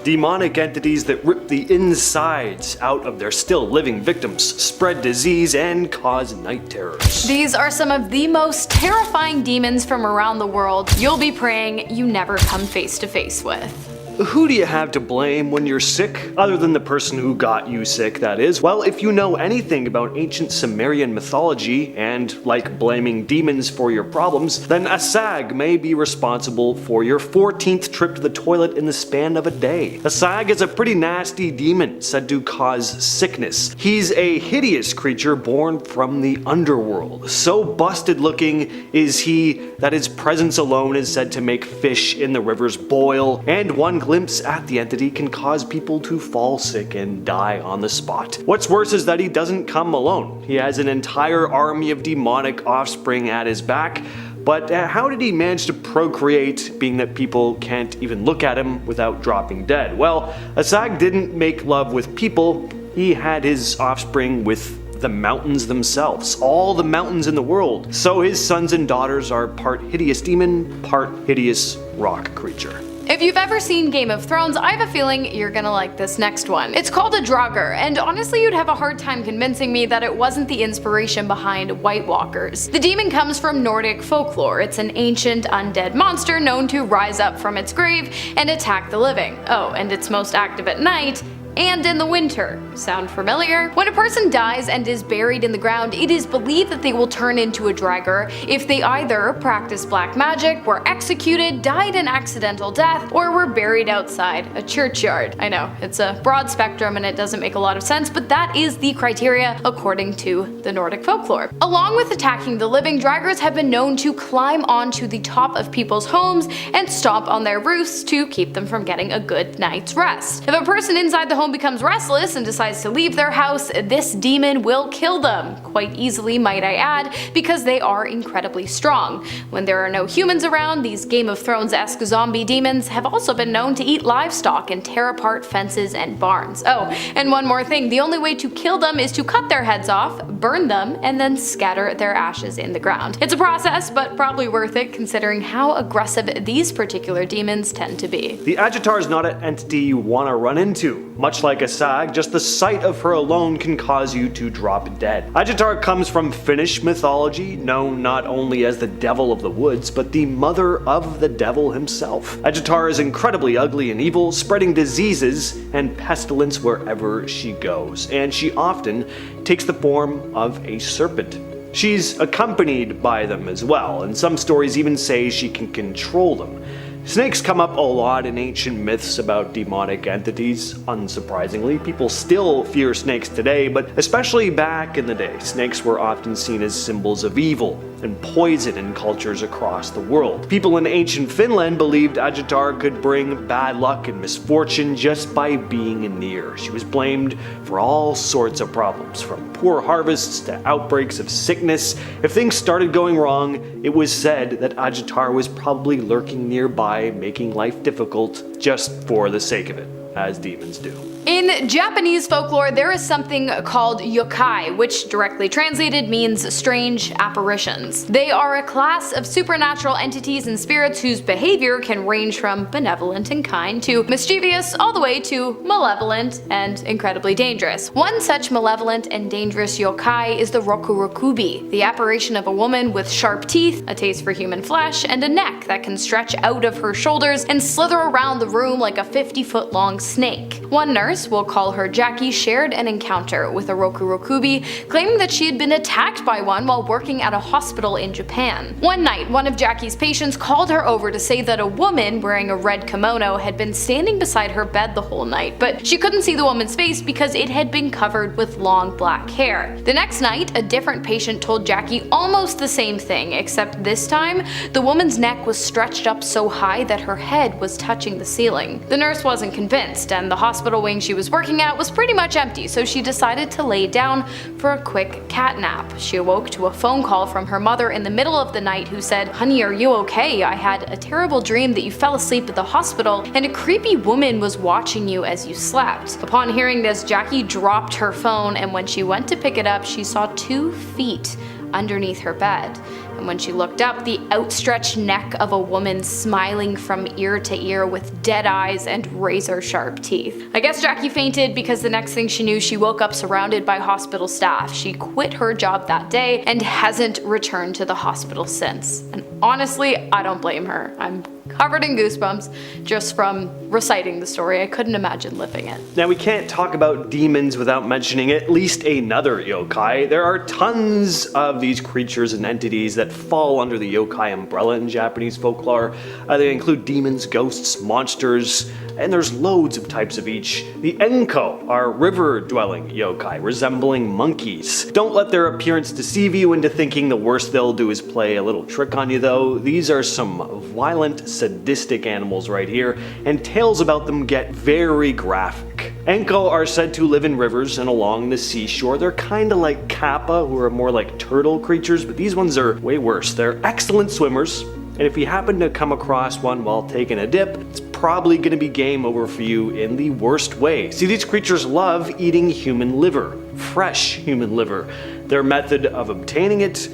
demonic entities that rip the insides out of their still living victims, spread disease, and cause night terrors. These are some of the most terrifying demons from around the world you'll be praying you never come face to face with. Who do you have to blame when you're sick? Other than the person who got you sick, that is. Well, if you know anything about ancient Sumerian mythology, and like blaming demons for your problems, then a sag may be responsible for your 14th trip to the toilet in the span of a day. A sag is a pretty nasty demon, said to cause sickness. He's a hideous creature born from the underworld. So busted looking is he that his presence alone is said to make fish in the rivers boil, and one glimpse at the entity can cause people to fall sick and die on the spot. What's worse is that he doesn't come alone. He has an entire army of demonic offspring at his back. But how did he manage to procreate, being that people can't even look at him without dropping dead? Well, Asag didn't make love with people. He had his offspring with the mountains themselves, all the mountains in the world. So his sons and daughters are part hideous demon, part hideous rock creature. If you've ever seen Game of Thrones, I have a feeling you're gonna like this next one. It's called a Draugr, and honestly you'd have a hard time convincing me that it wasn't the inspiration behind White Walkers. The demon comes from Nordic folklore. It's an ancient undead monster known to rise up from its grave and attack the living. Oh, and it's most active at night and in the winter. Sound familiar? When a person dies and is buried in the ground, it is believed that they will turn into a Draugr if they either practiced black magic, were executed, died an accidental death, or were buried outside a churchyard. I know, it's a broad spectrum and it doesn't make a lot of sense, but that is the criteria according to the Nordic folklore. Along with attacking the living, Draugrs have been known to climb onto the top of people's homes and stomp on their roofs to keep them from getting a good night's rest. If a person inside the home becomes restless and decides to leave their house, this demon will kill them. Quite easily, might I add, because they are incredibly strong. When there are no humans around, these Game of Thrones-esque zombie demons have also been known to eat livestock and tear apart fences and barns. Oh, and one more thing, the only way to kill them is to cut their heads off, burn them, and then scatter their ashes in the ground. It's a process, but probably worth it considering how aggressive these particular demons tend to be. The Agitar is not an entity you want to run into. Much like a sag, just the sight of her alone can cause you to drop dead. Agitar comes from Finnish mythology, known not only as the devil of the woods, but the mother of the devil himself. Agitar is incredibly ugly and evil, spreading diseases and pestilence wherever she goes, and she often takes the form of a serpent. She's accompanied by them as well, and some stories even say she can control them. Snakes come up a lot in ancient myths about demonic entities. Unsurprisingly, people still fear snakes today, but especially back in the day, snakes were often seen as symbols of evil and poison in cultures across the world. People in ancient Finland believed Agitar could bring bad luck and misfortune just by being near. She was blamed for all sorts of problems, from poor harvests to outbreaks of sickness. If things started going wrong, it was said that Agitar was probably lurking nearby, making life difficult just for the sake of it, as demons do. In Japanese folklore, there is something called yokai, which directly translated means strange apparitions. They are a class of supernatural entities and spirits whose behavior can range from benevolent and kind to mischievous, all the way to malevolent and incredibly dangerous. One such malevolent and dangerous yokai is the rokurokubi, the apparition of a woman with sharp teeth, a taste for human flesh, and a neck that can stretch out of her shoulders and slither around the room like a 50-foot long snake. One nurse, we'll call her Jackie, shared an encounter with a rokurokubi, claiming that she had been attacked by one while working at a hospital in Japan. One night, one of Jackie's patients called her over to say that a woman wearing a red kimono had been standing beside her bed the whole night, but she couldn't see the woman's face because it had been covered with long black hair. The next night, a different patient told Jackie almost the same thing, except this time, the woman's neck was stretched up so high that her head was touching the ceiling. The nurse wasn't convinced, and the hospital wing she was working at was pretty much empty, so she decided to lay down for a quick cat nap. She awoke to a phone call from her mother in the middle of the night who said, "Honey, are you okay? I had a terrible dream that you fell asleep at the hospital and a creepy woman was watching you as you slept." Upon hearing this, Jackie dropped her phone, and when she went to pick it up, she saw 2 feet underneath her bed. And when she looked up, the outstretched neck of a woman smiling from ear to ear with dead eyes and razor-sharp teeth. I guess Jackie fainted because the next thing she knew, she woke up surrounded by hospital staff. She quit her job that day and hasn't returned to the hospital since. And honestly, I don't blame her. I'm covered in goosebumps just from reciting the story. I couldn't imagine living it. Now, we can't talk about demons without mentioning at least another yokai. There are tons of these creatures and entities that fall under the yokai umbrella in Japanese folklore. They include demons, ghosts, monsters, and there's loads of types of each. The Enko are river-dwelling yokai, resembling monkeys. Don't let their appearance deceive you into thinking the worst they'll do is play a little trick on you though. These are some violent, sadistic animals right here, and tales about them get very graphic. Enko are said to live in rivers and along the seashore. They're kinda like kappa, who are more like turtle creatures, but these ones are way worse. They're excellent swimmers, and if you happen to come across one while taking a dip, it's probably gonna be game over for you in the worst way. See, these creatures love eating human liver, fresh human liver. Their method of obtaining it,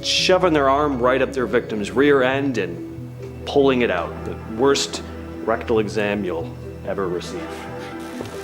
shoving their arm right up their victim's rear end and pulling it out. The worst rectal exam you'll ever receive.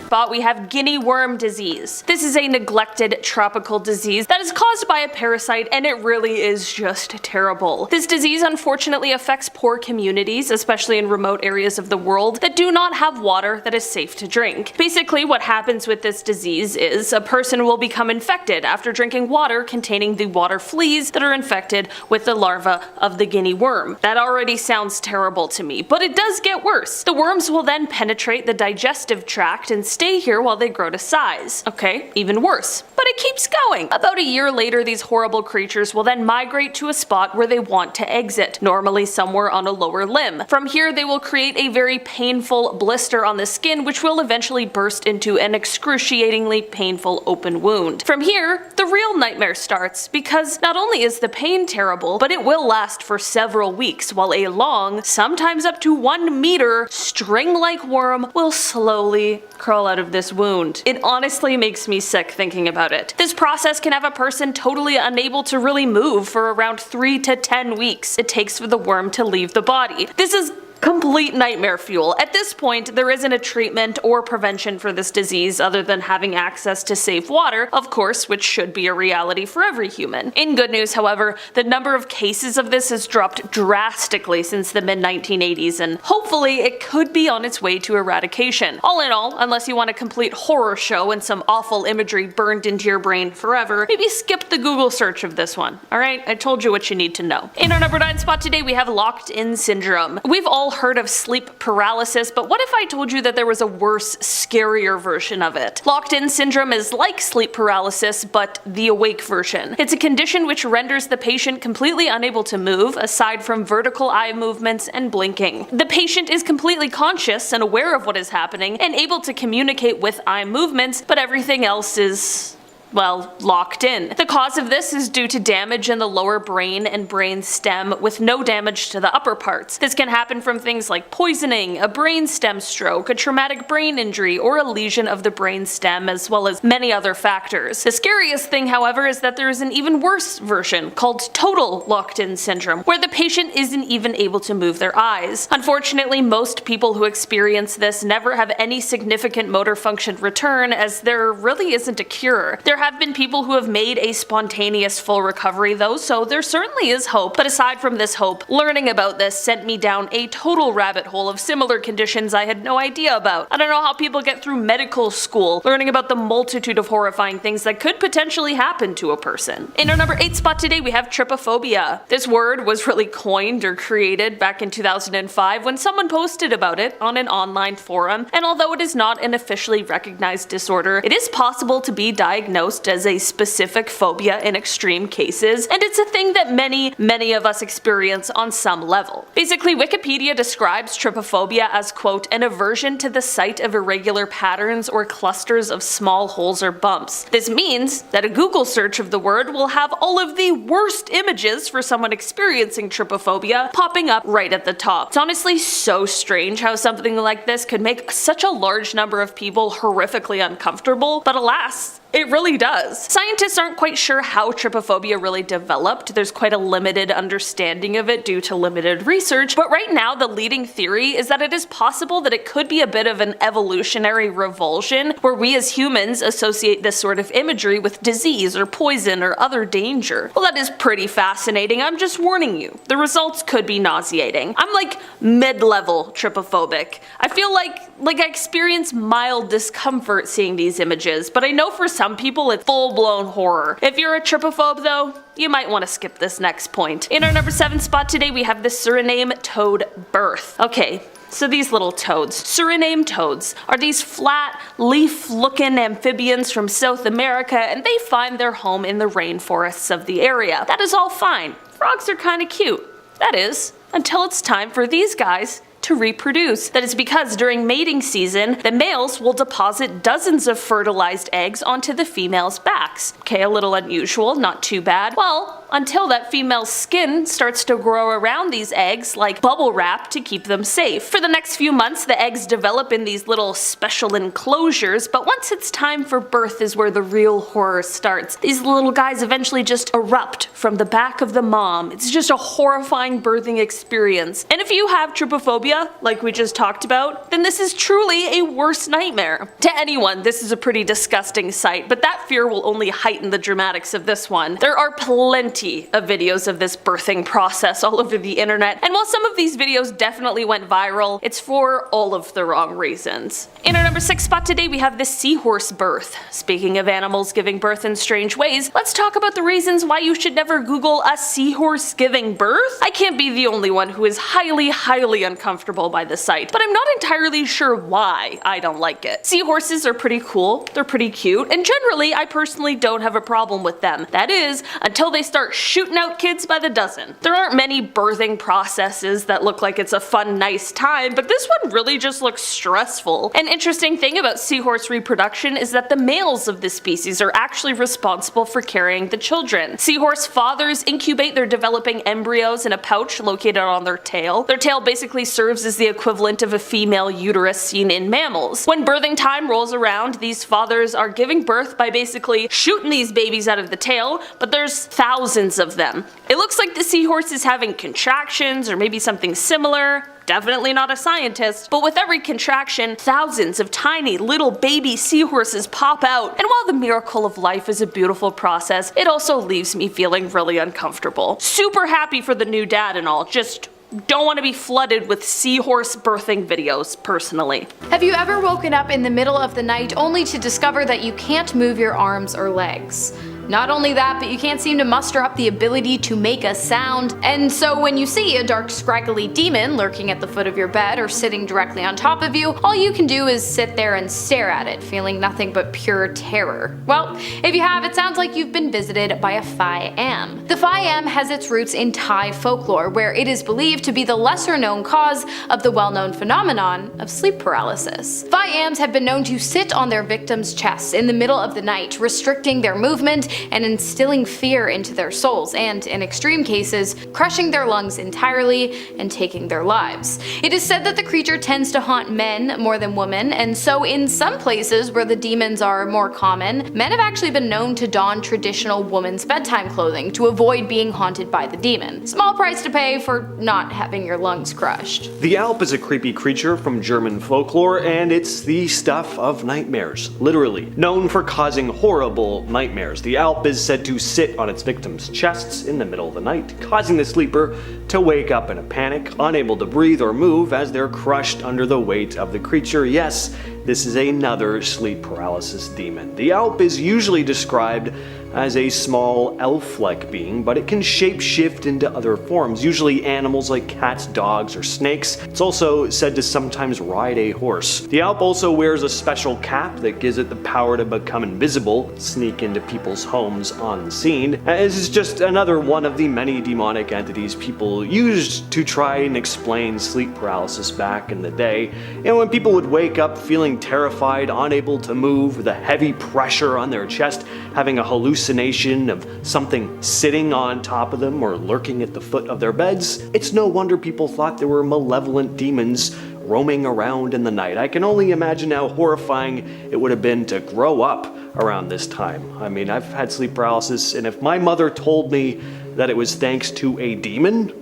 But we have guinea worm disease. This is a neglected tropical disease that is caused by a parasite, and it really is just terrible. This disease unfortunately affects poor communities, especially in remote areas of the world that do not have water that is safe to drink. Basically, what happens with this disease is a person will become infected after drinking water containing the water fleas that are infected with the larva of the guinea worm. That already sounds terrible to me, but it does get worse. The worms will then penetrate the digestive tract and stay here while they grow to size. Okay, even worse. But it keeps going. About a year later, these horrible creatures will then migrate to a spot where they want to exit, normally somewhere on a lower limb. From here, they will create a very painful blister on the skin, which will eventually burst into an excruciatingly painful open wound. From here, the real nightmare starts, because not only is the pain terrible, but it will last for several weeks, while a long, sometimes up to 1 meter, string-like worm will slowly crawl out of this wound. It honestly makes me sick thinking about it. This process can have a person totally unable to really move for around 3 to 10 weeks it takes for the worm to leave the body. This is complete nightmare fuel. At this point, there isn't a treatment or prevention for this disease other than having access to safe water, of course, which should be a reality for every human. In good news, however, the number of cases of this has dropped drastically since the mid-1980s, and hopefully it could be on its way to eradication. All in all, unless you want a complete horror show and some awful imagery burned into your brain forever, maybe skip the Google search of this one. Alright, I told you what you need to know. In our number 9 spot today, we have locked-in syndrome. We've all heard of sleep paralysis, but what if I told you that there was a worse, scarier version of it? Locked-in syndrome is like sleep paralysis, but the awake version. It's a condition which renders the patient completely unable to move, aside from vertical eye movements and blinking. The patient is completely conscious and aware of what is happening, and able to communicate with eye movements, but everything else is, well, locked in. The cause of this is due to damage in the lower brain and brain stem with no damage to the upper parts. This can happen from things like poisoning, a brain stem stroke, a traumatic brain injury, or a lesion of the brain stem, as well as many other factors. The scariest thing, however, is that there is an even worse version called total locked-in syndrome, where the patient isn't even able to move their eyes. Unfortunately, most people who experience this never have any significant motor function return, as there really isn't a cure. There have been people who have made a spontaneous full recovery though, so there certainly is hope. But aside from this hope, learning about this sent me down a total rabbit hole of similar conditions I had no idea about. I don't know how people get through medical school, learning about the multitude of horrifying things that could potentially happen to a person. In our number 8 spot today, we have trypophobia. This word was really coined or created back in 2005 when someone posted about it on an online forum, and although it is not an officially recognized disorder, it is possible to be diagnosed as a specific phobia in extreme cases, and it's a thing that many of us experience on some level. Basically, Wikipedia describes trypophobia as, quote, an aversion to the sight of irregular patterns or clusters of small holes or bumps. This means that a Google search of the word will have all of the worst images for someone experiencing trypophobia popping up right at the top. It's honestly so strange how something like this could make such a large number of people horrifically uncomfortable, but alas, It really does. Scientists aren't quite sure how trypophobia really developed. There's quite a limited understanding of it due to limited research, but right now the leading theory is that it is possible that it could be a bit of an evolutionary revulsion where we as humans associate this sort of imagery with disease or poison or other danger. Well, that is pretty fascinating. I'm just warning you. The results could be nauseating. I'm like mid-level trypophobic. I feel like I experience mild discomfort seeing these images, but I know for some people it's full-blown horror. If you're a trypophobe though, you might want to skip this next point. In our number 7 spot today, we have the Suriname toad birth. Okay, so these little toads, Suriname toads, are these flat, leaf-looking amphibians from South America, and they find their home in the rainforests of the area. That is all fine. Frogs are kinda cute. That is, until it's time for these guys to reproduce. That is because during mating season, the males will deposit dozens of fertilized eggs onto the females' backs. Okay, a little unusual, not too bad. Well, until that female's skin starts to grow around these eggs like bubble wrap to keep them safe. For the next few months, the eggs develop in these little special enclosures, but once it's time for birth is where the real horror starts. These little guys eventually just erupt from the back of the mom. It's just a horrifying birthing experience. And if you have trypophobia, like we just talked about, then this is truly a worst nightmare. To anyone, this is a pretty disgusting sight, but that fear will only heighten the dramatics of this one. There are plenty of videos of this birthing process all over the internet, and while some of these videos definitely went viral, it's for all of the wrong reasons. In our number 6 spot today, we have the seahorse birth. Speaking of animals giving birth in strange ways, let's talk about the reasons why you should never Google a seahorse giving birth. I can't be the only one who is highly uncomfortable by the sight, but I'm not entirely sure why I don't like it. Seahorses are pretty cool, they're pretty cute, and generally I personally don't have a problem with them. That is, until they start shooting out kids by the dozen. There aren't many birthing processes that look like it's a fun, nice time, but this one really just looks stressful. An interesting thing about seahorse reproduction is that the males of this species are actually responsible for carrying the children. Seahorse fathers incubate their developing embryos in a pouch located on their tail. Their tail basically serves as the equivalent of a female uterus seen in mammals. When birthing time rolls around, these fathers are giving birth by basically shooting these babies out of the tail, but there's thousands of them. It looks like the seahorse is having contractions or maybe something similar. Definitely not a scientist, but with every contraction, thousands of tiny little baby seahorses pop out. And while the miracle of life is a beautiful process, it also leaves me feeling really uncomfortable. Super happy for the new dad and all, just don't want to be flooded with seahorse birthing videos, personally. Have you ever woken up in the middle of the night only to discover that you can't move your arms or legs? Not only that, but you can't seem to muster up the ability to make a sound, and so when you see a dark scraggly demon lurking at the foot of your bed or sitting directly on top of you, all you can do is sit there and stare at it, feeling nothing but pure terror. Well, if you have, it sounds like you've been visited by a Phi-am. The Phi-am has its roots in Thai folklore, where it is believed to be the lesser known cause of the well-known phenomenon of sleep paralysis. Phi-ams have been known to sit on their victims' chests in the middle of the night, restricting their movement and instilling fear into their souls, and in extreme cases, crushing their lungs entirely and taking their lives. It is said that the creature tends to haunt men more than women, and so in some places where the demons are more common, men have actually been known to don traditional women's bedtime clothing to avoid being haunted by the demon. Small price to pay for not having your lungs crushed. The Alp is a creepy creature from German folklore, and it's the stuff of nightmares, literally. Known for causing horrible nightmares, the Alp is said to sit on its victims' chests in the middle of the night, causing the sleeper to wake up in a panic, unable to breathe or move as they're crushed under the weight of the creature. Yes, this is another sleep paralysis demon. The Alp is usually described as a small elf-like being, but it can shape-shift into other forms, usually animals like cats, dogs, or snakes. It's also said to sometimes ride a horse. The Alp also wears a special cap that gives it the power to become invisible, sneak into people's homes unseen. This is just another one of the many demonic entities people used to try and explain sleep paralysis back in the day. And when people would wake up feeling terrified, unable to move, the heavy pressure on their chest, having a hallucination of something sitting on top of them or lurking at the foot of their beds, it's no wonder people thought there were malevolent demons roaming around in the night. I can only imagine how horrifying it would have been to grow up around this time. I mean, I've had sleep paralysis, and if my mother told me that it was thanks to a demon,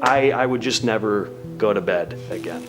I would just never go to bed again.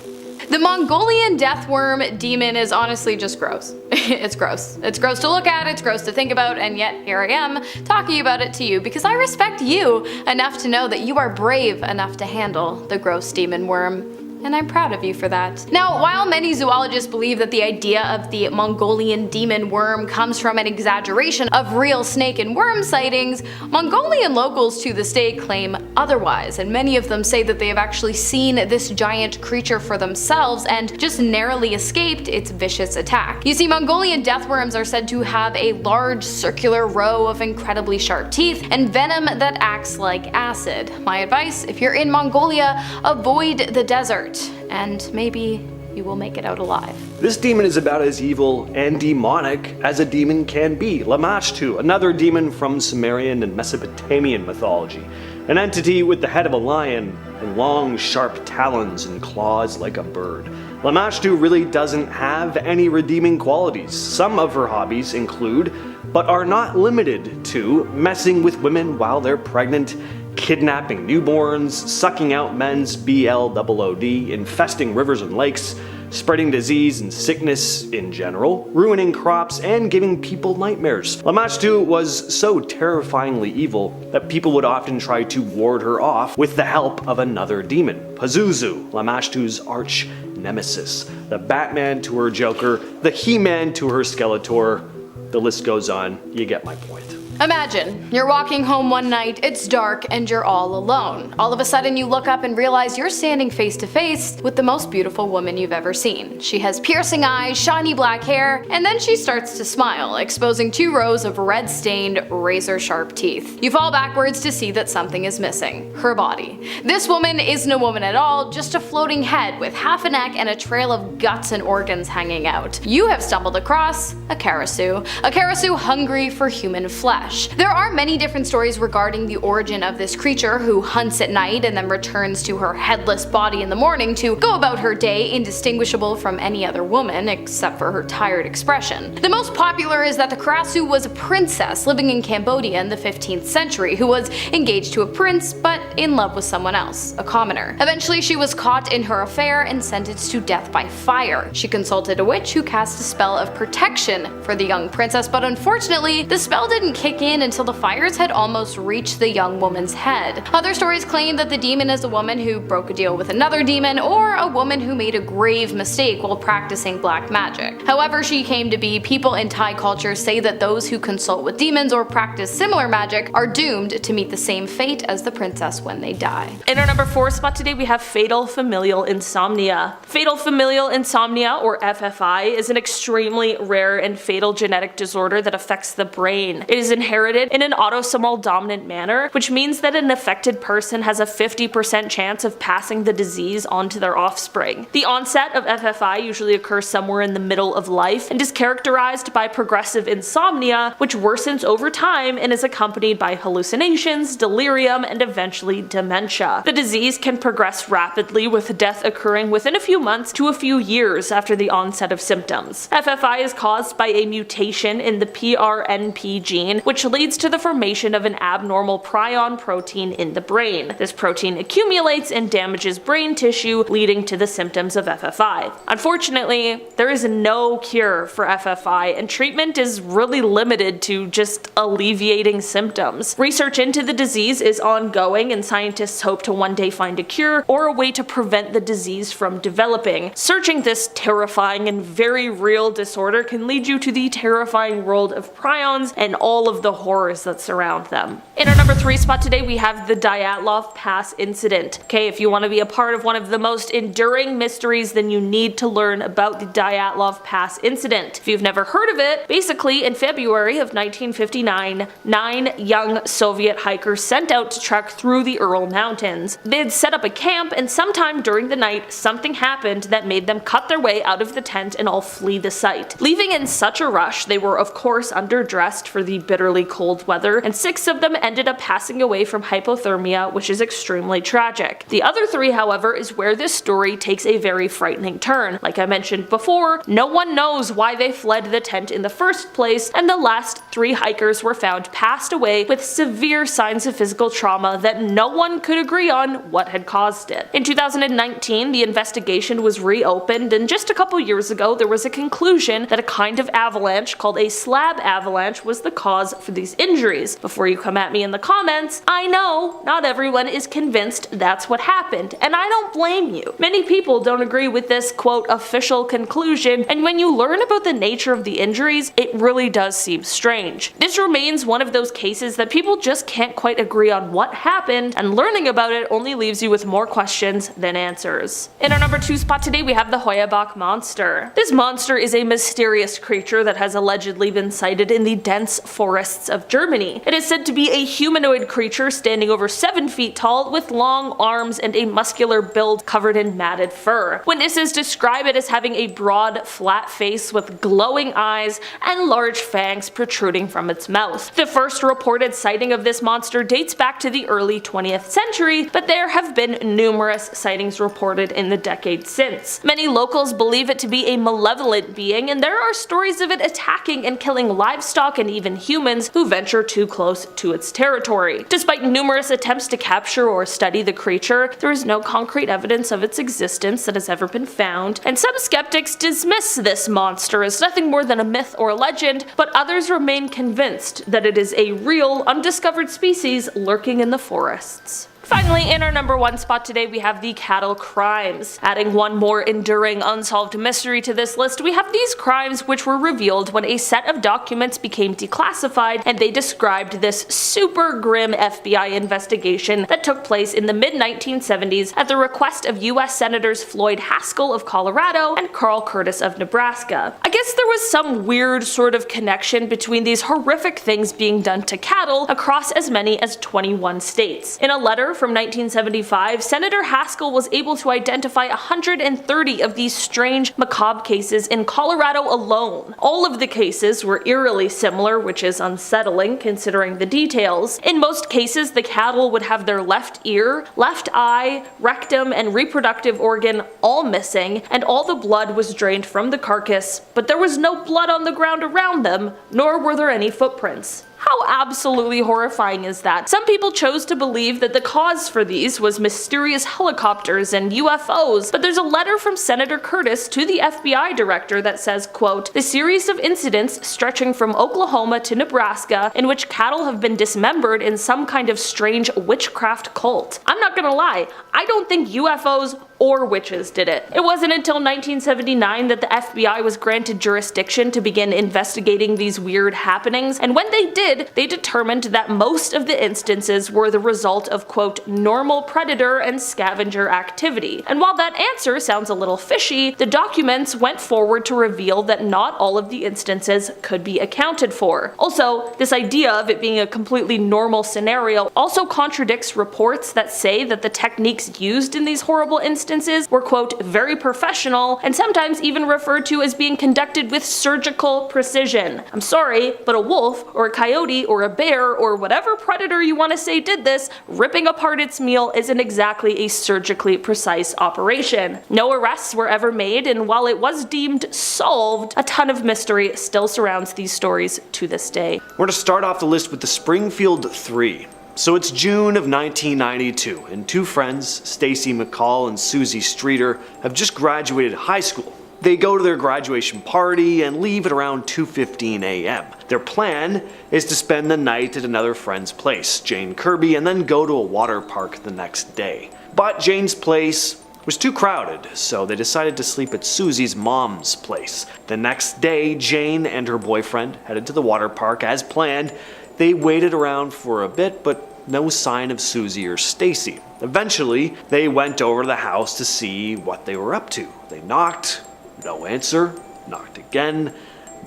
The Mongolian deathworm demon is honestly just gross. It's gross. It's gross to look at, it's gross to think about, and yet here I am talking about it to you because I respect you enough to know that you are brave enough to handle the gross demon worm. And I'm proud of you for that. Now, while many zoologists believe that the idea of the Mongolian demon worm comes from an exaggeration of real snake and worm sightings, Mongolian locals to this day claim otherwise, and many of them say that they have actually seen this giant creature for themselves and just narrowly escaped its vicious attack. You see, Mongolian deathworms are said to have a large circular row of incredibly sharp teeth and venom that acts like acid. My advice, if you're in Mongolia, avoid the desert, and maybe you will make it out alive. This demon is about as evil and demonic as a demon can be. Lamashtu, another demon from Sumerian and Mesopotamian mythology. An entity with the head of a lion and long, sharp talons and claws like a bird. Lamashtu really doesn't have any redeeming qualities. Some of her hobbies include, but are not limited to, messing with women while they're pregnant, kidnapping newborns, sucking out men's blood, infesting rivers and lakes, spreading disease and sickness in general, ruining crops, and giving people nightmares. Lamashtu was so terrifyingly evil that people would often try to ward her off with the help of another demon, Pazuzu, Lamashtu's arch nemesis. The Batman to her Joker, the He-Man to her Skeletor, the list goes on, you get my point. Imagine, you're walking home one night, it's dark, and you're all alone. All of a sudden you look up and realize you're standing face to face with the most beautiful woman you've ever seen. She has piercing eyes, shiny black hair, and then she starts to smile, exposing 2 rows of red-stained, razor-sharp teeth. You fall backwards to see that something is missing. Her body. This woman isn't a woman at all, just a floating head with half a neck and a trail of guts and organs hanging out. You have stumbled across a karasu hungry for human flesh. There are many different stories regarding the origin of this creature who hunts at night and then returns to her headless body in the morning to go about her day indistinguishable from any other woman except for her tired expression. The most popular is that the karasu was a princess living in Cambodia in the 15th century who was engaged to a prince but in love with someone else, a commoner. Eventually she was caught in her affair and sentenced to death by fire. She consulted a witch who cast a spell of protection for the young princess, but unfortunately the spell didn't kick in until the fires had almost reached the young woman's head. Other stories claim that the demon is a woman who broke a deal with another demon, or a woman who made a grave mistake while practicing black magic. However she came to be, people in Thai culture say that those who consult with demons or practice similar magic are doomed to meet the same fate as the princess when they die. In our number 4 spot today we have fatal familial insomnia. Fatal familial insomnia, or FFI, is an extremely rare and fatal genetic disorder that affects the brain. It is inherited in an autosomal dominant manner, which means that an affected person has a 50% chance of passing the disease on to their offspring. The onset of FFI usually occurs somewhere in the middle of life and is characterized by progressive insomnia, which worsens over time and is accompanied by hallucinations, delirium, and eventually dementia. The disease can progress rapidly, with death occurring within a few months to a few years after the onset of symptoms. FFI is caused by a mutation in the PRNP gene, which leads to the formation of an abnormal prion protein in the brain. This protein accumulates and damages brain tissue, leading to the symptoms of FFI. Unfortunately, there is no cure for FFI, and treatment is really limited to just alleviating symptoms. Research into the disease is ongoing, and scientists hope to one day find a cure or a way to prevent the disease from developing. Searching this terrifying and very real disorder can lead you to the terrifying world of prions and all of the horrors that surround them. In our number 3 spot today we have the Dyatlov Pass incident. Okay, if you want to be a part of one of the most enduring mysteries, then you need to learn about the Dyatlov Pass incident. If you've never heard of it, basically in February of 1959, 9 young Soviet hikers set out to trek through the Ural Mountains. They had set up a camp, and sometime during the night something happened that made them cut their way out of the tent and all flee the site. Leaving in such a rush, they were of course underdressed for the bitterly severely cold weather, and 6 of them ended up passing away from hypothermia, which is extremely tragic. The other 3, however, is where this story takes a very frightening turn. Like I mentioned before, no one knows why they fled the tent in the first place, and the last 3 hikers were found passed away with severe signs of physical trauma that no one could agree on what had caused it. In 2019, the investigation was reopened, and just a couple years ago there was a conclusion that a kind of avalanche called a slab avalanche was the cause for these injuries. Before you come at me in the comments, I know not everyone is convinced that's what happened, and I don't blame you. Many people don't agree with this quote official conclusion, and when you learn about the nature of the injuries, it really does seem strange. This remains one of those cases that people just can't quite agree on what happened, and learning about it only leaves you with more questions than answers. In our number 2 spot today, we have the Heuerbach monster. This monster is a mysterious creature that has allegedly been sighted in the dense forests of Germany. It is said to be a humanoid creature standing over 7 feet tall with long arms and a muscular build covered in matted fur. Witnesses describe it as having a broad, flat face with glowing eyes and large fangs protruding from its mouth. The first reported sighting of this monster dates back to the early 20th century, but there have been numerous sightings reported in the decades since. Many locals believe it to be a malevolent being, and there are stories of it attacking and killing livestock and even humans who venture too close to its territory. Despite numerous attempts to capture or study the creature, there is no concrete evidence of its existence that has ever been found, and some skeptics dismiss this monster as nothing more than a myth or legend, but others remain convinced that it is a real, undiscovered species lurking in the forests. Finally, in our number 1 spot today, we have the cattle crimes. Adding one more enduring unsolved mystery to this list, we have these crimes which were revealed when a set of documents became declassified, and they described this super grim FBI investigation that took place in the mid-1970s at the request of US Senators Floyd Haskell of Colorado and Carl Curtis of Nebraska. I guess there was some weird sort of connection between these horrific things being done to cattle across as many as 21 states. In a letter from 1975, Senator Haskell was able to identify 130 of these strange, macabre cases in Colorado alone. All of the cases were eerily similar, which is unsettling considering the details. In most cases, the cattle would have their left ear, left eye, rectum, and reproductive organ all missing, and all the blood was drained from the carcass, but there was no blood on the ground around them, nor were there any footprints. How absolutely horrifying is that? Some people chose to believe that the cause for these was mysterious helicopters and UFOs, but there's a letter from Senator Curtis to the FBI director that says, quote, "The series of incidents stretching from Oklahoma to Nebraska in which cattle have been dismembered in some kind of strange witchcraft cult." I'm not gonna lie, I don't think UFOs or witches did it. It wasn't until 1979 that the FBI was granted jurisdiction to begin investigating these weird happenings, and when they did, they determined that most of the instances were the result of, quote, "normal predator and scavenger activity." And while that answer sounds a little fishy, the documents went forward to reveal that not all of the instances could be accounted for. Also, this idea of it being a completely normal scenario also contradicts reports that say that the techniques used in these horrible instances were, quote, "very professional," and sometimes even referred to as being conducted with surgical precision. I'm sorry, but a wolf or a coyote or a bear or whatever predator you want to say did this, ripping apart its meal isn't exactly a surgically precise operation. No arrests were ever made, and while it was deemed solved, a ton of mystery still surrounds these stories to this day. We're going to start off the list with the Springfield 3. So it's June of 1992, and 2 friends, Stacy McCall and Susie Streeter, have just graduated high school. They go to their graduation party and leave at around 2:15 a.m. Their plan is to spend the night at another friend's place, Jane Kirby, and then go to a water park the next day. But Jane's place was too crowded, so they decided to sleep at Susie's mom's place. The next day, Jane and her boyfriend headed to the water park as planned. They waited around for a bit, but no sign of Susie or Stacy. Eventually, they went over to the house to see what they were up to. They knocked, no answer, knocked again,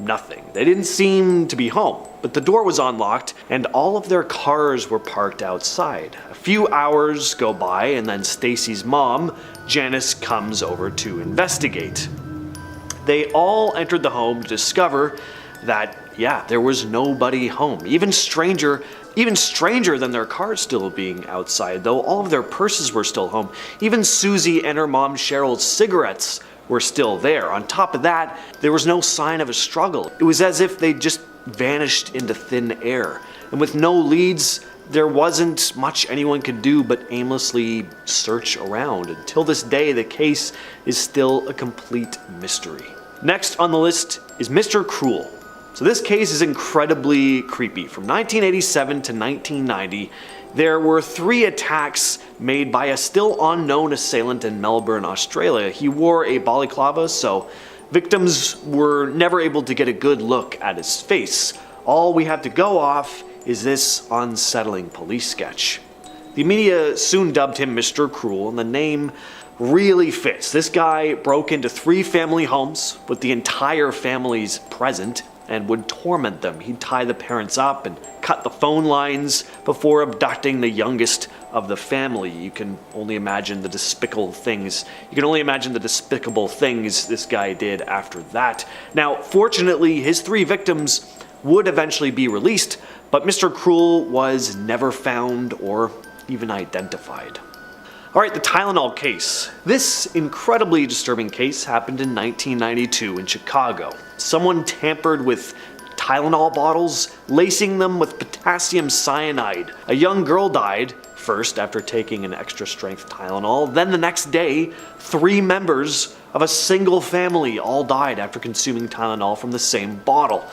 nothing. They didn't seem to be home, but the door was unlocked and all of their cars were parked outside. A few hours go by and then Stacy's mom, Janice, comes over to investigate. They all entered the home to discover that, yeah, there was nobody home. Even stranger than their cars still being outside, though all of their purses were still home. Even Susie and her mom Cheryl's cigarettes were still there. On top of that, there was no sign of a struggle. It was as if they just vanished into thin air. And with no leads, there wasn't much anyone could do but aimlessly search around. Until this day, the case is still a complete mystery. Next on the list is Mr. Cruel. So this case is incredibly creepy. From 1987 to 1990, there were 3 attacks made by a still unknown assailant in Melbourne, Australia. He wore a balaclava, so victims were never able to get a good look at his face. All we have to go off is this unsettling police sketch. The media soon dubbed him Mr. Cruel, and the name really fits. This guy broke into 3 family homes with the entire families present and would torment them. He'd tie the parents up and cut the phone lines before abducting the youngest of the family. You can only imagine the despicable things this guy did after that. Now, fortunately, his 3 victims would eventually be released, but Mr. Cruel was never found or even identified. Alright, the Tylenol case. This incredibly disturbing case happened in 1992 in Chicago. Someone tampered with Tylenol bottles, lacing them with potassium cyanide. A young girl died, first after taking an extra strength Tylenol, then the next day, 3 members of a single family all died after consuming Tylenol from the same bottle.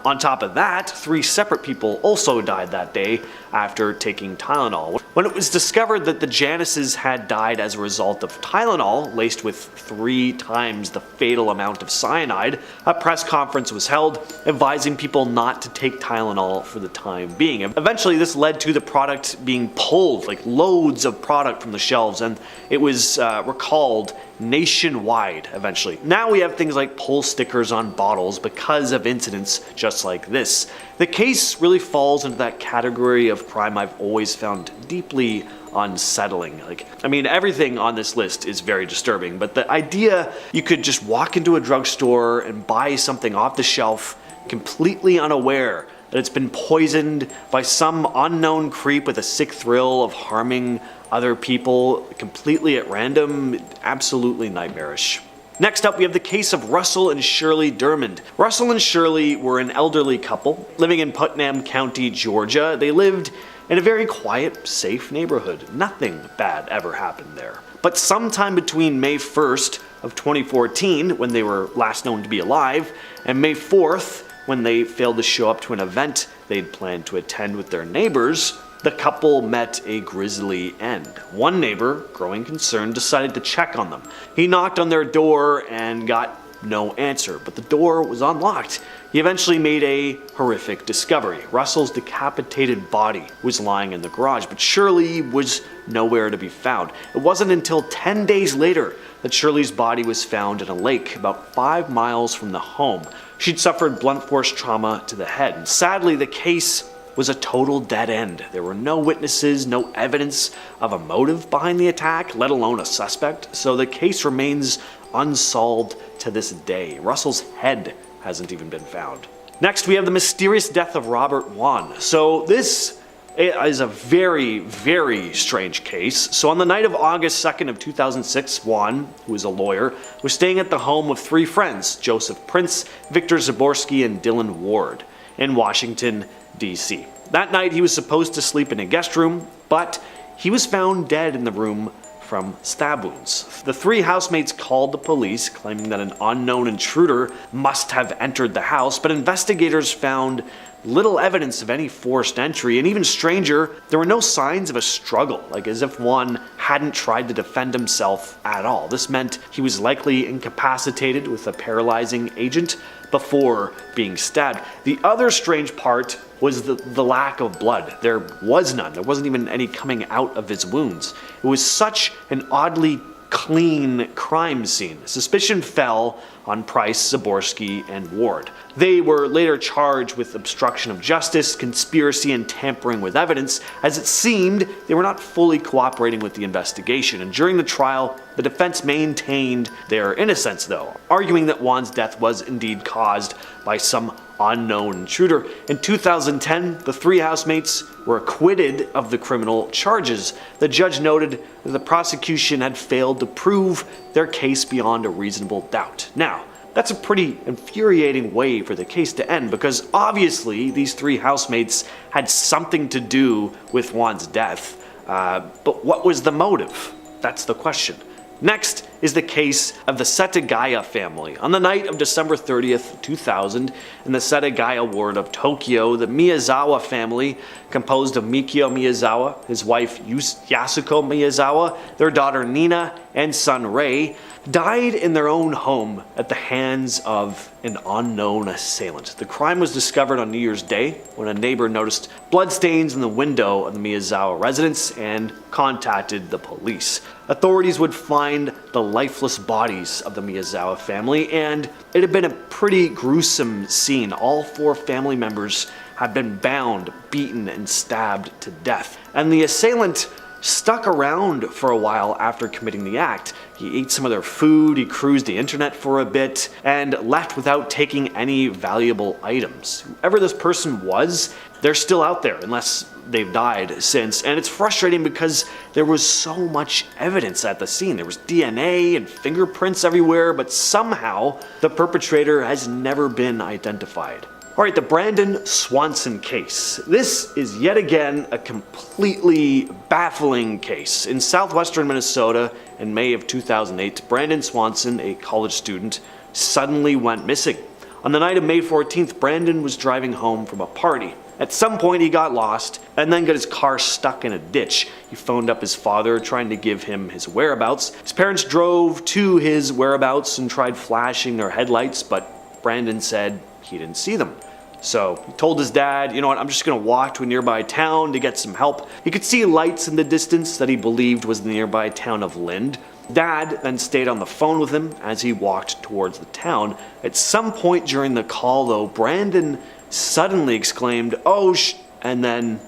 On top of that, 3 separate people also died that day after taking Tylenol. When it was discovered that the Janices had died as a result of Tylenol, laced with 3 times the fatal amount of cyanide, a press conference was held advising people not to take Tylenol for the time being. Eventually, this led to the product being pulled, like loads of product from the shelves, and it was recalled nationwide eventually. Now we have things like pull stickers on bottles because of incidents just like this. The case really falls into that category of crime I've always found deeply unsettling. Everything on this list is very disturbing, but the idea you could just walk into a drugstore and buy something off the shelf completely unaware that it's been poisoned by some unknown creep with a sick thrill of harming other people completely at random, absolutely nightmarish. Next up, we have the case of Russell and Shirley Dermond. Russell and Shirley were an elderly couple living in Putnam County, Georgia. They lived in a very quiet, safe neighborhood. Nothing bad ever happened there. But sometime between May 1st of 2014, when they were last known to be alive, and May 4th, when they failed to show up to an event they'd planned to attend with their neighbors, the couple met a grisly end. One neighbor, growing concerned, decided to check on them. He knocked on their door and got no answer, but the door was unlocked. He eventually made a horrific discovery. Russell's decapitated body was lying in the garage, but Shirley was nowhere to be found. It wasn't until 10 days later that Shirley's body was found in a lake about 5 miles from the home. She'd suffered blunt force trauma to the head, and sadly the case was a total dead end. There were no witnesses, no evidence of a motive behind the attack, let alone a suspect, so the case remains unsolved to this day. Russell's head hasn't even been found. Next, we have the mysterious death of Robert Wan. So this is a very, very strange case. So on the night of August 2nd of 2006, Wan, who is a lawyer, was staying at the home of 3 friends, Joseph Prince, Victor Zaborski, and Dylan Ward, in Washington, D.C. That night he was supposed to sleep in a guest room, but he was found dead in the room from stab wounds. The 3 housemates called the police, claiming that an unknown intruder must have entered the house, but investigators found little evidence of any forced entry, and even stranger, there were no signs of a struggle, like as if one hadn't tried to defend himself at all. This meant he was likely incapacitated with a paralyzing agent before being stabbed. The other strange part was the lack of blood. There was none. There wasn't even any coming out of his wounds. It was such an oddly clean crime scene. Suspicion fell on Price, Zaborski, and Ward. They were later charged with obstruction of justice, conspiracy, and tampering with evidence, as it seemed they were not fully cooperating with the investigation. And during the trial, The defense maintained their innocence, though, arguing that Juan's death was indeed caused by some unknown intruder. In 2010, the three housemates were acquitted of the criminal charges. The judge noted that the prosecution had failed to prove their case beyond a reasonable doubt. Now, that's a pretty infuriating way for the case to end, because obviously these three housemates had something to do with Juan's death. But what was the motive? That's the question. Next is the case of the Setagaya family. On the night of December 30th, 2000, in the Setagaya ward of Tokyo, the Miyazawa family, composed of Mikio Miyazawa, his wife Yasuko Miyazawa, their daughter Nina, and son Rei, died in their own home at the hands of an unknown assailant. The crime was discovered on New Year's Day when a neighbor noticed bloodstains in the window of the Miyazawa residence and contacted the police. Authorities would find the lifeless bodies of the Miyazawa family, and it had been a pretty gruesome scene. All four family members had been bound, beaten, and stabbed to death. And the assailant stuck around for a while after committing the act. He ate some of their food, he cruised the internet for a bit, and left without taking any valuable items. Whoever this person was, they're still out there unless they've died since, and it's frustrating because there was so much evidence at the scene. There was DNA and fingerprints everywhere, but somehow the perpetrator has never been identified. Alright, the Brandon Swanson case. This is yet again a completely baffling case. In southwestern Minnesota, in May of 2008, Brandon Swanson, a college student, suddenly went missing. On the night of May 14th, Brandon was driving home from a party. At some point he got lost and then got his car stuck in a ditch. He phoned up his father trying to give him his whereabouts. His parents drove to his whereabouts and tried flashing their headlights, but Brandon said he didn't see them. So he told his dad, you know what, I'm just going to walk to a nearby town to get some help. He could see lights in the distance that he believed was the nearby town of Lind. Dad then stayed on the phone with him as he walked towards the town. At some point during the call, though, Brandon suddenly exclaimed, "Oh, and then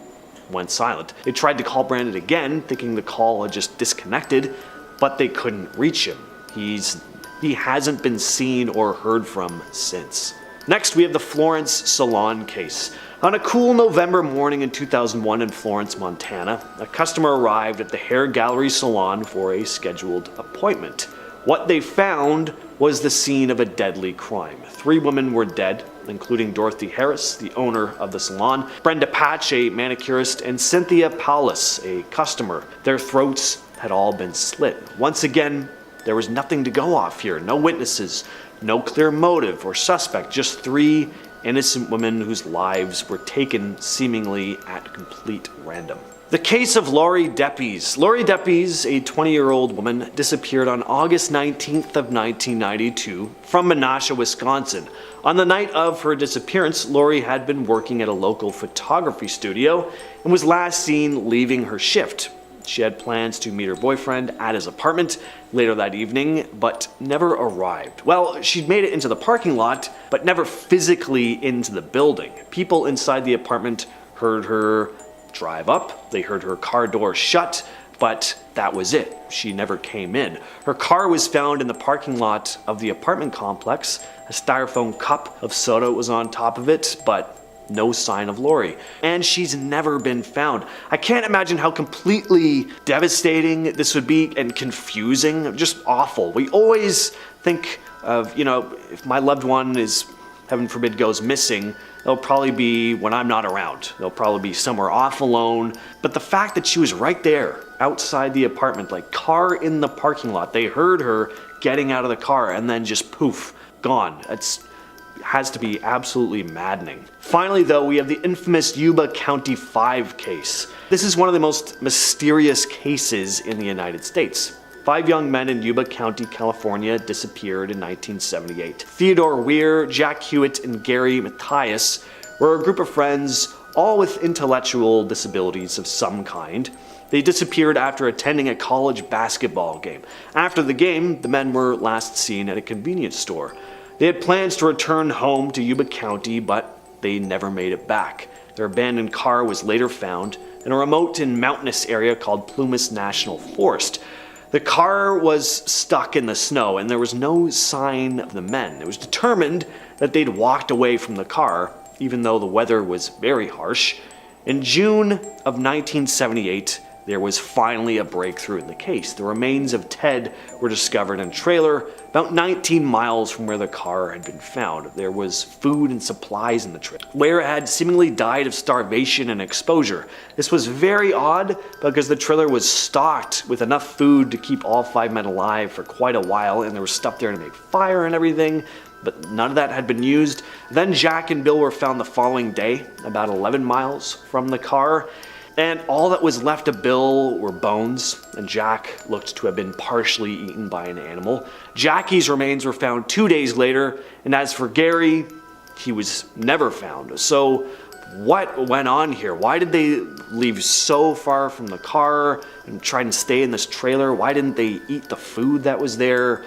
went silent. They tried to call Brandon again, thinking the call had just disconnected, but they couldn't reach him. He hasn't been seen or heard from since. Next, we have the Florence Salon case. On a cool November morning in 2001 in Florence, Montana, a customer arrived at the Hair Gallery Salon for a scheduled appointment. What they found was the scene of a deadly crime. 3 women were dead, including Dorothy Harris, the owner of the salon, Brenda Patch, a manicurist, and Cynthia Paulus, a customer. Their throats had all been slit. Once again, there was nothing to go off here. No witnesses, no clear motive or suspect, just 3 innocent women whose lives were taken seemingly at complete random. The case of Lori Deppes. Lori Deppes, a 20-year-old woman, disappeared on August 19th of 1992 from Menasha, Wisconsin. On the night of her disappearance, Lori had been working at a local photography studio and was last seen leaving her shift. She had plans to meet her boyfriend at his apartment later that evening, but never arrived. Well, she'd made it into the parking lot, but never physically into the building. People inside the apartment heard her drive up, they heard her car door shut, but that was it. She never came in. Her car was found in the parking lot of the apartment complex. A styrofoam cup of soda was on top of it, but no sign of Lori. And she's never been found. I can't imagine how completely devastating this would be and confusing, just awful. We always think of, if my loved one is, heaven forbid, goes missing, they'll probably be when I'm not around. They'll probably be somewhere off alone. But the fact that she was right there outside the apartment, like car in the parking lot, they heard her getting out of the car and then just poof, gone. Has to be absolutely maddening. Finally, though, we have the infamous Yuba County 5 case. This is one of the most mysterious cases in the United States. 5 young men in Yuba County, California disappeared in 1978. Theodore Weir, Jack Hewitt, and Gary Matthias were a group of friends, all with intellectual disabilities of some kind. They disappeared after attending a college basketball game. After the game, the men were last seen at a convenience store. They had plans to return home to Yuba County, but they never made it back. Their abandoned car was later found in a remote and mountainous area called Plumas National Forest. The car was stuck in the snow and there was no sign of the men. It was determined that they'd walked away from the car, even though the weather was very harsh. In June of 1978, there was finally a breakthrough in the case. The remains of Ted were discovered in a trailer about 19 miles from where the car had been found. There was food and supplies in the trailer, where it had seemingly died of starvation and exposure. This was very odd because the trailer was stocked with enough food to keep all 5 men alive for quite a while, and there was stuff there to make fire and everything, but none of that had been used. Then Jack and Bill were found the following day, about 11 miles from the car. And all that was left of Bill were bones, and Jack looked to have been partially eaten by an animal. Jackie's remains were found 2 days later, and as for Gary, he was never found. So what went on here? Why did they leave so far from the car and try and stay in this trailer? Why didn't they eat the food that was there?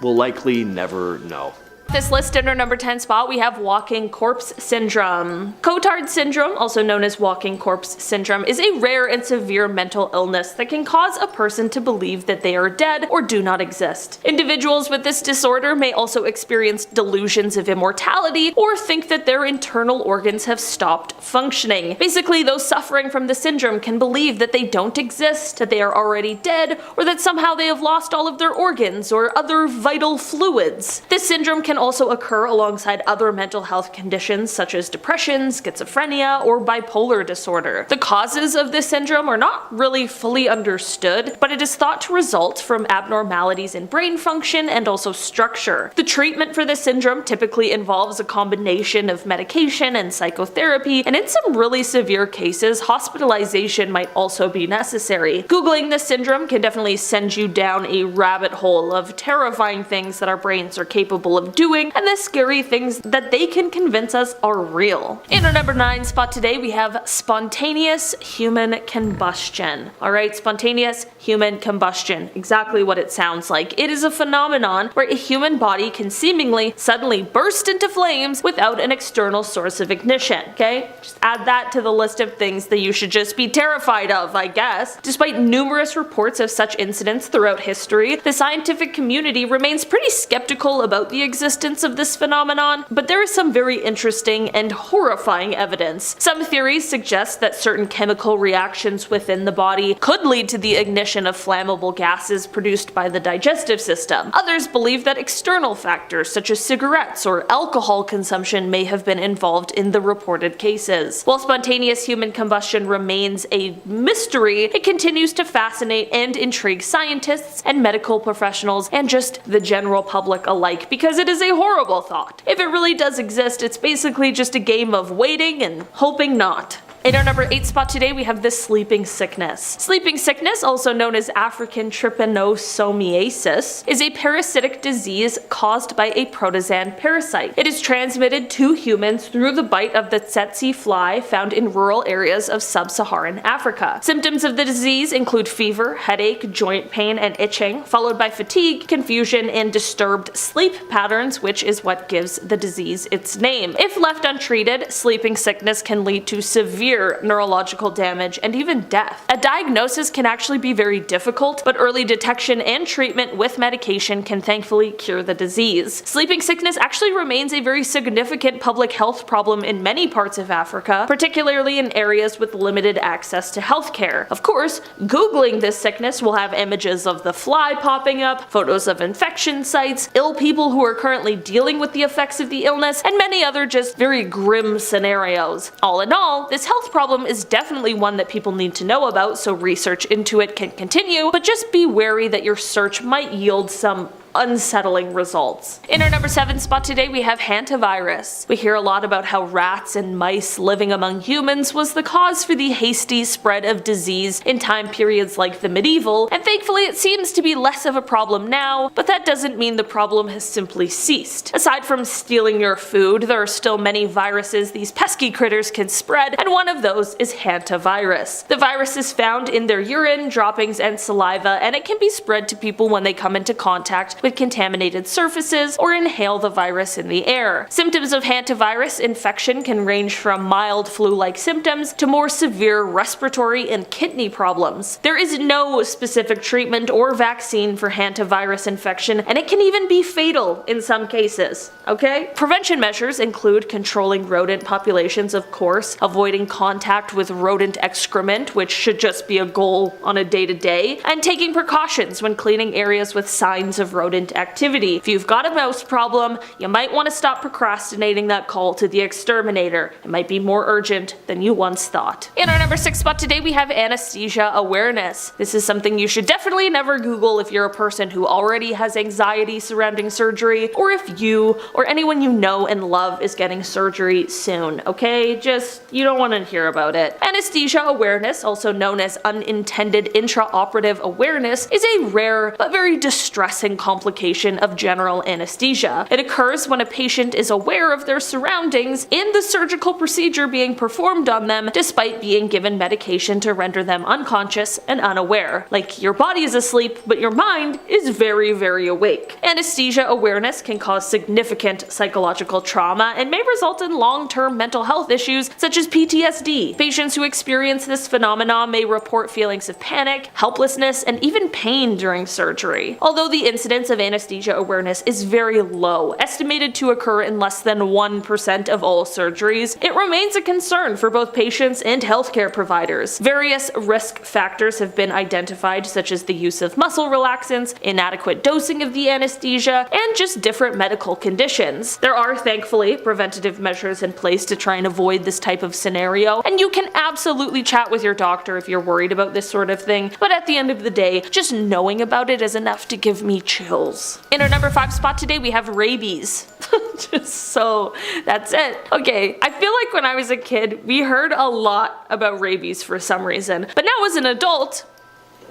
We'll likely never know. This list in our number 10 spot, we have walking corpse syndrome. Cotard syndrome, also known as walking corpse syndrome, is a rare and severe mental illness that can cause a person to believe that they are dead or do not exist. Individuals with this disorder may also experience delusions of immortality or think that their internal organs have stopped functioning. Basically, those suffering from the syndrome can believe that they don't exist, that they are already dead, or that somehow they have lost all of their organs or other vital fluids. This syndrome can also occur alongside other mental health conditions such as depression, schizophrenia, or bipolar disorder. The causes of this syndrome are not really fully understood, but it is thought to result from abnormalities in brain function and also structure. The treatment for this syndrome typically involves a combination of medication and psychotherapy, and in some really severe cases, hospitalization might also be necessary. Googling this syndrome can definitely send you down a rabbit hole of terrifying things that our brains are capable of doing, and the scary things that they can convince us are real. In our number 9 spot today, we have spontaneous human combustion. Alright, spontaneous human combustion. Exactly what it sounds like. It is a phenomenon where a human body can seemingly suddenly burst into flames without an external source of ignition. Okay? Just add that to the list of things that you should just be terrified of, I guess. Despite numerous reports of such incidents throughout history, the scientific community remains pretty skeptical about the existence of this phenomenon, but there is some very interesting and horrifying evidence. Some theories suggest that certain chemical reactions within the body could lead to the ignition of flammable gases produced by the digestive system. Others believe that external factors such as cigarettes or alcohol consumption may have been involved in the reported cases. While spontaneous human combustion remains a mystery, it continues to fascinate and intrigue scientists and medical professionals and just the general public alike because it is a horrible thought. If it really does exist, it's basically just a game of waiting and hoping not. In our number 8 spot today, we have the sleeping sickness. Sleeping sickness, also known as African trypanosomiasis, is a parasitic disease caused by a protozoan parasite. It is transmitted to humans through the bite of the tsetse fly found in rural areas of sub-Saharan Africa. Symptoms of the disease include fever, headache, joint pain, and itching, followed by fatigue, confusion, and disturbed sleep patterns, which is what gives the disease its name. If left untreated, sleeping sickness can lead to severe neurological damage and even death. A diagnosis can actually be very difficult, but early detection and treatment with medication can thankfully cure the disease. Sleeping sickness actually remains a very significant public health problem in many parts of Africa, particularly in areas with limited access to healthcare. Of course, Googling this sickness will have images of the fly popping up, photos of infection sites, ill people who are currently dealing with the effects of the illness, and many other just very grim scenarios. All in all, this health problem is definitely one that people need to know about, so research into it can continue, but just be wary that your search might yield some unsettling results. In our number 7 spot today, we have hantavirus. We hear a lot about how rats and mice living among humans was the cause for the hasty spread of disease in time periods like the medieval, and thankfully it seems to be less of a problem now, but that doesn't mean the problem has simply ceased. Aside from stealing your food, there are still many viruses these pesky critters can spread, and one of those is hantavirus. The virus is found in their urine, droppings, and saliva, and it can be spread to people when they come into contact with contaminated surfaces or inhale the virus in the air. Symptoms of hantavirus infection can range from mild flu-like symptoms to more severe respiratory and kidney problems. There is no specific treatment or vaccine for hantavirus infection, and it can even be fatal in some cases, okay? Prevention measures include controlling rodent populations, of course, avoiding contact with rodent excrement, which should just be a goal on a day-to-day, and taking precautions when cleaning areas with signs of rodent activity. If you've got a mouse problem, you might want to stop procrastinating that call to the exterminator. It might be more urgent than you once thought. In our number 6 spot today, we have anesthesia awareness. This is something you should definitely never Google if you're a person who already has anxiety surrounding surgery, or if you or anyone you know and love is getting surgery soon, okay? Just, you don't want to hear about it. Anesthesia awareness, also known as unintended intraoperative awareness, is a rare but very distressing complication of general anesthesia. It occurs when a patient is aware of their surroundings in the surgical procedure being performed on them, despite being given medication to render them unconscious and unaware. Like, your body is asleep, but your mind is very, very awake. Anesthesia awareness can cause significant psychological trauma and may result in long-term mental health issues such as PTSD. Patients who experience this phenomenon may report feelings of panic, helplessness, and even pain during surgery. Although the incidence of anesthesia awareness is very low, estimated to occur in less than 1% of all surgeries, it remains a concern for both patients and healthcare providers. Various risk factors have been identified, such as the use of muscle relaxants, inadequate dosing of the anesthesia, and just different medical conditions. There are thankfully preventative measures in place to try and avoid this type of scenario, and you can absolutely chat with your doctor if you're worried about this sort of thing, but at the end of the day, just knowing about it is enough to give me chills. In our number 5 spot today, we have rabies. That's it. Okay, I feel like when I was a kid, we heard a lot about rabies for some reason, but now as an adult,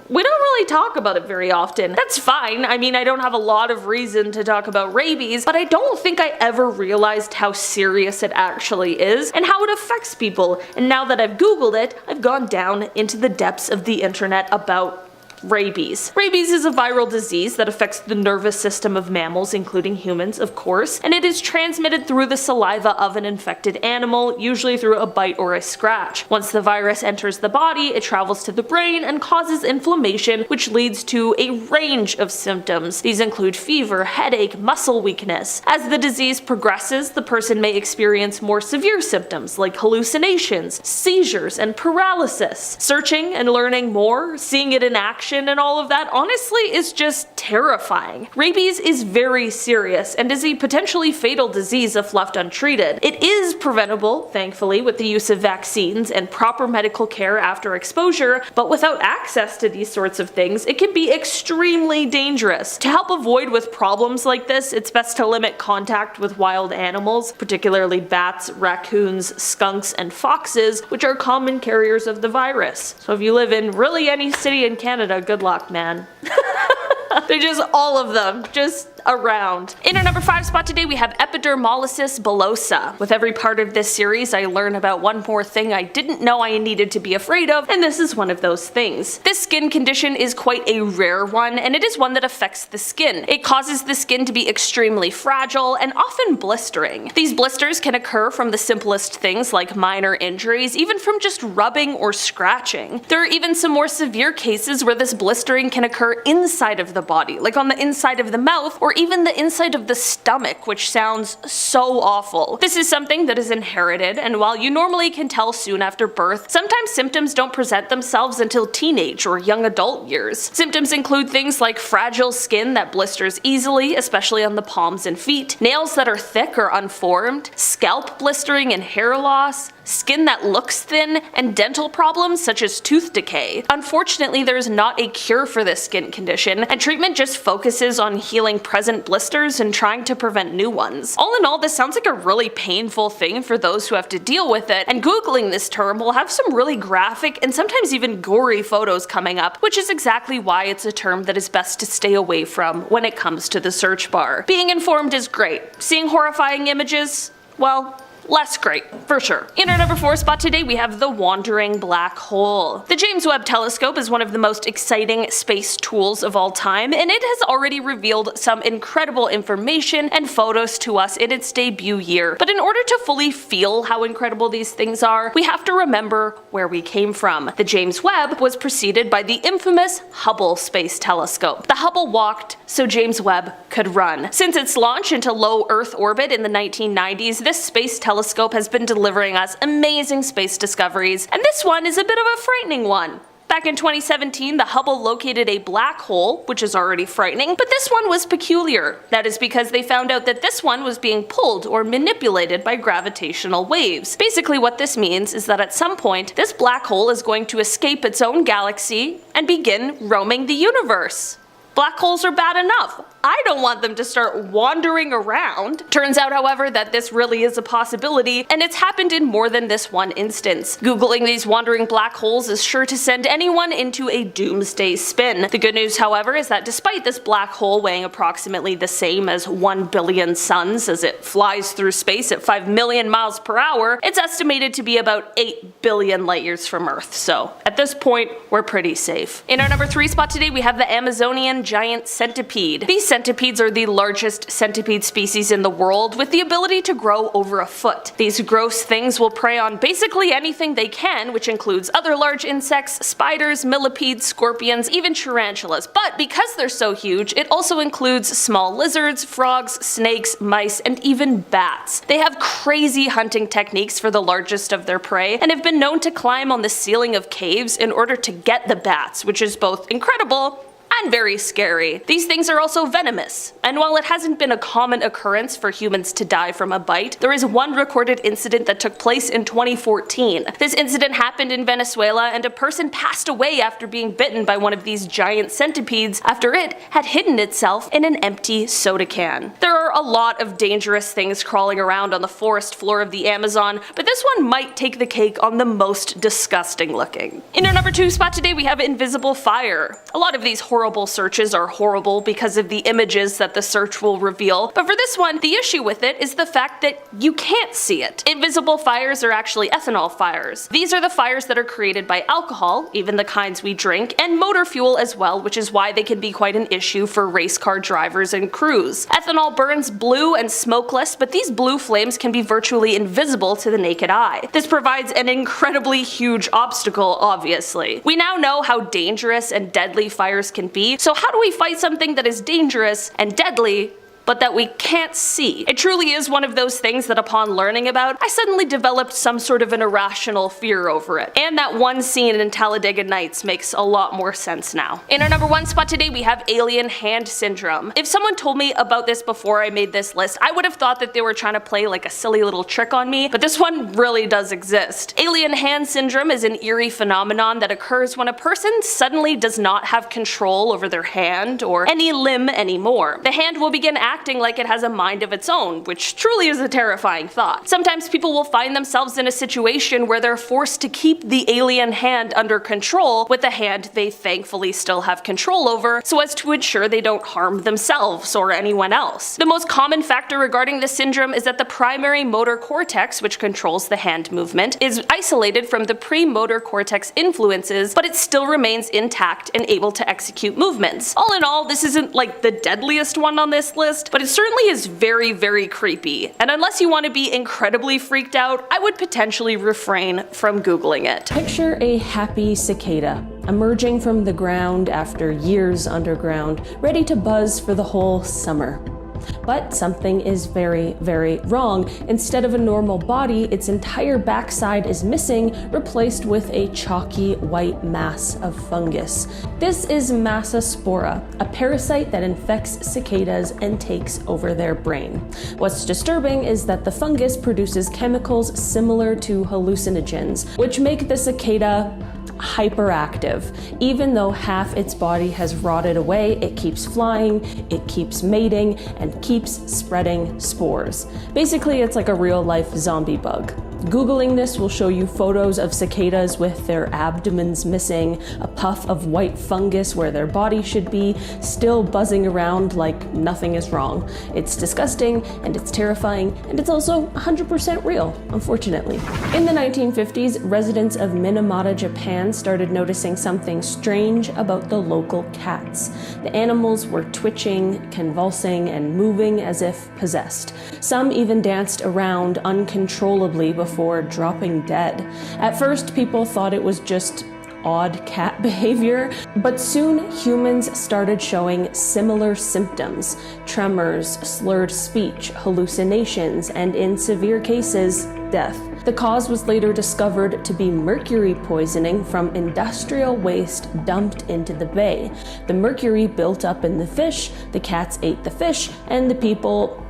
we don't really talk about it very often. That's fine. I mean, I don't have a lot of reason to talk about rabies, but I don't think I ever realized how serious it actually is and how it affects people. And now that I've Googled it, I've gone down into the depths of the internet about rabies. Rabies is a viral disease that affects the nervous system of mammals, including humans, of course, and it is transmitted through the saliva of an infected animal, usually through a bite or a scratch. Once the virus enters the body, it travels to the brain and causes inflammation, which leads to a range of symptoms. These include fever, headache, muscle weakness. As the disease progresses, the person may experience more severe symptoms like hallucinations, seizures, and paralysis. Searching and learning more, seeing it in action, and all of that honestly is just terrifying. Rabies is very serious and is a potentially fatal disease if left untreated. It is preventable, thankfully, with the use of vaccines and proper medical care after exposure, but without access to these sorts of things, it can be extremely dangerous. To help avoid with problems like this, it's best to limit contact with wild animals, particularly bats, raccoons, skunks, and foxes, which are common carriers of the virus. So if you live in really any city in Canada, good luck, man. They're just all of them, just around. In our number 5 spot today, we have epidermolysis bullosa. With every part of this series, I learn about one more thing I didn't know I needed to be afraid of, and this is one of those things. This skin condition is quite a rare one, and it is one that affects the skin. It causes the skin to be extremely fragile and often blistering. These blisters can occur from the simplest things like minor injuries, even from just rubbing or scratching. There are even some more severe cases where this blistering can occur inside of the body, like on the inside of the mouth or even the inside of the stomach, which sounds so awful. This is something that is inherited, and while you normally can tell soon after birth, sometimes symptoms don't present themselves until teenage or young adult years. Symptoms include things like fragile skin that blisters easily, especially on the palms and feet, nails that are thick or unformed, scalp blistering and hair loss, skin that looks thin, and dental problems such as tooth decay. Unfortunately, there is not a cure for this skin condition, and treatment just focuses on healing present blisters and trying to prevent new ones. All in all, this sounds like a really painful thing for those who have to deal with it, and googling this term will have some really graphic and sometimes even gory photos coming up, which is exactly why it's a term that is best to stay away from when it comes to the search bar. Being informed is great. Seeing horrifying images, well, less great, for sure. In our number 4 spot today, we have the wandering black hole. The James Webb Telescope is one of the most exciting space tools of all time, and it has already revealed some incredible information and photos to us in its debut year. But in order to fully feel how incredible these things are, we have to remember where we came from. The James Webb was preceded by the infamous Hubble Space Telescope. The Hubble walked so James Webb could run. Since its launch into low Earth orbit in the 1990s, this space telescope has been delivering us amazing space discoveries, and this one is a bit of a frightening one. Back in 2017, the Hubble located a black hole, which is already frightening, but this one was peculiar. That is because they found out that this one was being pulled or manipulated by gravitational waves. Basically what this means is that at some point, this black hole is going to escape its own galaxy and begin roaming the universe. Black holes are bad enough. I don't want them to start wandering around. Turns out, however, that this really is a possibility, and it's happened in more than this one instance. Googling these wandering black holes is sure to send anyone into a doomsday spin. The good news, however, is that despite this black hole weighing approximately the same as 1 billion suns as it flies through space at 5 million miles per hour, it's estimated to be about 8 billion light years from Earth, so at this point, we're pretty safe. In our number 3 spot today, we have the Amazonian giant centipede. These centipedes are the largest centipede species in the world, with the ability to grow over a foot. These gross things will prey on basically anything they can, which includes other large insects, spiders, millipedes, scorpions, even tarantulas. But because they're so huge, it also includes small lizards, frogs, snakes, mice, and even bats. They have crazy hunting techniques for the largest of their prey, and have been known to climb on the ceiling of caves in order to get the bats, which is both incredible and very scary. These things are also venomous, and while it hasn't been a common occurrence for humans to die from a bite, there is one recorded incident that took place in 2014. This incident happened in Venezuela, and a person passed away after being bitten by one of these giant centipedes after it had hidden itself in an empty soda can. There are a lot of dangerous things crawling around on the forest floor of the Amazon, but this one might take the cake on the most disgusting looking. In our number 2 spot today, we have invisible fire. A lot of these horrible searches are horrible because of the images that the search will reveal, but for this one, the issue with it is the fact that you can't see it. Invisible fires are actually ethanol fires. These are the fires that are created by alcohol, even the kinds we drink, and motor fuel as well, which is why they can be quite an issue for race car drivers and crews. Ethanol burns blue and smokeless, but these blue flames can be virtually invisible to the naked eye. This provides an incredibly huge obstacle, obviously. We now know how dangerous and deadly fires can be, so how do we fight something that is dangerous and deadly but that we can't see? It truly is one of those things that upon learning about, I suddenly developed some sort of an irrational fear over it. And that one scene in Talladega Nights makes a lot more sense now. In our number 1 spot today, we have alien hand syndrome. If someone told me about this before I made this list, I would have thought that they were trying to play like a silly little trick on me, but this one really does exist. Alien hand syndrome is an eerie phenomenon that occurs when a person suddenly does not have control over their hand or any limb anymore. The hand will begin acting like it has a mind of its own, which truly is a terrifying thought. Sometimes people will find themselves in a situation where they're forced to keep the alien hand under control with a hand they thankfully still have control over, so as to ensure they don't harm themselves or anyone else. The most common factor regarding this syndrome is that the primary motor cortex, which controls the hand movement, is isolated from the premotor cortex influences, but it still remains intact and able to execute movements. All in all, this isn't like the deadliest one on this list, but it certainly is very, very creepy, and unless you want to be incredibly freaked out, I would potentially refrain from Googling it. Picture a happy cicada emerging from the ground after years underground, ready to buzz for the whole summer. But something is very, very wrong. Instead of a normal body, its entire backside is missing, replaced with a chalky white mass of fungus. This is Massospora, a parasite that infects cicadas and takes over their brain. What's disturbing is that the fungus produces chemicals similar to hallucinogens, which make the cicada hyperactive. Even though half its body has rotted away, it keeps flying, it keeps mating, and keeps spreading spores. Basically, it's like a real-life zombie bug. Googling this will show you photos of cicadas with their abdomens missing, a puff of white fungus where their body should be, still buzzing around like nothing is wrong. It's disgusting, and it's terrifying, and it's also 100% real, unfortunately. In the 1950s, residents of Minamata, Japan started noticing something strange about the local cats. The animals were twitching, convulsing, and moving as if possessed. Some even danced around uncontrollably before dropping dead. At first, people thought it was just odd cat behavior, but soon humans started showing similar symptoms: tremors, slurred speech, hallucinations, and in severe cases, death. The cause was later discovered to be mercury poisoning from industrial waste dumped into the bay. The mercury built up in the fish, the cats ate the fish, and the people,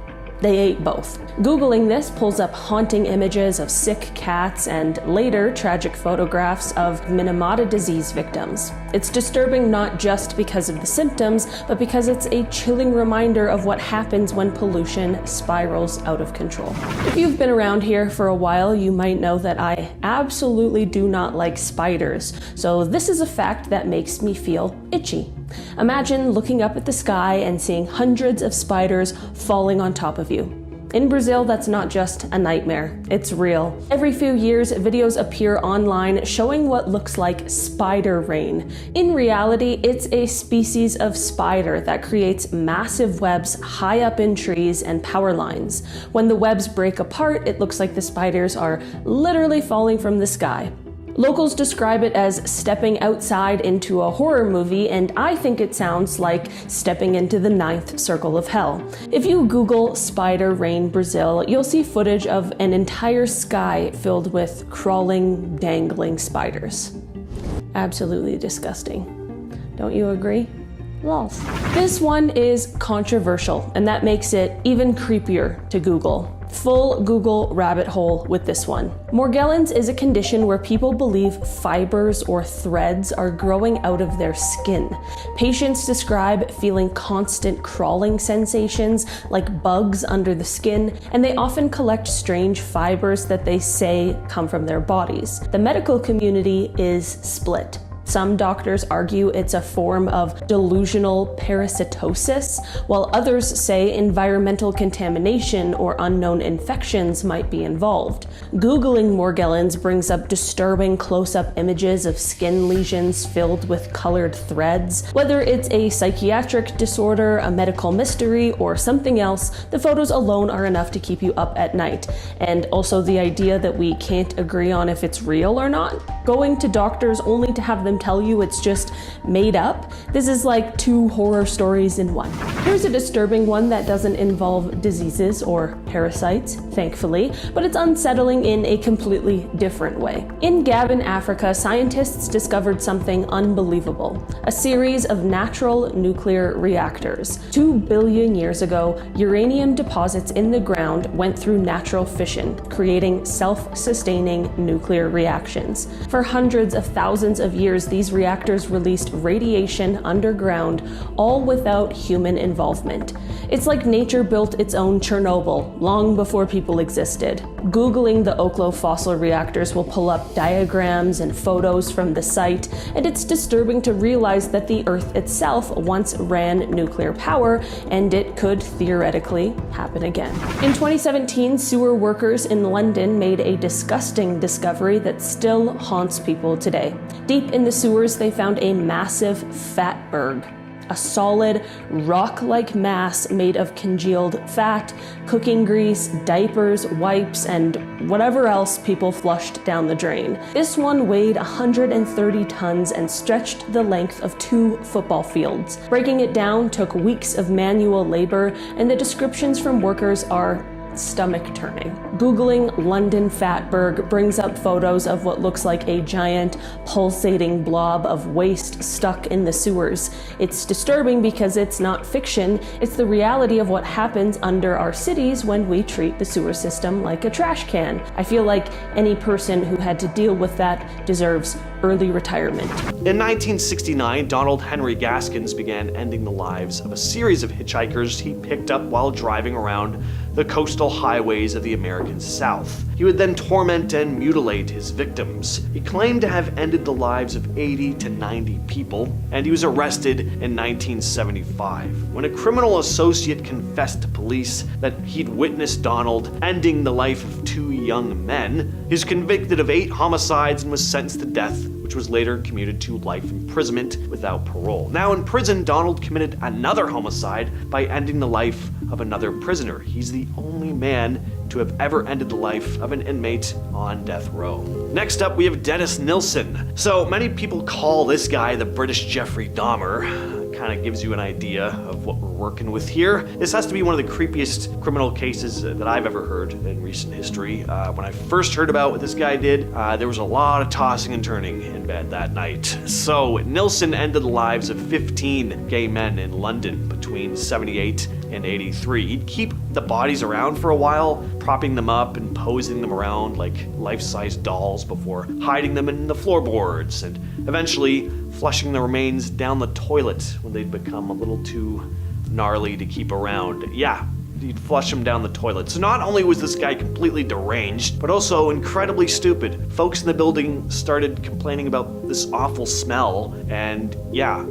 they ate both. Googling this pulls up haunting images of sick cats and later tragic photographs of Minamata disease victims. It's disturbing not just because of the symptoms, but because it's a chilling reminder of what happens when pollution spirals out of control. If you've been around here for a while, you might know that I absolutely do not like spiders, so this is a fact that makes me feel itchy. Imagine looking up at the sky and seeing hundreds of spiders falling on top of you. In Brazil, that's not just a nightmare, it's real. Every few years, videos appear online showing what looks like spider rain. In reality, it's a species of spider that creates massive webs high up in trees and power lines. When the webs break apart, it looks like the spiders are literally falling from the sky. Locals describe it as stepping outside into a horror movie, and I think it sounds like stepping into the 9th circle of hell. If you Google spider rain Brazil, you'll see footage of an entire sky filled with crawling, dangling spiders. Absolutely disgusting. Don't you agree? Lols. This one is controversial, and that makes it even creepier to Google. Full Google rabbit hole with this one. Morgellons is a condition where people believe fibers or threads are growing out of their skin. Patients describe feeling constant crawling sensations like bugs under the skin, and they often collect strange fibers that they say come from their bodies. The medical community is split. Some doctors argue it's a form of delusional parasitosis, while others say environmental contamination or unknown infections might be involved. Googling Morgellons brings up disturbing close-up images of skin lesions filled with colored threads. Whether it's a psychiatric disorder, a medical mystery, or something else, the photos alone are enough to keep you up at night. And also the idea that we can't agree on if it's real or not. Going to doctors only to have them tell you it's just made up. This is like 2 horror stories in one. Here's a disturbing one that doesn't involve diseases or parasites, thankfully, but it's unsettling in a completely different way. In Gabon, Africa, scientists discovered something unbelievable: a series of natural nuclear reactors. 2 billion years ago, uranium deposits in the ground went through natural fission, creating self-sustaining nuclear reactions. For hundreds of thousands of years, these reactors released radiation underground, all without human involvement. It's like nature built its own Chernobyl long before people existed. Googling the Oklo fossil reactors will pull up diagrams and photos from the site, and it's disturbing to realize that the Earth itself once ran nuclear power, and it could theoretically happen again. In 2017, sewer workers in London made a disgusting discovery that still haunts people today. Deep in the sewers, they found a massive fatberg, a solid, rock-like mass made of congealed fat, cooking grease, diapers, wipes, and whatever else people flushed down the drain. This one weighed 130 tons and stretched the length of 2 football fields. Breaking it down took weeks of manual labor, and the descriptions from workers are stomach-turning. Googling London fatberg brings up photos of what looks like a giant, pulsating blob of waste stuck in the sewers. It's disturbing because it's not fiction, it's the reality of what happens under our cities when we treat the sewer system like a trash can. I feel like any person who had to deal with that deserves early retirement. In 1969, Donald Henry Gaskins began ending the lives of a series of hitchhikers he picked up while driving around the coastal highways of the American South. He would then torment and mutilate his victims. He claimed to have ended the lives of 80 to 90 people, and he was arrested in 1975. When a criminal associate confessed to police that he'd witnessed Donald ending the life of 2 young men, he was convicted of 8 homicides and was sentenced to death, which was later commuted to life imprisonment without parole. Now in prison, Donald committed another homicide by ending the life of another prisoner. He's the only man to have ever ended the life of an inmate on death row. Next up, we have Dennis Nilsen. So many people call this guy the British Jeffrey Dahmer. Kind of gives you an idea of what we're working with here. This has to be one of the creepiest criminal cases that I've ever heard in recent history. When I first heard about what this guy did, there was a lot of tossing and turning in bed that night. So Nilsen ended the lives of 15 gay men in London between 78 and 83. He'd keep the bodies around for a while, propping them up and posing them around like life-size dolls before hiding them in the floorboards and eventually flushing the remains down the toilet when they'd become a little too gnarly to keep around. Yeah, he'd flush them down the toilet. So not only was this guy completely deranged, but also incredibly stupid. Folks in the building started complaining about this awful smell, and yeah,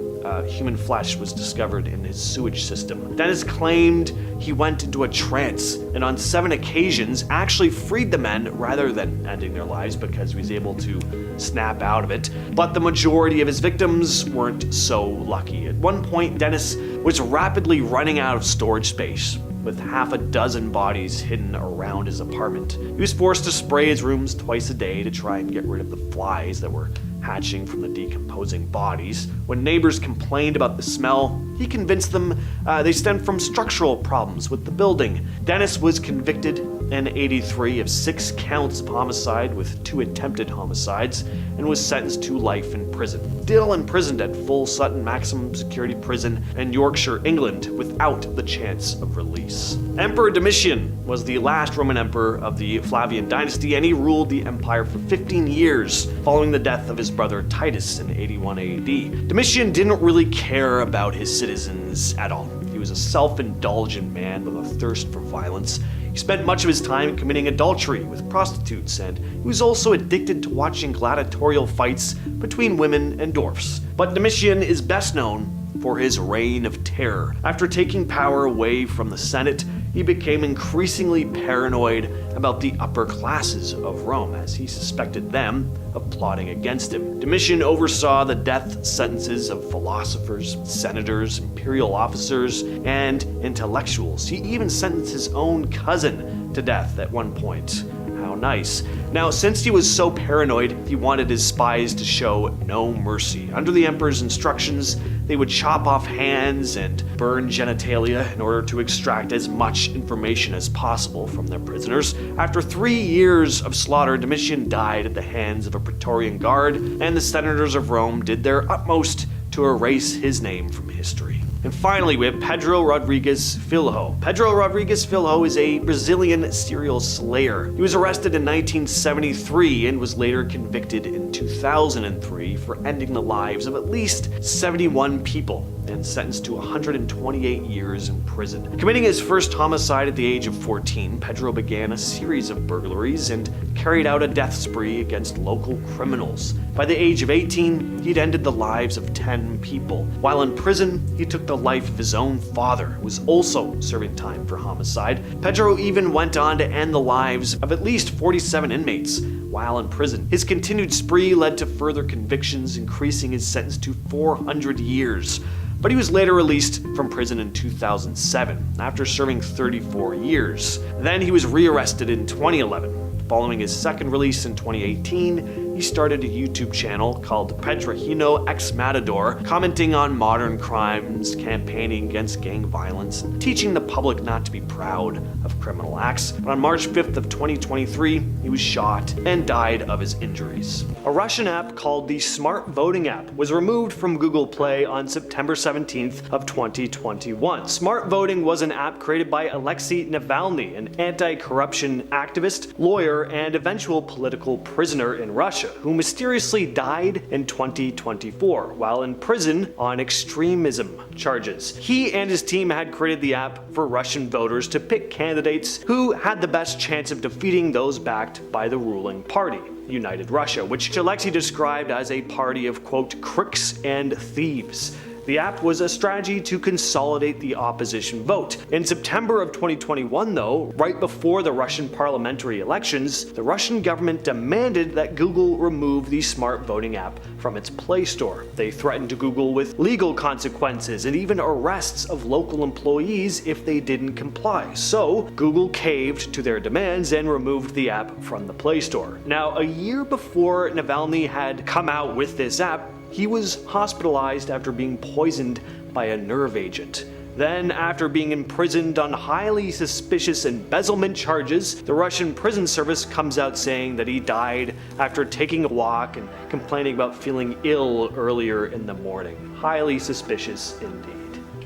human flesh was discovered in his sewage system. Dennis claimed he went into a trance and on 7 occasions actually freed the men rather than ending their lives because he was able to snap out of it. But the majority of his victims weren't so lucky. At one point, Dennis was rapidly running out of storage space, with half a dozen bodies hidden around his apartment. He was forced to spray his rooms twice a day to try and get rid of the flies that were hatching from the decomposing bodies. When neighbors complained about the smell, he convinced them they stemmed from structural problems with the building. Dennis was convicted in 83 of 6 counts of homicide with 2 attempted homicides and was sentenced to life in prison. Still imprisoned at Full Sutton Maximum Security Prison in Yorkshire, England, without the chance of release. Emperor Domitian was the last Roman emperor of the Flavian dynasty, and he ruled the empire for 15 years following the death of his brother Titus in 81 AD. Domitian didn't really care about his citizens at all. He was a self-indulgent man with a thirst for violence. He spent much of his time committing adultery with prostitutes, and he was also addicted to watching gladiatorial fights between women and dwarfs. But Domitian is best known for his reign of terror. After taking power away from the Senate, he became increasingly paranoid about the upper classes of Rome, as he suspected them of plotting against him. Domitian oversaw the death sentences of philosophers, senators, imperial officers, and intellectuals. He even sentenced his own cousin to death at one point. How nice. Now, since he was so paranoid, he wanted his spies to show no mercy. Under the emperor's instructions, they would chop off hands and burn genitalia in order to extract as much information as possible from their prisoners. After 3 years of slaughter, Domitian died at the hands of a Praetorian guard, and the senators of Rome did their utmost to erase his name from history. And finally, we have Pedro Rodrigues Filho. Pedro Rodrigues Filho is a Brazilian serial slayer. He was arrested in 1973 and was later convicted in 2003 for ending the lives of at least 71 people and sentenced to 128 years in prison. Committing his first homicide at the age of 14, Pedro began a series of burglaries and carried out a death spree against local criminals. By the age of 18, he'd ended the lives of 10 people. While in prison, he took the life of his own father, who was also serving time for homicide. Pedro even went on to end the lives of at least 47 inmates while in prison. His continued spree led to further convictions, increasing his sentence to 400 years. But he was later released from prison in 2007 after serving 34 years. Then he was rearrested in 2011. Following his second release in 2018, he started a YouTube channel called Pedrojino Ex Matador, commenting on modern crimes, campaigning against gang violence, and teaching the public not to be proud of criminal acts. But on March 5th of 2023, he was shot and died of his injuries. A Russian app called the Smart Voting app was removed from Google Play on September 17th of 2021. Smart Voting was an app created by Alexei Navalny, an anti-corruption activist, lawyer, and eventual political prisoner in Russia. Russia, who mysteriously died in 2024 while in prison on extremism charges. He and his team had created the app for Russian voters to pick candidates who had the best chance of defeating those backed by the ruling party, United Russia, which Alexei described as a party of, quote, crooks and thieves. The app was a strategy to consolidate the opposition vote. In September of 2021, though, right before the Russian parliamentary elections, the Russian government demanded that Google remove the smart voting app from its Play Store. They threatened to Google with legal consequences and even arrests of local employees if they didn't comply. So, Google caved to their demands and removed the app from the Play Store. Now, a year before Navalny had come out with this app, he was hospitalized after being poisoned by a nerve agent. Then, after being imprisoned on highly suspicious embezzlement charges, the Russian prison service comes out saying that he died after taking a walk and complaining about feeling ill earlier in the morning. Highly suspicious indeed.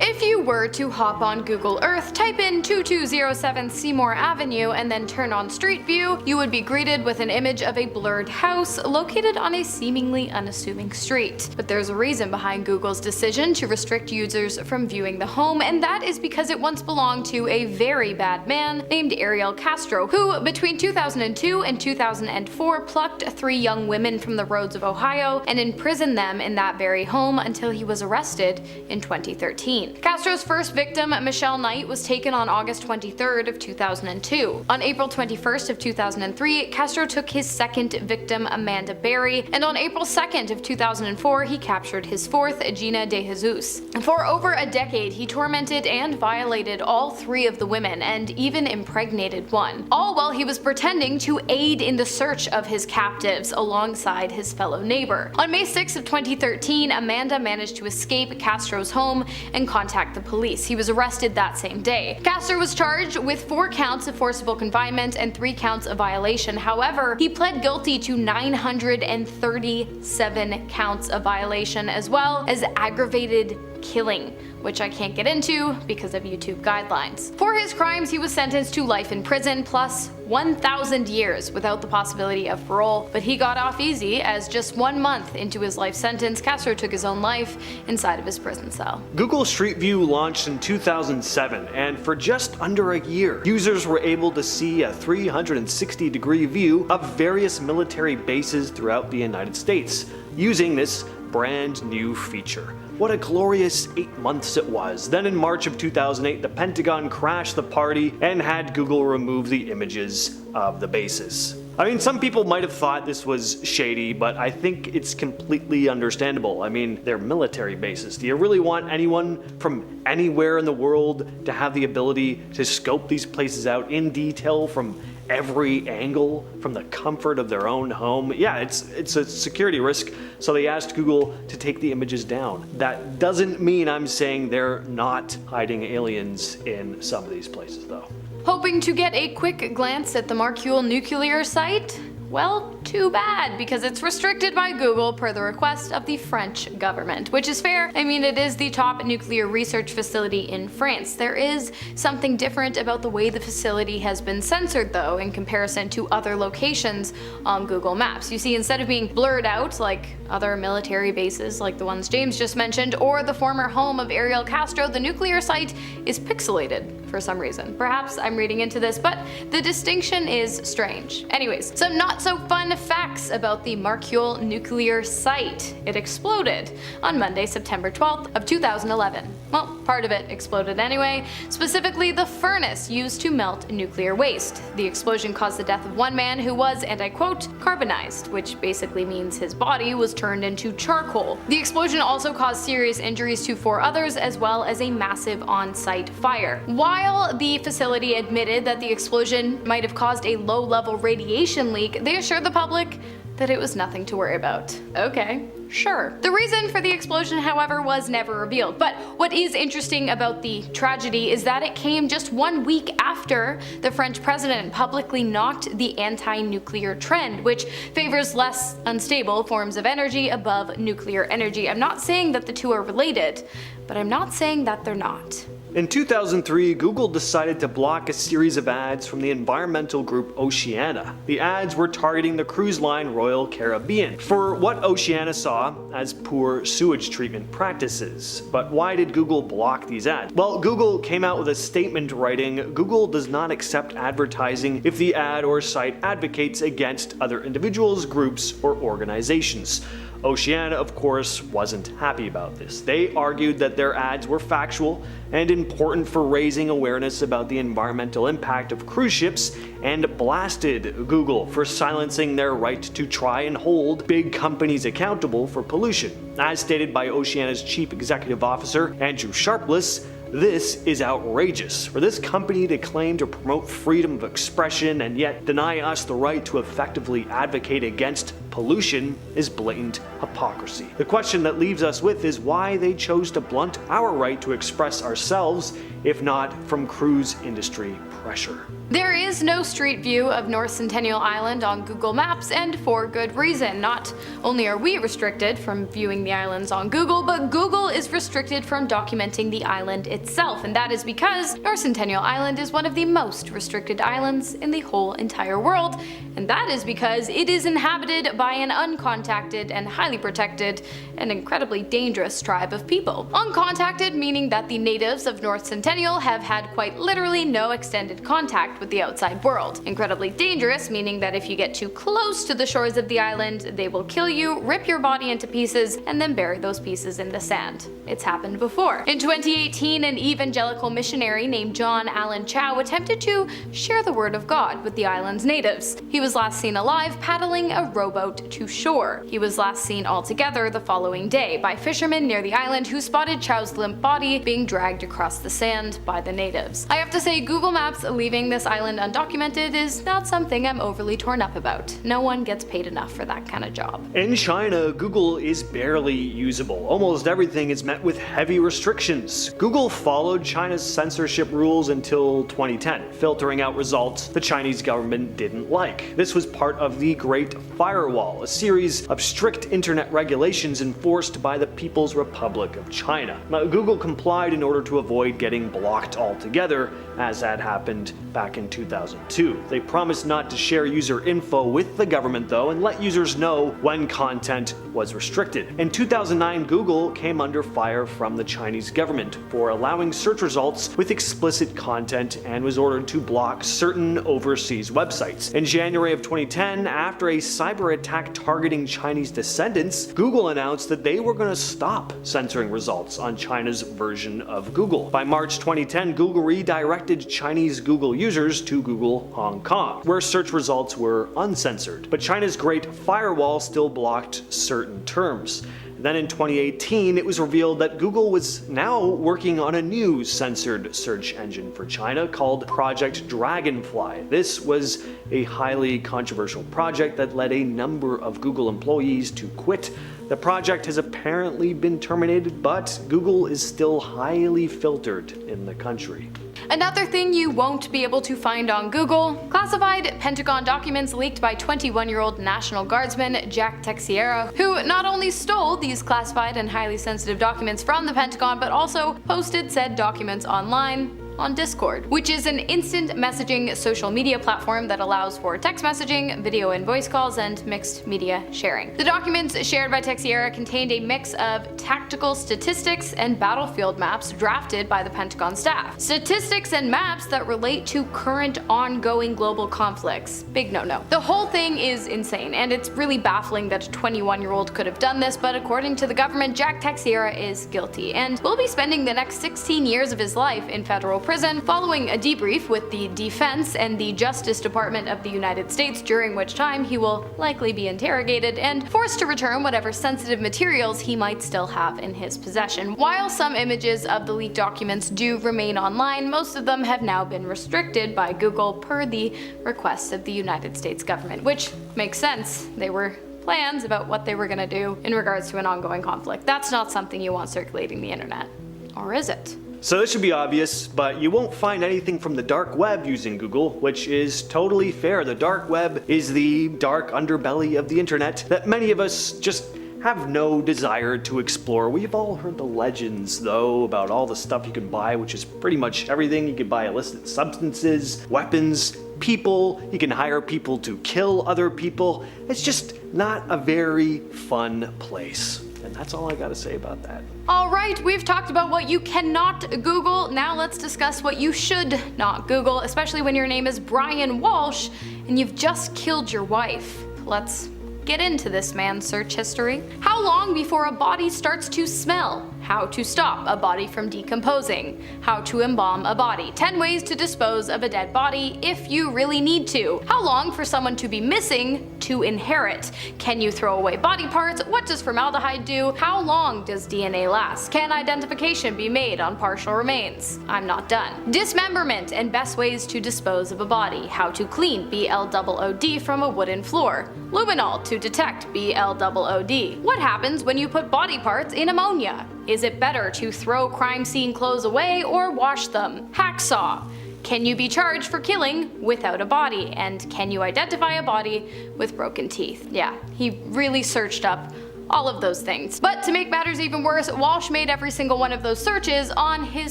If you were to hop on Google Earth, type in 2207 Seymour Avenue, and then turn on Street View, you would be greeted with an image of a blurred house located on a seemingly unassuming street. But there's a reason behind Google's decision to restrict users from viewing the home, and that is because it once belonged to a very bad man named Ariel Castro, who between 2002 and 2004 plucked 3 young women from the roads of Ohio and imprisoned them in that very home until he was arrested in 2013. Castro's first victim, Michelle Knight, was taken on August 23rd of 2002. On April 21st of 2003, Castro took his second victim, Amanda Berry, and on April 2nd of 2004, he captured his fourth, Gina De Jesus. For over a decade, he tormented and violated all 3 of the women and even impregnated one, all while he was pretending to aid in the search of his captives alongside his fellow neighbor. On May 6th of 2013, Amanda managed to escape Castro's home and contact the police. He was arrested that same day. Castro was charged with 4 counts of forcible confinement and 3 counts of violation. However, he pled guilty to 937 counts of violation as well as aggravated killing, which I can't get into because of YouTube guidelines. For his crimes, he was sentenced to life in prison plus 1,000 years without the possibility of parole, but he got off easy as just 1 month into his life sentence, Castro took his own life inside of his prison cell. Google Street View launched in 2007, and for just under a year, users were able to see a 360-degree view of various military bases throughout the United States, using this brand new feature. What a glorious 8 months it was. Then in March of 2008, the Pentagon crashed the party and had Google remove the images of the bases. I mean, some people might have thought this was shady, but I think it's completely understandable. I mean, they're military bases. Do you really want anyone from anywhere in the world to have the ability to scope these places out in detail from every angle from the comfort of their own home? Yeah, it's a security risk, so they asked Google to take the images down. That doesn't mean I'm saying they're not hiding aliens in some of these places, though. Hoping to get a quick glance at the Marcule nuclear site? Well, too bad, because it's restricted by Google per the request of the French government, which is fair. I mean, it is the top nuclear research facility in France. There is something different about the way the facility has been censored, though, in comparison to other locations on Google Maps. You see, instead of being blurred out like other military bases like the ones James just mentioned, or the former home of Ariel Castro, the nuclear site is pixelated for some reason. Perhaps I'm reading into this, but the distinction is strange. Anyways, some not so fun facts about the Marcule nuclear site. It exploded on Monday, September 12th of 2011. Well, part of it exploded anyway, specifically the furnace used to melt nuclear waste. The explosion caused the death of one man who was, and I quote, carbonized, which basically means his body was turned into charcoal. The explosion also caused serious injuries to 4 others, as well as a massive on-site fire. While the facility admitted that the explosion might have caused a low-level radiation leak, they assured the public that it was nothing to worry about. Okay, sure. The reason for the explosion, however, was never revealed. But what is interesting about the tragedy is that it came just 1 week after the French president publicly knocked the anti-nuclear trend, which favors less unstable forms of energy above nuclear energy. I'm not saying that the two are related, but I'm not saying that they're not. In 2003, Google decided to block a series of ads from the environmental group Oceana. The ads were targeting the cruise line Royal Caribbean for what Oceana saw as poor sewage treatment practices. But why did Google block these ads? Well, Google came out with a statement writing, "Google does not accept advertising if the ad or site advocates against other individuals, groups, or organizations." Oceana, of course, wasn't happy about this. They argued that their ads were factual and important for raising awareness about the environmental impact of cruise ships, and blasted Google for silencing their right to try and hold big companies accountable for pollution. As stated by Oceana's chief executive officer, Andrew Sharpless, "This is outrageous. For this company to claim to promote freedom of expression and yet deny us the right to effectively advocate against pollution is blatant hypocrisy." The question that leaves us with is why they chose to blunt our right to express ourselves, if not from cruise industry pressure. There is no street view of North Centennial Island on Google Maps, and for good reason. Not only are we restricted from viewing the islands on Google, but Google is restricted from documenting the island itself, and that is because North Centennial Island is one of the most restricted islands in the whole entire world, and that is because it is inhabited by an uncontacted and highly protected and incredibly dangerous tribe of people. Uncontacted meaning that the natives of North Centennial have had quite literally no extended contact with the outside world. Incredibly dangerous meaning that if you get too close to the shores of the island, they will kill you, rip your body into pieces, and then bury those pieces in the sand. It's happened before. In 2018, an evangelical missionary named John Allen Chow attempted to share the word of God with the island's natives. He was last seen alive paddling a rowboat to shore. He was last seen altogether the following day by fishermen near the island who spotted Chow's limp body being dragged across the sand by the natives. I have to say, Google Maps leaving this island undocumented is not something I'm overly torn up about. No one gets paid enough for that kind of job. In China, Google is barely usable. Almost everything is met with heavy restrictions. Google followed China's censorship rules until 2010, filtering out results the Chinese government didn't like. This was part of the Great Firewall, a series of strict internet regulations enforced by the People's Republic of China. Now, Google complied in order to avoid getting blocked altogether, as had happened back in 2002. They promised not to share user info with the government though, and let users know when content was restricted. In 2009, Google came under fire from the Chinese government for allowing search results with explicit content and was ordered to block certain overseas websites. In January of 2010, after a cyber attack targeting Chinese descendants, Google announced that they were going to stop censoring results on China's version of Google. By March 2010, Google redirected Chinese Google users to Google Hong Kong, where search results were uncensored. But China's Great Firewall still blocked certain terms. Then in 2018, it was revealed that Google was now working on a new censored search engine for China called Project Dragonfly. This was a highly controversial project that led a number of Google employees to quit. The project has apparently been terminated, but Google is still highly filtered in the country. Another thing you won't be able to find on Google: classified Pentagon documents leaked by 21-year-old National Guardsman Jack Teixeira, who not only stole these classified and highly sensitive documents from the Pentagon, but also posted said documents online on Discord, which is an instant messaging social media platform that allows for text messaging, video and voice calls, and mixed media sharing. The documents shared by Teixeira contained a mix of tactical statistics and battlefield maps drafted by the Pentagon staff. Statistics and maps that relate to current ongoing global conflicts. Big no-no. The whole thing is insane, and it's really baffling that a 21-year-old could have done this, but according to the government, Jack Teixeira is guilty, and will be spending the next 16 years of his life in federal prison, following a debrief with the Defense and the Justice Department of the United States, during which time he will likely be interrogated and forced to return whatever sensitive materials he might still have in his possession. While some images of the leaked documents do remain online, most of them have now been restricted by Google per the request of the United States government, which makes sense. They were plans about what they were going to do in regards to an ongoing conflict. That's not something you want circulating the internet. Or is it? So this should be obvious, but you won't find anything from the dark web using Google, which is totally fair. The dark web is the dark underbelly of the internet that many of us just have no desire to explore. We've all heard the legends, though, about all the stuff you can buy, which is pretty much everything. You can buy illicit substances, weapons, people. You can hire people to kill other people. It's just not a very fun place. And that's all I gotta say about that. Alright, we've talked about what you cannot Google. Now let's discuss what you should not Google, especially when your name is Brian Walsh and you've just killed your wife. Let's get into this man's search history. How long before a body starts to smell? How to stop a body from decomposing. How to embalm a body. 10 ways to dispose of a dead body if you really need to. How long for someone to be missing to inherit? Can you throw away body parts? What does formaldehyde do? How long does DNA last? Can identification be made on partial remains? I'm not done. Dismemberment and best ways to dispose of a body. How to clean BLOOD from a wooden floor. Luminol to detect BLOOD. What happens when you put body parts in ammonia? Is it better to throw crime scene clothes away or wash them? Hacksaw. Can you be charged for killing without a body? And can you identify a body with broken teeth? Yeah, he really searched up all of those things. But to make matters even worse, Walsh made every single one of those searches on his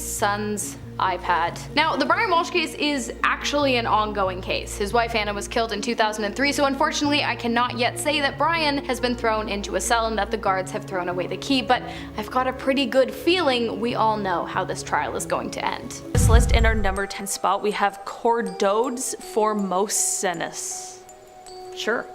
son's iPad. Now, the Brian Walsh case is actually an ongoing case. His wife Anna was killed in 2003, so unfortunately I cannot yet say that Brian has been thrown into a cell and that the guards have thrown away the key, but I've got a pretty good feeling we all know how this trial is going to end. This list, in our number 10 spot, we have Chordodes formosanus. Sure.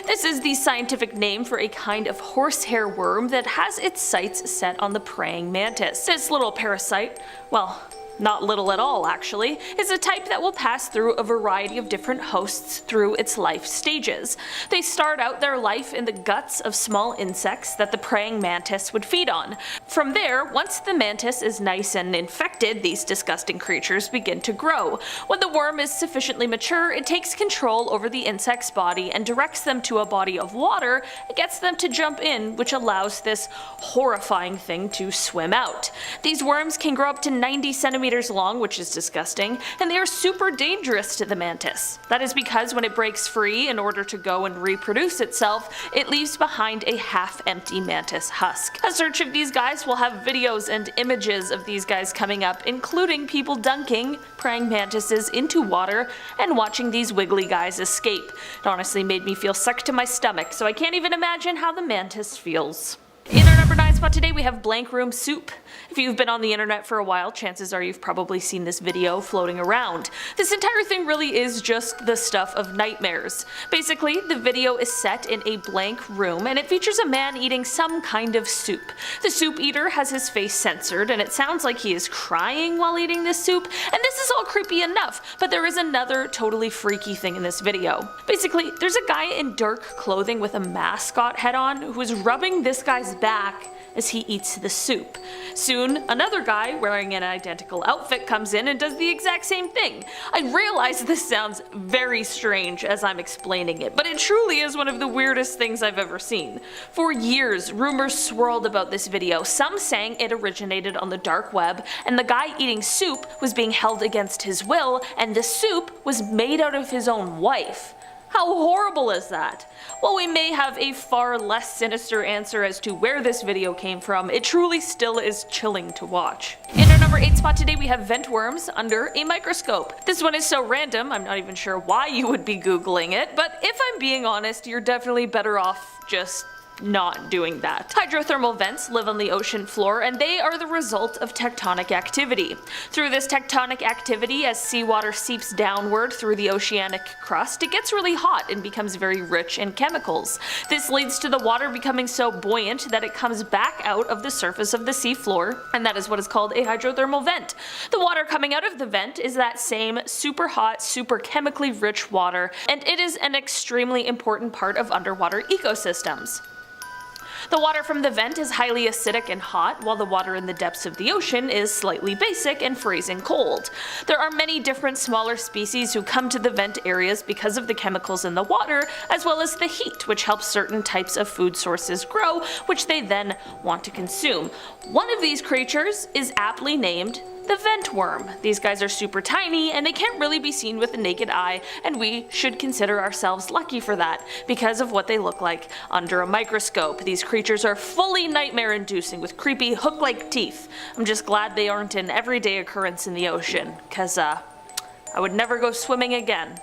This is the scientific name for a kind of horsehair worm that has its sights set on the praying mantis. This little parasite, well, not little at all actually, is a type that will pass through a variety of different hosts through its life stages. They start out their life in the guts of small insects that the praying mantis would feed on. From there, once the mantis is nice and infected, these disgusting creatures begin to grow. When the worm is sufficiently mature, it takes control over the insect's body and directs them to a body of water and gets them to jump in, which allows this horrifying thing to swim out. These worms can grow up to 90 centimeters long, which is disgusting, and they are super dangerous to the mantis. That is because when it breaks free in order to go and reproduce itself, it leaves behind a half-empty mantis husk. A search of these guys will have videos and images of these guys coming up, including people dunking praying mantises into water and watching these wiggly guys escape. It honestly made me feel sick to my stomach, so I can't even imagine how the mantis feels. In our number 9 spot today, we have blank room soup. If you've been on the internet for a while, chances are you've probably seen this video floating around. This entire thing really is just the stuff of nightmares. Basically, the video is set in a blank room and it features a man eating some kind of soup. The soup eater has his face censored and it sounds like he is crying while eating this soup, and this is all creepy enough, but there is another totally freaky thing in this video. Basically, there's a guy in dark clothing with a mascot head on who is rubbing this guy's back as he eats the soup. Soon, another guy wearing an identical outfit comes in and does the exact same thing. I realize this sounds very strange as I'm explaining it, but it truly is one of the weirdest things I've ever seen. For years, rumors swirled about this video, some saying it originated on the dark web, and the guy eating soup was being held against his will, and the soup was made out of his own wife. How horrible is that? While we may have a far less sinister answer as to where this video came from, it truly still is chilling to watch. In our number 8 spot today, we have vent worms under a microscope. This one is so random, I'm not even sure why you would be googling it, but if I'm being honest, you're definitely better off just not doing that. Hydrothermal vents live on the ocean floor and they are the result of tectonic activity. Through this tectonic activity, as seawater seeps downward through the oceanic crust, it gets really hot and becomes very rich in chemicals. This leads to the water becoming so buoyant that it comes back out of the surface of the sea floor, and that is what is called a hydrothermal vent. The water coming out of the vent is that same super hot, super chemically rich water, and it is an extremely important part of underwater ecosystems. The water from the vent is highly acidic and hot, while the water in the depths of the ocean is slightly basic and freezing cold. There are many different smaller species who come to the vent areas because of the chemicals in the water, as well as the heat, which helps certain types of food sources grow, which they then want to consume. One of these creatures is aptly named the vent worm. These guys are super tiny and they can't really be seen with the naked eye, and we should consider ourselves lucky for that because of what they look like under a microscope. These creatures are fully nightmare-inducing with creepy hook-like teeth. I'm just glad they aren't an everyday occurrence in the ocean, cause I would never go swimming again.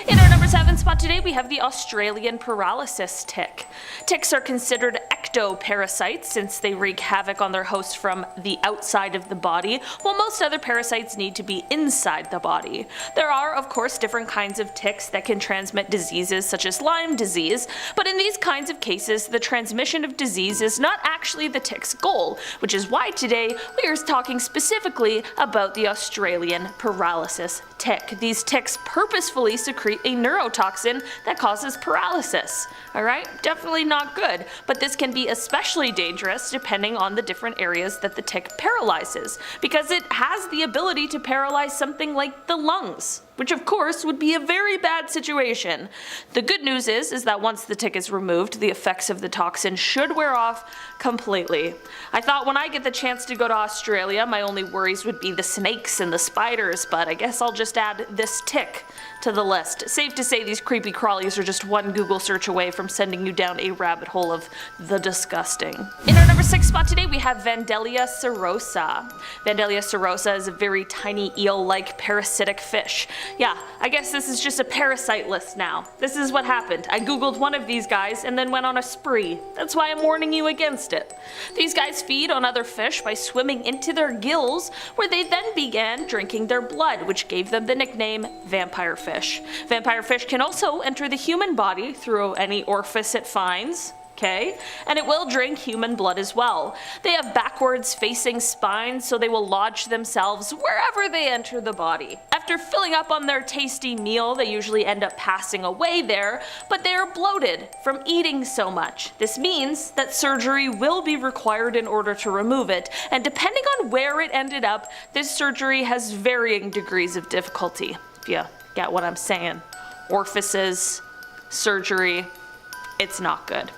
In our number 7 spot today, we have the Australian paralysis tick. Ticks are considered ectoparasites since they wreak havoc on their hosts from the outside of the body, while most other parasites need to be inside the body. There are, of course, different kinds of ticks that can transmit diseases such as Lyme disease, but in these kinds of cases, the transmission of disease is not actually the tick's goal, which is why today we are talking specifically about the Australian paralysis tick. These ticks purposefully secrete a neurotoxin that causes paralysis. Alright, definitely not good, but this can be especially dangerous depending on the different areas that the tick paralyzes, because it has the ability to paralyze something like the lungs, which of course would be a very bad situation. The good news is that once the tick is removed, the effects of the toxin should wear off completely. I thought when I get the chance to go to Australia, my only worries would be the snakes and the spiders, but I guess I'll just add this tick to the list. Safe to say these creepy crawlies are just one Google search away from sending you down a rabbit hole of the disgusting. In our number 6 spot today, we have Vandellia serosa. Vandellia serosa is a very tiny eel-like parasitic fish. Yeah, I guess this is just a parasite list now. This is what happened. I googled one of these guys and then went on a spree. That's why I'm warning you against it. These guys feed on other fish by swimming into their gills, where they then began drinking their blood, which gave them the nickname vampire fish. Vampire fish can also enter the human body through any orifice it finds. Okay, and it will drink human blood as well. They have backwards facing spines, so they will lodge themselves wherever they enter the body. After filling up on their tasty meal, they usually end up passing away there, but they are bloated from eating so much. This means that surgery will be required in order to remove it, and depending on where it ended up, this surgery has varying degrees of difficulty, if you get what I'm saying. Orifices, surgery, it's not good.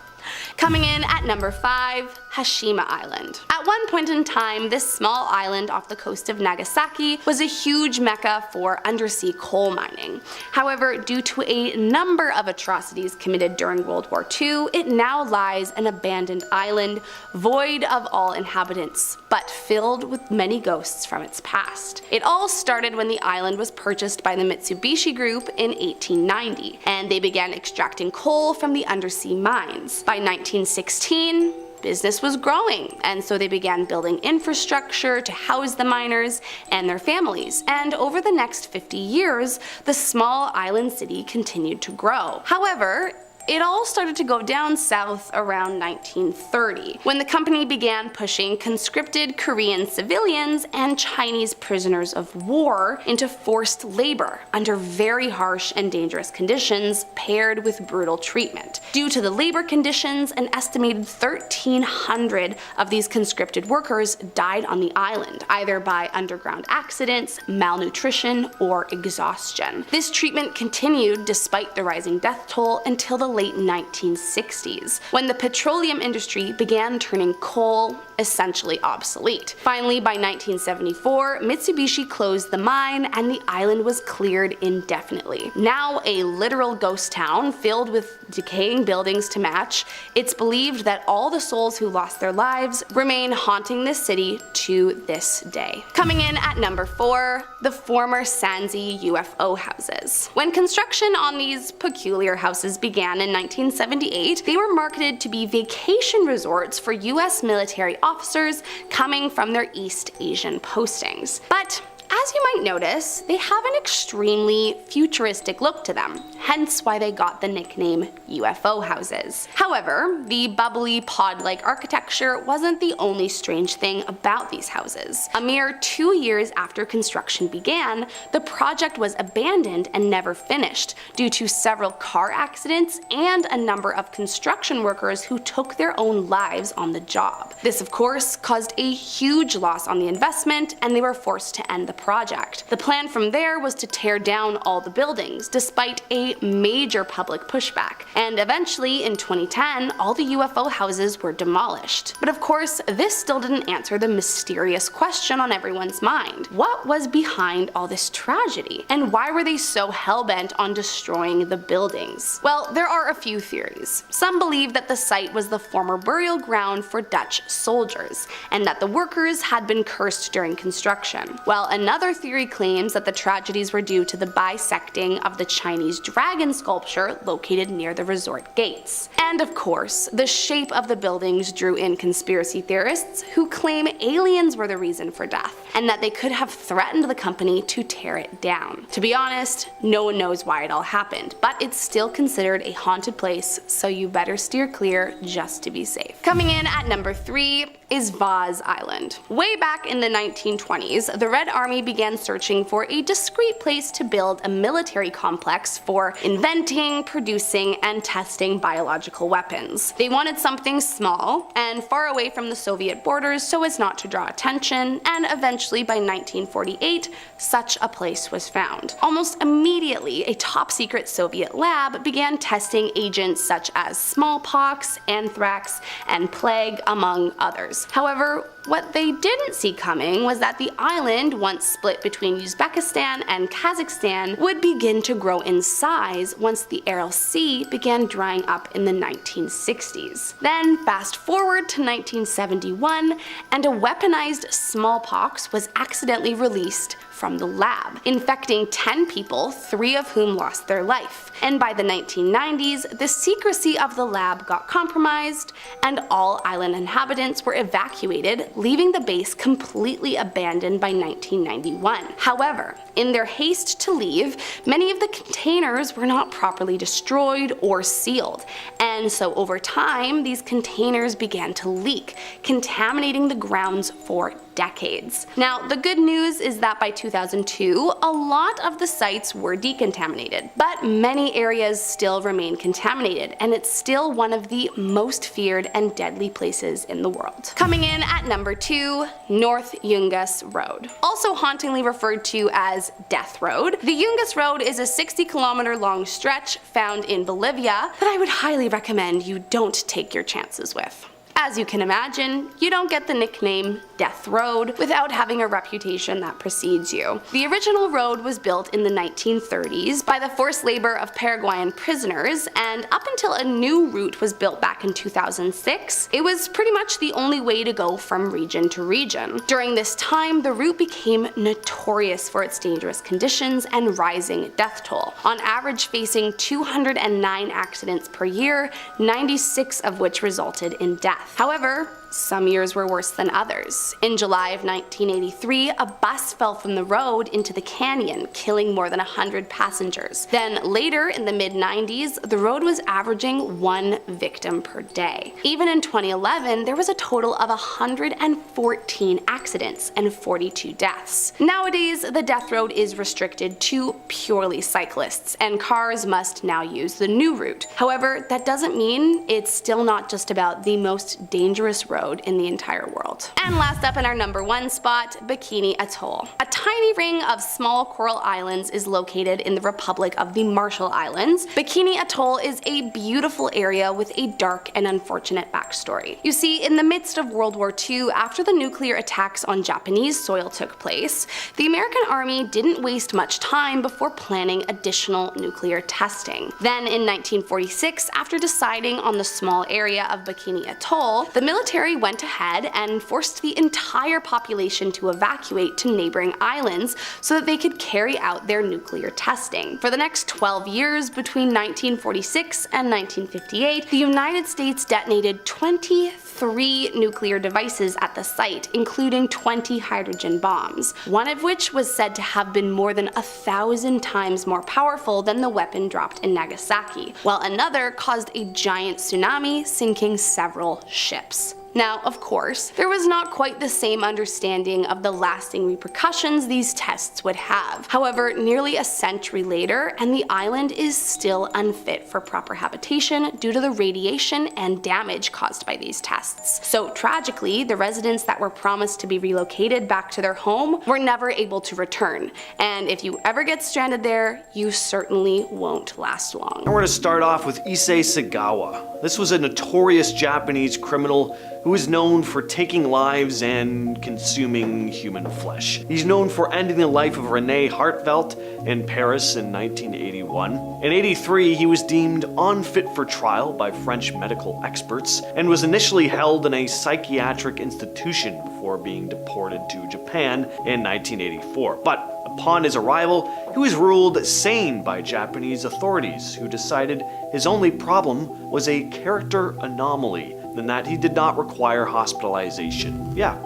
Coming in at number 5, Hashima Island. At one point in time, this small island off the coast of Nagasaki was a huge mecca for undersea coal mining. However, due to a number of atrocities committed during World War II, it now lies an abandoned island, void of all inhabitants, but filled with many ghosts from its past. It all started when the island was purchased by the Mitsubishi Group in 1890, and they began extracting coal from the undersea mines. By 1916, business was growing, and so they began building infrastructure to house the miners and their families, and over the next 50 years, the small island city continued to grow. However, it all started to go down south around 1930, when the company began pushing conscripted Korean civilians and Chinese prisoners of war into forced labor under very harsh and dangerous conditions paired with brutal treatment. Due to the labor conditions, an estimated 1,300 of these conscripted workers died on the island, either by underground accidents, malnutrition, or exhaustion. This treatment continued despite the rising death toll until the late 1960s, when the petroleum industry began turning coal essentially obsolete. Finally, by 1974, Mitsubishi closed the mine and the island was cleared indefinitely. Now a literal ghost town filled with decaying buildings to match, it's believed that all the souls who lost their lives remain haunting this city to this day. Coming in at number 4, the former Sansi UFO houses. When construction on these peculiar houses began in 1978, they were marketed to be vacation resorts for US military officers coming from their East Asian postings. But as you might notice, they have an extremely futuristic look to them, hence why they got the nickname UFO houses. However, the bubbly pod-like architecture wasn't the only strange thing about these houses. A mere 2 years after construction began, the project was abandoned and never finished due to several car accidents and a number of construction workers who took their own lives on the job. This of course caused a huge loss on the investment, and they were forced to end the project. The plan from there was to tear down all the buildings, despite a major public pushback, and eventually in 2010 all the UFO houses were demolished. But of course, this still didn't answer the mysterious question on everyone's mind. What was behind all this tragedy, and why were they so hell-bent on destroying the buildings? Well, there are a few theories. Some believe that the site was the former burial ground for Dutch soldiers, and that the workers had been cursed during construction, while another theory claims that the tragedies were due to the bisecting of the Chinese dragon sculpture located near the resort gates. And of course, the shape of the buildings drew in conspiracy theorists who claim aliens were the reason for death, and that they could have threatened the company to tear it down. To be honest, no one knows why it all happened, but it's still considered a haunted place, so you better steer clear just to be safe. Coming in at number 3 is Vaz Island. Way back in the 1920s, the Red Army began searching for a discreet place to build a military complex for inventing, producing, and testing biological weapons. They wanted something small and far away from the Soviet borders so as not to draw attention, and eventually by 1948, such a place was found. Almost immediately, a top-secret Soviet lab began testing agents such as smallpox, anthrax, and plague, among others. However, what they didn't see coming was that the island, once split between Uzbekistan and Kazakhstan, would begin to grow in size once the Aral Sea began drying up in the 1960s. Then fast forward to 1971, and a weaponized smallpox was accidentally released from the lab, infecting 10 people, 3 of whom lost their life. And by the 1990s, the secrecy of the lab got compromised, and all island inhabitants were evacuated, leaving the base completely abandoned by 1991. However, in their haste to leave, many of the containers were not properly destroyed or sealed, and so over time, these containers began to leak, contaminating the grounds for decades. Now, the good news is that by 2002, a lot of the sites were decontaminated, but many areas still remain contaminated, and it's still one of the most feared and deadly places in the world. Coming in at number 2, North Yungas Road. Also hauntingly referred to as Death Road, the Yungas Road is a 60-kilometer long stretch found in Bolivia that I would highly recommend you don't take your chances with. As you can imagine, you don't get the nickname Death Road without having a reputation that precedes you. The original road was built in the 1930s by the forced labor of Paraguayan prisoners, and up until a new route was built back in 2006, it was pretty much the only way to go from region to region. During this time, the route became notorious for its dangerous conditions and rising death toll, on average facing 209 accidents per year, 96 of which resulted in death. However, some years were worse than others. In July of 1983, a bus fell from the road into the canyon, killing more than 100 passengers. Then later, in the mid-90s, the road was averaging 1 victim per day. Even in 2011, there was a total of 114 accidents and 42 deaths. Nowadays, the death road is restricted to purely cyclists, and cars must now use the new route. However, that doesn't mean it's still not just about the most dangerous road in the entire world. And last up in our number 1 spot, Bikini Atoll. A tiny ring of small coral islands is located in the Republic of the Marshall Islands. Bikini Atoll is a beautiful area with a dark and unfortunate backstory. You see, in the midst of World War II, after the nuclear attacks on Japanese soil took place, the American Army didn't waste much time before planning additional nuclear testing. Then in 1946, after deciding on the small area of Bikini Atoll, the military went ahead and forced the entire population to evacuate to neighboring islands so that they could carry out their nuclear testing. For the next 12 years, between 1946 and 1958, the United States detonated 23 nuclear devices at the site, including 20 hydrogen bombs, one of which was said to have been more than 1,000 times more powerful than the weapon dropped in Nagasaki, while another caused a giant tsunami, sinking several ships. Now, of course, there was not quite the same understanding of the lasting repercussions these tests would have. However, nearly a century later, and the island is still unfit for proper habitation due to the radiation and damage caused by these tests. So tragically, the residents that were promised to be relocated back to their home were never able to return. And if you ever get stranded there, you certainly won't last long. And we're going to start off with Issei Sagawa. This was a notorious Japanese criminal who is known for taking lives and consuming human flesh. He's known for ending the life of René Hartevelt in Paris in 1981. In 83, he was deemed unfit for trial by French medical experts and was initially held in a psychiatric institution before being deported to Japan in 1984. But upon his arrival, he was ruled sane by Japanese authorities, who decided his only problem was a character anomaly, and that he did not require hospitalization. Yeah,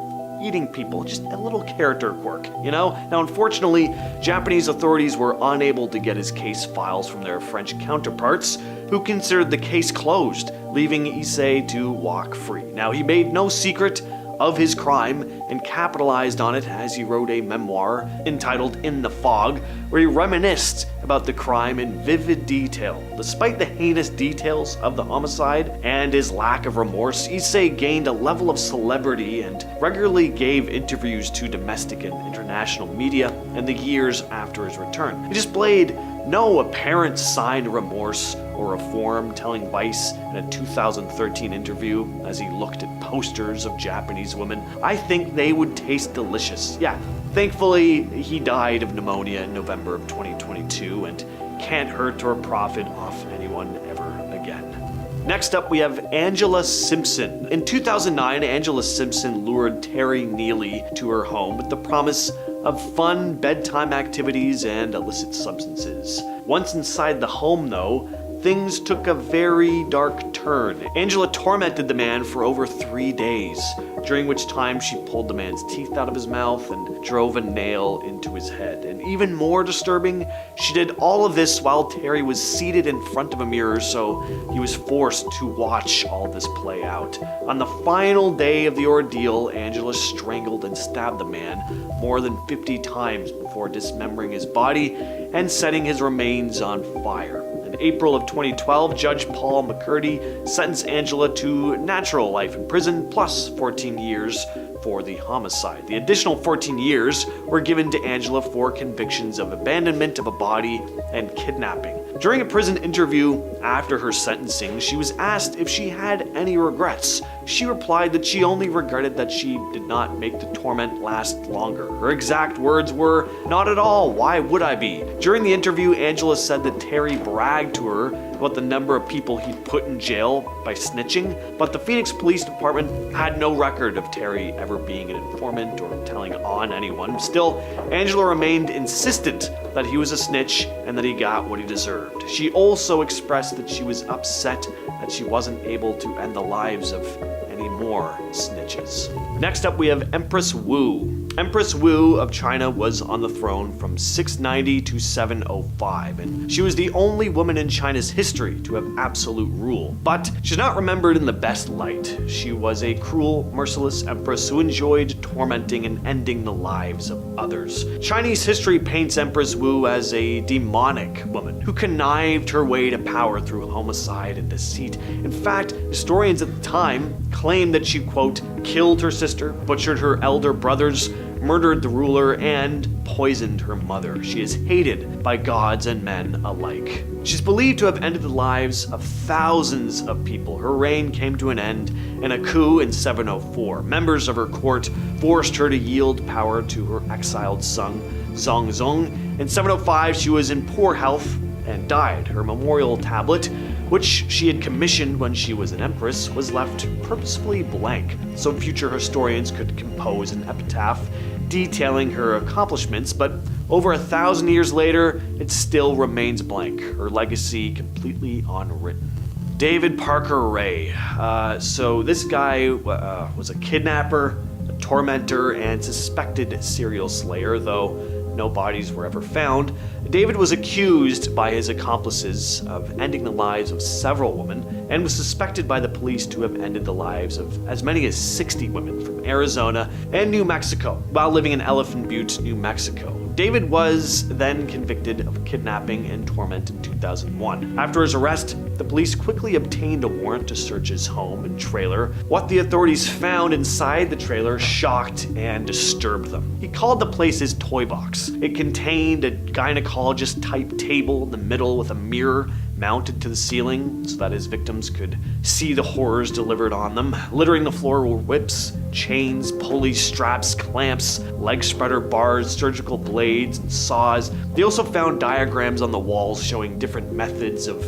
eating people, just a little character quirk, you know? Now, unfortunately, Japanese authorities were unable to get his case files from their French counterparts, who considered the case closed, leaving Issei to walk free. Now, he made no secret of his crime and capitalized on it as he wrote a memoir entitled In the Fog, where he reminisced about the crime in vivid detail. Despite the heinous details of the homicide and his lack of remorse, Issei gained a level of celebrity and regularly gave interviews to domestic and international media in the years after his return. He displayed no apparent sign of remorse or reform, telling Vice in a 2013 interview as he looked at posters of Japanese women, "I think they would taste delicious." Yeah, thankfully he died of pneumonia in November of 2022 and can't hurt or profit off anyone ever again. Next up, we have Angela Simpson. In 2009, Angela Simpson lured Terry Neely to her home with the promise of fun bedtime activities and illicit substances. Once inside the home, though, things took a very dark turn. Angela tormented the man for over 3 days, during which time she pulled the man's teeth out of his mouth and drove a nail into his head. And even more disturbing, she did all of this while Terry was seated in front of a mirror, so he was forced to watch all this play out. On the final day of the ordeal, Angela strangled and stabbed the man more than 50 times before dismembering his body and setting his remains on fire. In April of 2012, Judge Paul McCurdy sentenced Angela to natural life in prison plus 14 years for the homicide. The additional 14 years were given to Angela for convictions of abandonment of a body and kidnapping. During a prison interview after her sentencing, she was asked if she had any regrets. She replied that she only regretted that she did not make the torment last longer. Her exact words were, "Not at all, why would I be?" During the interview, Angela said that Terry bragged to her about the number of people he'd put in jail by snitching, but the Phoenix Police Department had no record of Terry ever being an informant or telling on anyone. Still, Angela remained insistent that he was a snitch and that he got what he deserved. She also expressed that she was upset that she wasn't able to end the lives of any more snitches. Next up, we have Empress Wu. Empress Wu of China was on the throne from 690 to 705, and she was the only woman in China's history to have absolute rule. But she's not remembered in the best light. She was a cruel, merciless empress who enjoyed tormenting and ending the lives of others. Chinese history paints Empress Wu as a demonic woman who connived her way to power through homicide and deceit. In fact, historians at the time claimed that she, quote, killed her sister, butchered her elder brothers, murdered the ruler, and poisoned her mother. She is hated by gods and men alike. She's believed to have ended the lives of thousands of people. Her reign came to an end in a coup in 704. Members of her court forced her to yield power to her exiled son, Zongzong. In 705, she was in poor health and died. Her memorial tablet, which she had commissioned when she was an empress, was left purposefully blank, so future historians could compose an epitaph detailing her accomplishments, but over 1,000 years later, it still remains blank, her legacy completely unwritten. David Parker Ray. So this guy was a kidnapper, a tormentor, and suspected serial slayer, though no bodies were ever found, David was accused by his accomplices of ending the lives of several women and was suspected by the police to have ended the lives of as many as 60 women from Arizona and New Mexico while living in Elephant Butte, New Mexico. David was then convicted of kidnapping and torment in 2001. After his arrest, the police quickly obtained a warrant to search his home and trailer. What the authorities found inside the trailer shocked and disturbed them. He called the place his toy box. It contained a gynecologist-type table in the middle with a mirror mounted to the ceiling so that his victims could see the horrors delivered on them. Littering the floor were whips, chains, pulley straps, clamps, leg spreader bars, surgical blades, and saws. They also found diagrams on the walls showing different methods of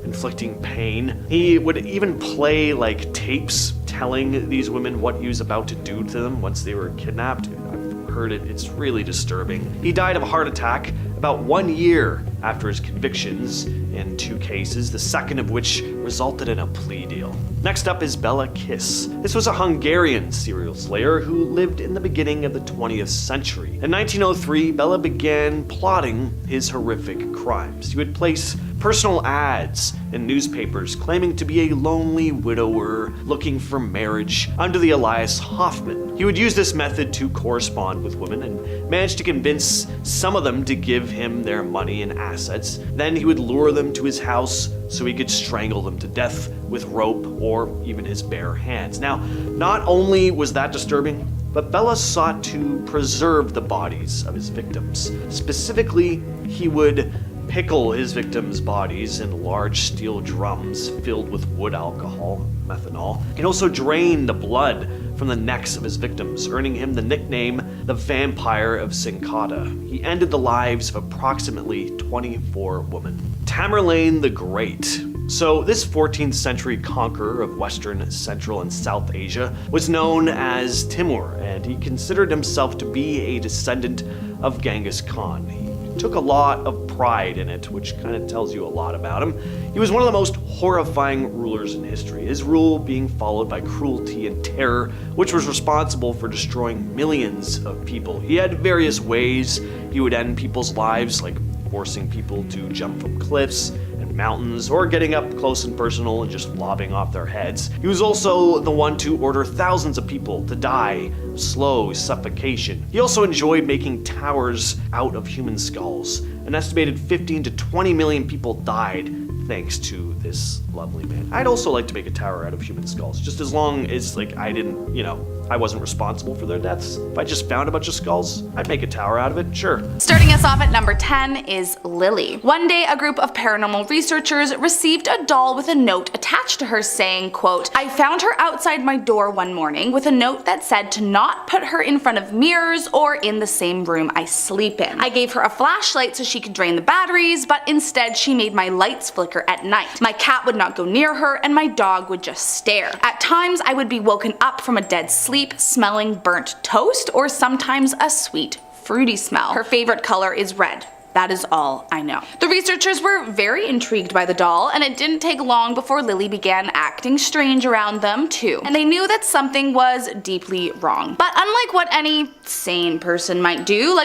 inflicting pain. He would even play like tapes telling these women what he was about to do to them once they were kidnapped. I've heard it, it's really disturbing. He died of a heart attack about 1 year after his convictions in 2 cases, the second of which resulted in a plea deal. Next up is Bela Kiss. This was a Hungarian serial slayer who lived in the beginning of the 20th century. In 1903, Bela began plotting his horrific crimes. He would place personal ads in newspapers claiming to be a lonely widower looking for marriage under the alias Hoffman. He would use this method to correspond with women and managed to convince some of them to give him their money and assets. Then he would lure them to his house so he could strangle them to death with rope or even his bare hands. Now, not only was that disturbing, but Bela sought to preserve the bodies of his victims. Specifically, he would pickle his victims' bodies in large steel drums filled with wood alcohol, methanol, and also drain the blood from the necks of his victims, earning him the nickname the Vampire of Sincata. He ended the lives of approximately 24 women. Tamerlane the Great. So this 14th century conqueror of Western, Central, and South Asia was known as Timur, and he considered himself to be a descendant of Genghis Khan. He took a lot of pride in it, which kind of tells you a lot about him. He was one of the most horrifying rulers in history, his rule being followed by cruelty and terror, which was responsible for destroying millions of people. He had various ways he would end people's lives, like forcing people to jump from cliffs and mountains, or getting up close and personal and just lobbing off their heads. He was also the one to order thousands of people to die of slow suffocation. He also enjoyed making towers out of human skulls. An estimated 15 to 20 million people died thanks to this lovely man. I'd also like to make a tower out of human skulls, just as long as I didn't, I wasn't responsible for their deaths. If I just found a bunch of skulls, I'd make a tower out of it, sure. Starting us off at number 10 is Lily. One day, a group of paranormal researchers received a doll with a note attached to her saying, quote, "I found her outside my door one morning with a note that said to not put her in front of mirrors or in the same room I sleep in. I gave her a flashlight so she could drain the batteries, but instead she made my lights flicker at night. My cat would not go near her and my dog would just stare. At times I would be woken up from a dead sleep smelling burnt toast or sometimes a sweet, fruity smell. Her favorite color is red. That is all I know." The researchers were very intrigued by the doll, and it didn't take long before Lily began acting strange around them too. And they knew that something was deeply wrong. But unlike what any sane person might do,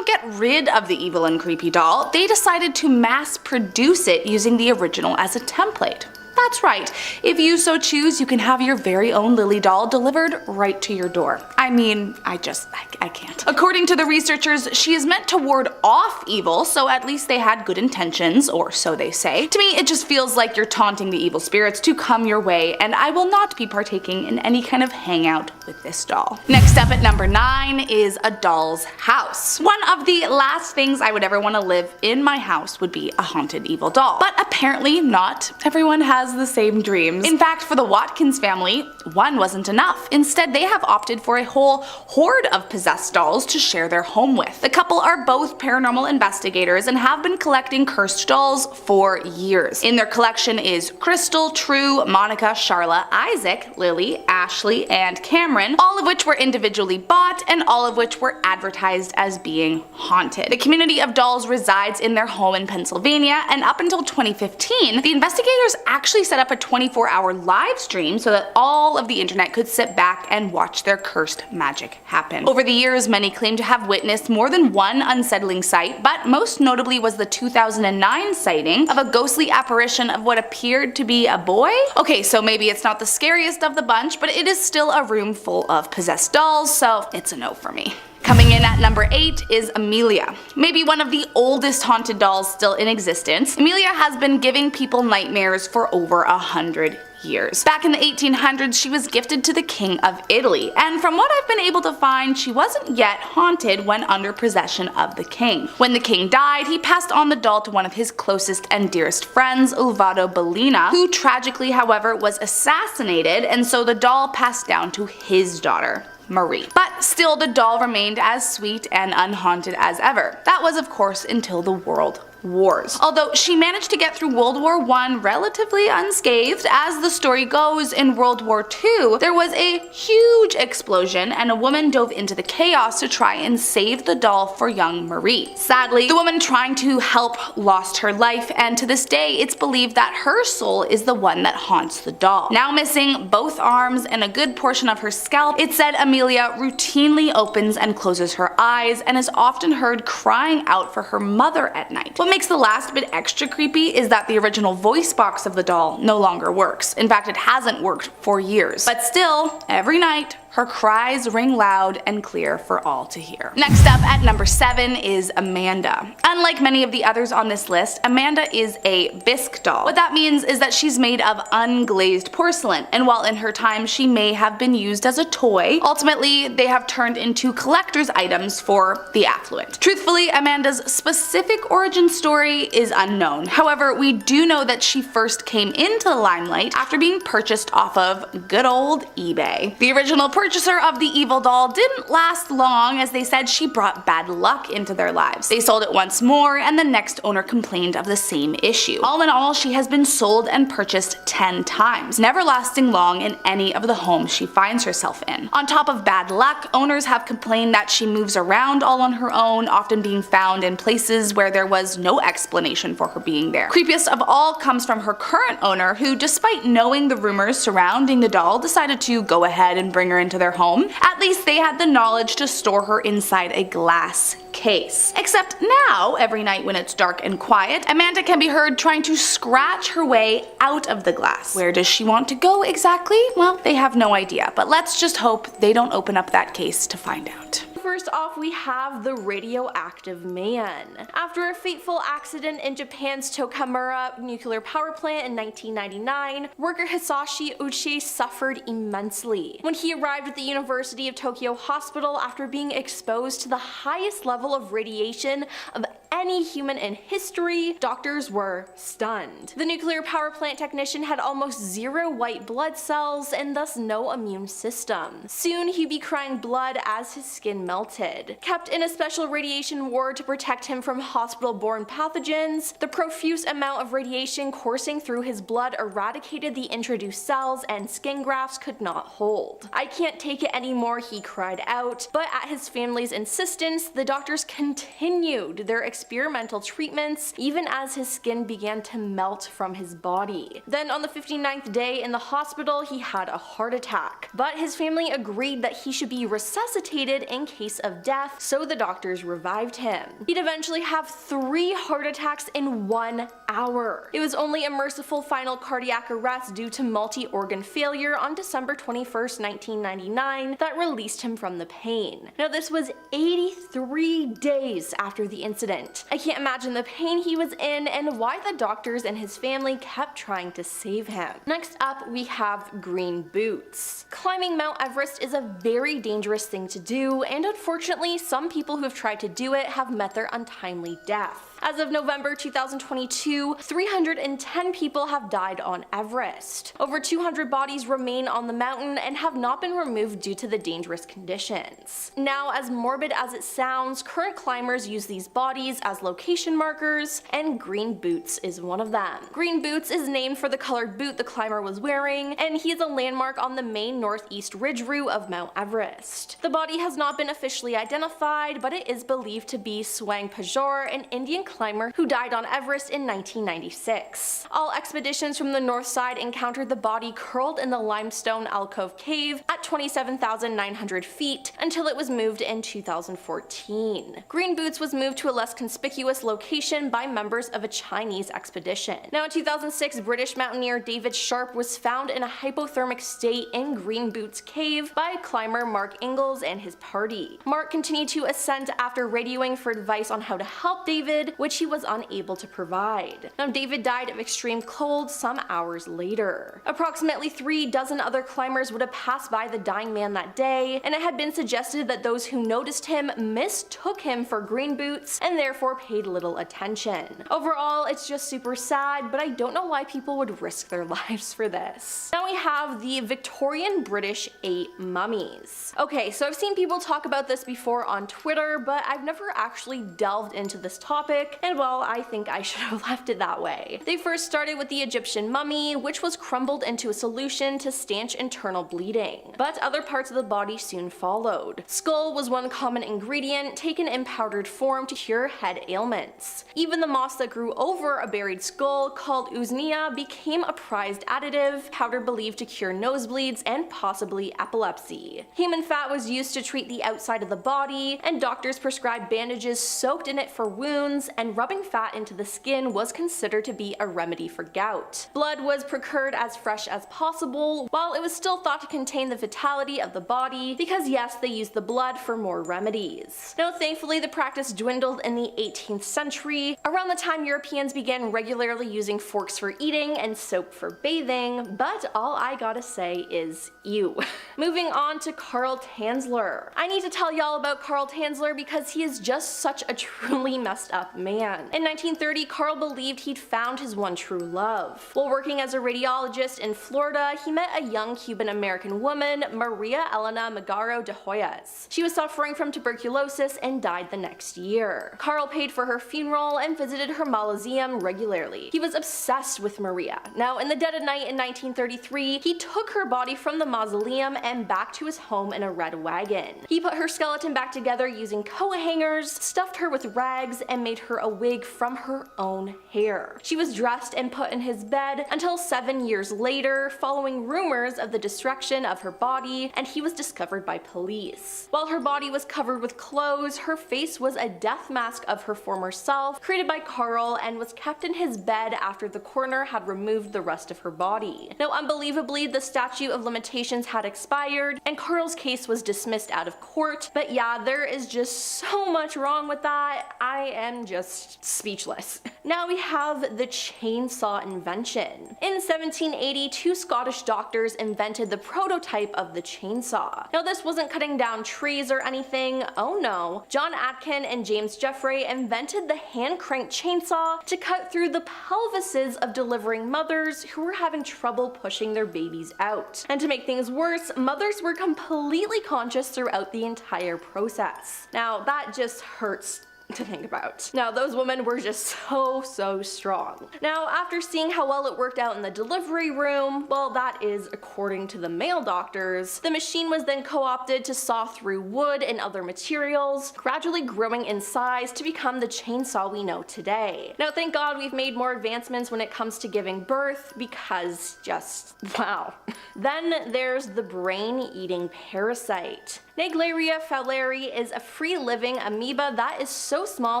get rid of the evil and creepy doll, they decided to mass produce it using the original as a template. That's right, if you so choose, you can have your very own Lily doll delivered right to your door. I can't. According to the researchers, she is meant to ward off evil, so at least they had good intentions, or so they say. To me, it just feels like you're taunting the evil spirits to come your way, and I will not be partaking in any kind of hangout with this doll. Next up at number 9 is a doll's house. One of the last things I would ever want to live in my house would be a haunted evil doll. But apparently not everyone has the same dreams. In fact, for the Watkins family, one wasn't enough. Instead, they have opted for a whole horde of possessed dolls to share their home with. The couple are both paranormal investigators and have been collecting cursed dolls for years. In their collection is Crystal, True, Monica, Charla, Isaac, Lily, Ashley, and Cameron, all of which were individually bought and all of which were advertised as being haunted. The community of dolls resides in their home in Pennsylvania, and up until 2015, the investigators actually actually set up a 24-hour live stream so that all of the internet could sit back and watch their cursed magic happen. Over the years, many claim to have witnessed more than one unsettling sight, but most notably was the 2009 sighting of a ghostly apparition of what appeared to be a boy. Okay, so maybe it's not the scariest of the bunch, but it is still a room full of possessed dolls, so it's a no for me. Coming in at number 8 is Amelia. Maybe one of the oldest haunted dolls still in existence, Amelia has been giving people nightmares for over 100 years. Back in the 1800s, she was gifted to the King of Italy, and from what I've been able to find, she wasn't yet haunted when under possession of the king. When the king died, he passed on the doll to one of his closest and dearest friends, Ulvado Bellina, who tragically, however, was assassinated, and so the doll passed down to his daughter, Marie. But still, the doll remained as sweet and unhaunted as ever. That was, of course, until the World Wars. Although she managed to get through World War I relatively unscathed, as the story goes, in World War II, there was a huge explosion and a woman dove into the chaos to try and save the doll for young Marie. Sadly, the woman trying to help lost her life, and to this day, it's believed that her soul is the one that haunts the doll. Now missing both arms and a good portion of her scalp, it's said Amelia routinely opens and closes her eyes and is often heard crying out for her mother at night. What makes the last bit extra creepy is that the original voice box of the doll no longer works. In fact, it hasn't worked for years. But still, every night, her cries ring loud and clear for all to hear. Next up at number 7 is Amanda. Unlike many of the others on this list, Amanda is a bisque doll. What that means is that she's made of unglazed porcelain, and while in her time she may have been used as a toy, ultimately they have turned into collector's items for the affluent. Truthfully, Amanda's specific origin story is unknown. However, we do know that she first came into the limelight after being purchased off of good old eBay. The original purchaser of the evil doll didn't last long, as they said she brought bad luck into their lives. They sold it once more, and the next owner complained of the same issue. All in all, she has been sold and purchased 10 times, never lasting long in any of the homes she finds herself in. On top of bad luck, owners have complained that she moves around all on her own, often being found in places where there was no explanation for her being there. Creepiest of all comes from her current owner, who, despite knowing the rumors surrounding the doll, decided to go ahead and bring her into their home. At least they had the knowledge to store her inside a glass case. Except now, every night when it's dark and quiet, Amanda can be heard trying to scratch her way out of the glass. Where does she want to go exactly? Well, they have no idea, but let's just hope they don't open up that case to find out. First off, we have the radioactive man. After a fateful accident in Japan's Tokamura nuclear power plant in 1999, worker Hisashi Uchi suffered immensely. When he arrived at the University of Tokyo Hospital after being exposed to the highest level of radiation of any human in history, doctors were stunned. The nuclear power plant technician had almost zero white blood cells and thus no immune system. Soon he'd be crying blood as his skin melted. Kept in a special radiation ward to protect him from hospital-borne pathogens, the profuse amount of radiation coursing through his blood eradicated the introduced cells and skin grafts could not hold. "I can't take it anymore," he cried out, but at his family's insistence, the doctors continued their experimental treatments even as his skin began to melt from his body. Then on the 59th day in the hospital, he had a heart attack, but his family agreed that he should be resuscitated in case of death, so the doctors revived him. He'd eventually have 3 heart attacks in 1 hour. It was only a merciful final cardiac arrest due to multi-organ failure on December 21st, 1999 that released him from the pain. Now this was 83 days after the incident. I can't imagine the pain he was in and why the doctors and his family kept trying to save him. Next up, we have green boots. Climbing Mount Everest is a very dangerous thing to do, and unfortunately, some people who have tried to do it have met their untimely death. As of November 2022, 310 people have died on Everest. Over 200 bodies remain on the mountain and have not been removed due to the dangerous conditions. Now, as morbid as it sounds, current climbers use these bodies as location markers, and green boots is one of them. Green boots is named for the colored boot the climber was wearing, and he is a landmark on the main northeast ridge route of Mount Everest. The body has not been officially identified, but it is believed to be Swang Pajor, an Indian climber who died on Everest in 1996. All expeditions from the north side encountered the body curled in the limestone alcove cave at 27,900 feet until it was moved in 2014. Green Boots was moved to a less conspicuous location by members of a Chinese expedition. Now in 2006, British mountaineer David Sharp was found in a hypothermic state in Green Boots cave by climber Mark Ingalls and his party. Mark continued to ascend after radioing for advice on how to help David, which he was unable to provide. Now David died of extreme cold some hours later. Approximately 36 other climbers would have passed by the dying man that day, and it had been suggested that those who noticed him mistook him for Green Boots and therefore paid little attention. Overall, it's just super sad, but I don't know why people would risk their lives for this. Now we have the Victorian British 8 mummies. Okay, so I've seen people talk about this before on Twitter, but I've never actually delved into this topic, and well, I think I should have left it that way. They first started with the Egyptian mummy, which was crumbled into a solution to stanch internal bleeding, but other parts of the body soon followed. Skull was one common ingredient taken in powdered form to cure head ailments. Even the moss that grew over a buried skull, called usnea, became a prized additive, powder believed to cure nosebleeds and possibly epilepsy. Human fat was used to treat the outside of the body, and doctors prescribed bandages soaked in it for wounds, and rubbing fat into the skin was considered to be a remedy for gout. Blood was procured as fresh as possible, while it was still thought to contain the vitality of the body, because yes, they used the blood for more remedies. Now thankfully the practice dwindled in the 18th century, around the time Europeans began regularly using forks for eating and soap for bathing, but all I gotta say is ew. Moving on to Karl Tanzler. I need to tell y'all about Karl Tanzler because he is just such a truly messed up man. In 1930, Karl believed he'd found his one true love. While working as a radiologist in Florida, he met a young Cuban-American woman, Maria Elena Magaro de Hoyos. She was suffering from tuberculosis and died the next year. Karl paid for her funeral and visited her mausoleum regularly. He was obsessed with Maria. Now, in the dead of night in 1933, he took her body from the mausoleum and back to his home in a red wagon. He put her skeleton back together using coat hangers, stuffed her with rags, and made her a wig from her own hair. She was dressed and put in his bed until 7 years later, following rumors of the destruction of her body, and he was discovered by police. While her body was covered with clothes, her face was a death mask of her former self, created by Karl, and was kept in his bed after the coroner had removed the rest of her body. Now, unbelievably, the statute of limitations had expired, and Karl's case was dismissed out of court, but yeah, there is just so much wrong with that, I am just speechless. Now we have the chainsaw invention. In 1780, 2 Scottish doctors invented the prototype of the chainsaw. Now this wasn't cutting down trees or anything, oh no. John Atkin and James Jeffrey invented the hand-cranked chainsaw to cut through the pelvises of delivering mothers who were having trouble pushing their babies out. And to make things worse, mothers were completely conscious throughout the entire process. Now that just hurts to think about. Now those women were just so strong. Now after seeing how well it worked out in the delivery room, well that is according to the male doctors, the machine was then co-opted to saw through wood and other materials, gradually growing in size to become the chainsaw we know today. Now thank God we've made more advancements when it comes to giving birth, because just wow. Then there's the brain-eating parasite. Naegleria fowleri is a free-living amoeba that is so small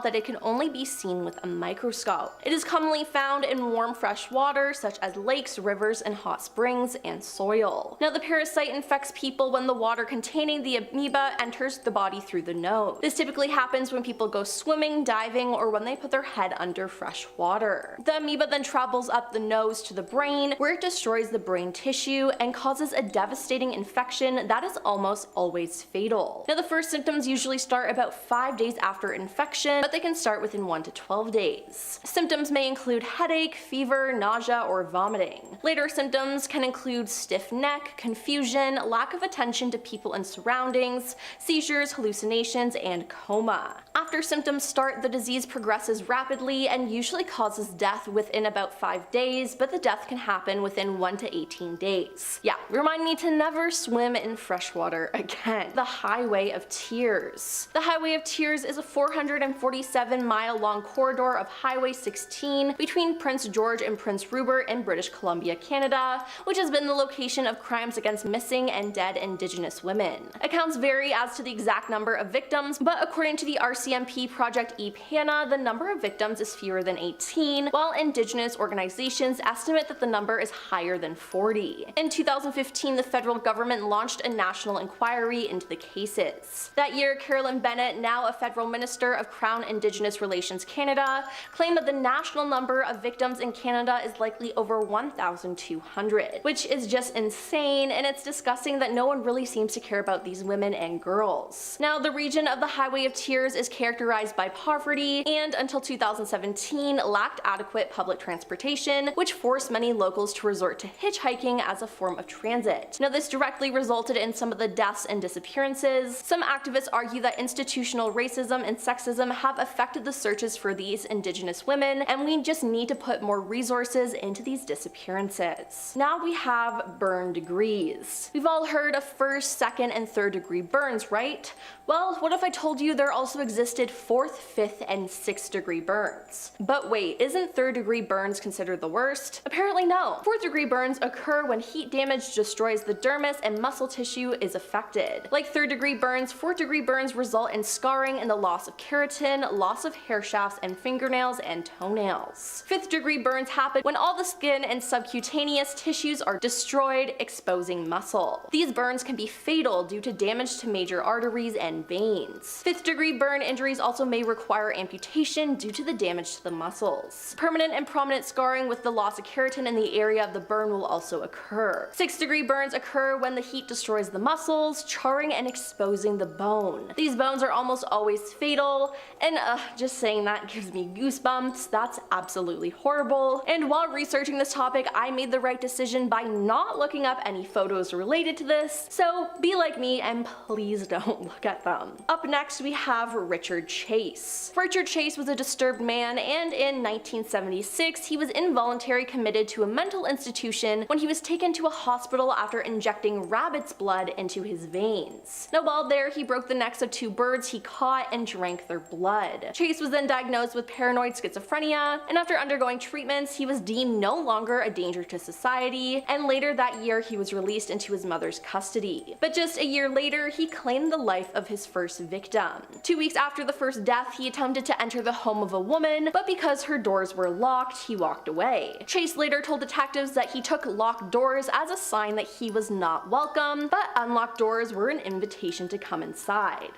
that it can only be seen with a microscope. It is commonly found in warm fresh water such as lakes, rivers, and hot springs, and soil. Now the parasite infects people when the water containing the amoeba enters the body through the nose. This typically happens when people go swimming, diving, or when they put their head under fresh water. The amoeba then travels up the nose to the brain, where it destroys the brain tissue and causes a devastating infection that is almost always fatal. Now the first symptoms usually start about 5 days after infection, but they can start within 1 to 12 days. Symptoms may include headache, fever, nausea, or vomiting. Later symptoms can include stiff neck, confusion, lack of attention to people and surroundings, seizures, hallucinations, and coma. After symptoms start, the disease progresses rapidly and usually causes death within about 5 days, but the death can happen within 1 to 18 days. Yeah, remind me to never swim in fresh water again. 7, the Highway of Tears. The Highway of Tears is a 447-mile-long corridor of Highway 16 between Prince George and Prince Rupert in British Columbia, Canada, which has been the location of crimes against missing and dead Indigenous women. Accounts vary as to the exact number of victims, but according to the RCMP Project EPANA, the number of victims is fewer than 18, while Indigenous organizations estimate that the number is higher than 40. In 2015, the federal government launched a national inquiry into the cases. That year, Carolyn Bennett, now a federal minister of Crown Indigenous Relations Canada, claimed that the national number of victims in Canada is likely over 1,200, which is just insane, and it's disgusting that no one really seems to care about these women and girls. Now, the region of the Highway of Tears is characterized by poverty and, until 2017, lacked adequate public transportation, which forced many locals to resort to hitchhiking as a form of transit. Now, this directly resulted in some of the deaths and disappearances. Some activists argue that institutional racism and sexism have affected the searches for these Indigenous women, and we just need to put more resources into these disappearances. Now we have burn degrees. We've all heard of first, second, and third degree burns, right? Well, what if I told you there also existed 4th, 5th, and 6th degree burns? But wait, isn't 3rd degree burns considered the worst? Apparently no. 4th degree burns occur when heat damage destroys the dermis and muscle tissue is affected. Like 3rd degree burns, 4th degree burns result in scarring and the loss of keratin, loss of hair shafts and fingernails and toenails. 5th degree burns happen when all the skin and subcutaneous tissues are destroyed, exposing muscle. These burns can be fatal due to damage to major arteries and veins. 5th degree burn injuries also may require amputation due to the damage to the muscles. Permanent and prominent scarring with the loss of keratin in the area of the burn will also occur. 6th degree burns occur when the heat destroys the muscles, charring and exposing the bone. These bones are almost always fatal, and just saying that gives me goosebumps. That's absolutely horrible. And while researching this topic, I made the right decision by not looking up any photos related to this, so be like me and please don't look at them. Up next we have Richard Chase. Richard Chase was a disturbed man, and in 1976 he was involuntarily committed to a mental institution when he was taken to a hospital after injecting rabbit's blood into his veins. Now while there, he broke the necks of 2 birds he caught and drank their blood. Chase was then diagnosed with paranoid schizophrenia, and after undergoing treatments he was deemed no longer a danger to society, and later that year he was released into his mother's custody. But just a year later, he claimed the life of his first victim. 2 weeks after the first death, he attempted to enter the home of a woman, but because her doors were locked, he walked away. Chase later told detectives that he took locked doors as a sign that he was not welcome, but unlocked doors were an invitation to come inside.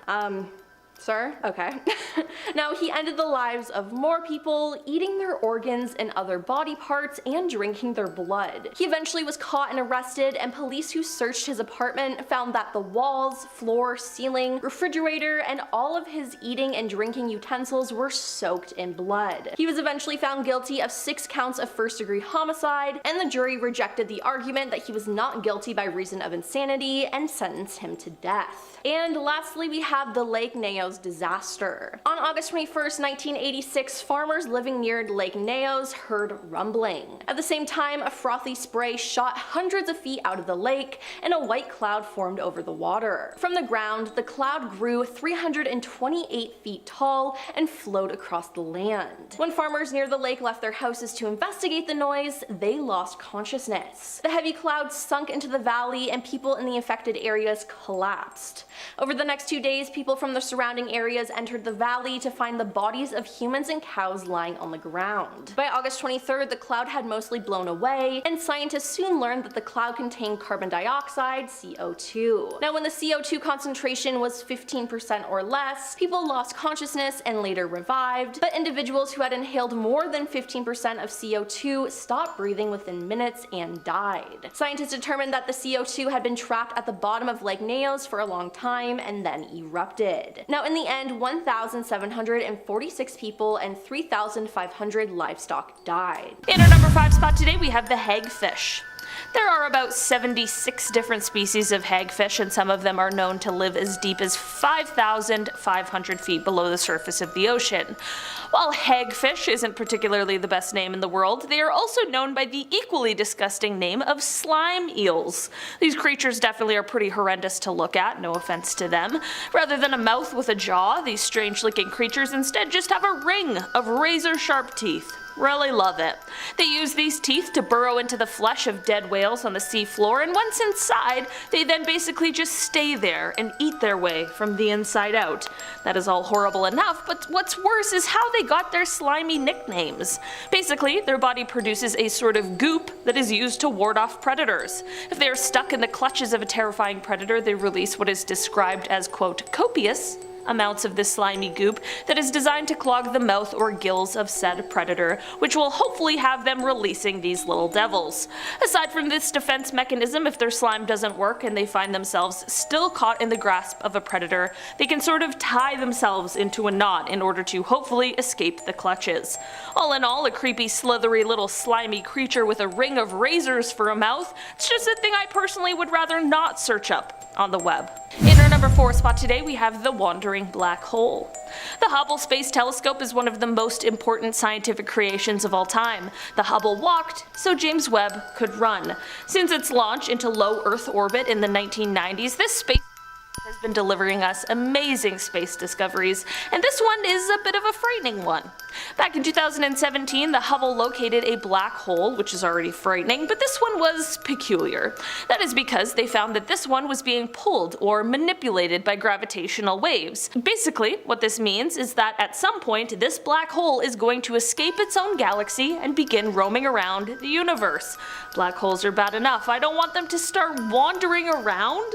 Sir? Okay. Now, he ended the lives of more people, eating their organs and other body parts and drinking their blood. He eventually was caught and arrested, and police who searched his apartment found that the walls, floor, ceiling, refrigerator, and all of his eating and drinking utensils were soaked in blood. He was eventually found guilty of 6 counts of first-degree homicide, and the jury rejected the argument that he was not guilty by reason of insanity and sentenced him to death. And lastly, we have the Lake Neos disaster. On August 21st, 1986, farmers living near Lake Neos heard rumbling. At the same time, a frothy spray shot hundreds of feet out of the lake, and a white cloud formed over the water. From the ground, the cloud grew 328 feet tall and flowed across the land. When farmers near the lake left their houses to investigate the noise, they lost consciousness. The heavy cloud sunk into the valley, and people in the affected areas collapsed. Over the next 2 days, people from the surrounding areas entered the valley to find the bodies of humans and cows lying on the ground. By August 23rd, the cloud had mostly blown away, and scientists soon learned that the cloud contained carbon dioxide, CO2. Now, when the CO2 concentration was 15% or less, people lost consciousness and later revived, but individuals who had inhaled more than 15% of CO2 stopped breathing within minutes and died. Scientists determined that the CO2 had been trapped at the bottom of Lake Neos for a long time and then erupted. Now, in the end, 1,746 people and 3,500 livestock died. In our number 5 spot today, we have the hagfish. There are about 76 different species of hagfish, and some of them are known to live as deep as 5,500 feet below the surface of the ocean. While hagfish isn't particularly the best name in the world, they are also known by the equally disgusting name of slime eels. These creatures definitely are pretty horrendous to look at, no offense to them. Rather than a mouth with a jaw, these strange-looking creatures instead just have a ring of razor-sharp teeth. Really love it. They use these teeth to burrow into the flesh of dead whales on the seafloor, and once inside, they then basically just stay there and eat their way from the inside out. That is all horrible enough, but what's worse is how they got their slimy nicknames. Basically, their body produces a sort of goop that is used to ward off predators. If they are stuck in the clutches of a terrifying predator, they release what is described as, quote, copious amounts of this slimy goop that is designed to clog the mouth or gills of said predator, which will hopefully have them releasing these little devils. Aside from this defense mechanism, if their slime doesn't work and they find themselves still caught in the grasp of a predator, they can sort of tie themselves into a knot in order to hopefully escape the clutches. All in all, a creepy, slithery little slimy creature with a ring of razors for a mouth, it's just a thing I personally would rather not search up on the web. In our number 4 spot today, we have the wandering black hole. The Hubble Space Telescope is one of the most important scientific creations of all time. The Hubble walked so James Webb could run. Since its launch into low Earth orbit in the 1990s, this space has been delivering us amazing space discoveries, and this one is a bit of a frightening one. Back in 2017, the Hubble located a black hole, which is already frightening, but this one was peculiar. That is because they found that this one was being pulled or manipulated by gravitational waves. Basically, what this means is that at some point, this black hole is going to escape its own galaxy and begin roaming around the universe. Black holes are bad enough, I don't want them to start wandering around.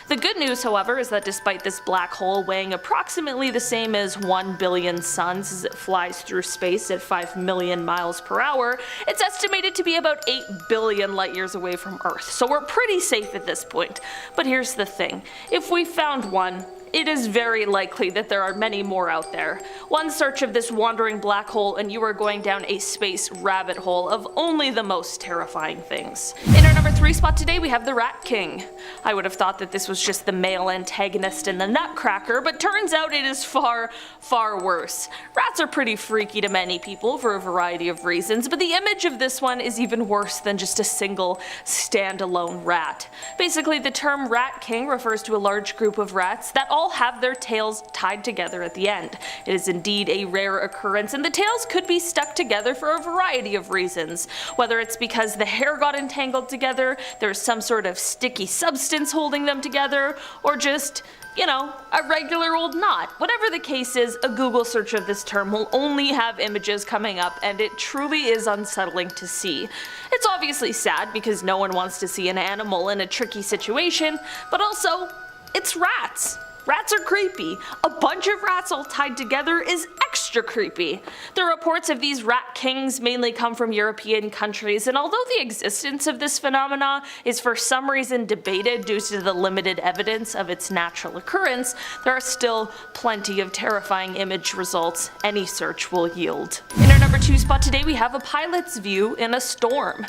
The good news, however, is that despite this black hole weighing approximately the same as 1 billion suns as it flies through space at 5 million miles per hour, it's estimated to be about 8 billion light years away from Earth, so we're pretty safe at this point. But here's the thing, if we found one, it is very likely that there are many more out there. One search of this wandering black hole and you are going down a space rabbit hole of only the most terrifying things. In our number 3 spot today, we have the Rat King. I would have thought that this was just the male antagonist in the Nutcracker, but turns out it is far, far worse. Rats are pretty freaky to many people for a variety of reasons, but the image of this one is even worse than just a single standalone rat. Basically, the term Rat King refers to a large group of rats that all have their tails tied together at the end. It is indeed a rare occurrence, and the tails could be stuck together for a variety of reasons. Whether it's because the hair got entangled together, there's some sort of sticky substance holding them together, or just, you know, a regular old knot. Whatever the case is, a Google search of this term will only have images coming up, and it truly is unsettling to see. It's obviously sad because no one wants to see an animal in a tricky situation, but also, it's rats. Rats are creepy. A bunch of rats all tied together is extra creepy. The reports of these rat kings mainly come from European countries, and although the existence of this phenomena is for some reason debated due to the limited evidence of its natural occurrence, there are still plenty of terrifying image results any search will yield. In our number 2 spot today, we have a pilot's view in a storm.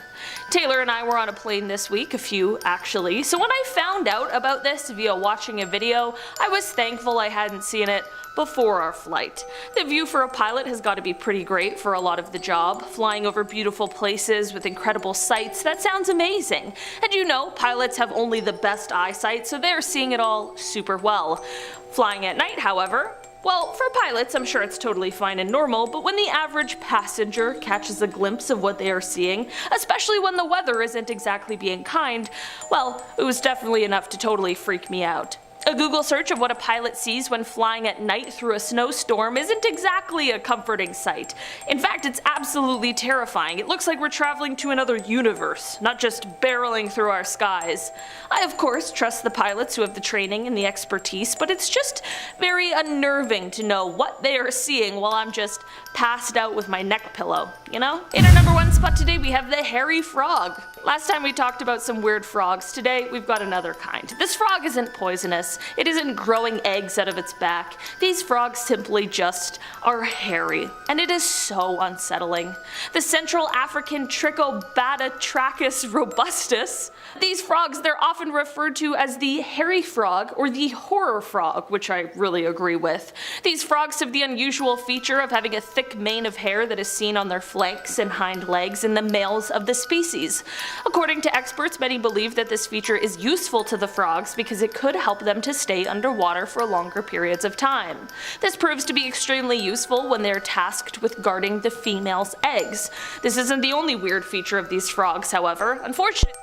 Taylor and I were on a plane this week, a few actually, so when I found out about this via watching a video, I was thankful I hadn't seen it before our flight. The view for a pilot has got to be pretty great for a lot of the job. Flying over beautiful places with incredible sights, that sounds amazing. And you know, pilots have only the best eyesight, so they're seeing it all super well. Flying at night, however, well, for pilots, I'm sure it's totally fine and normal, but when the average passenger catches a glimpse of what they are seeing, especially when the weather isn't exactly being kind, well, it was definitely enough to totally freak me out. A Google search of what a pilot sees when flying at night through a snowstorm isn't exactly a comforting sight. In fact, it's absolutely terrifying. It looks like we're traveling to another universe, not just barreling through our skies. I of course trust the pilots who have the training and the expertise, but it's just very unnerving to know what they are seeing while I'm just passed out with my neck pillow, you know? In our number 1 spot today, we have the hairy frog. Last time we talked about some weird frogs, today we've got another kind. This frog isn't poisonous, It isn't growing eggs out of its back. These frogs simply just are hairy, and it is so unsettling. The Central African Trichobatetrachus robustus. These frogs, they're often referred to as the hairy frog or the horror frog, which I really agree with. These frogs have the unusual feature of having a thick mane of hair that is seen on their flanks and hind legs in the males of the species. According to experts, many believe that this feature is useful to the frogs because it could help them to stay underwater for longer periods of time. This proves to be extremely useful when they're tasked with guarding the female's eggs. This isn't the only weird feature of these frogs, however. Unfortunately,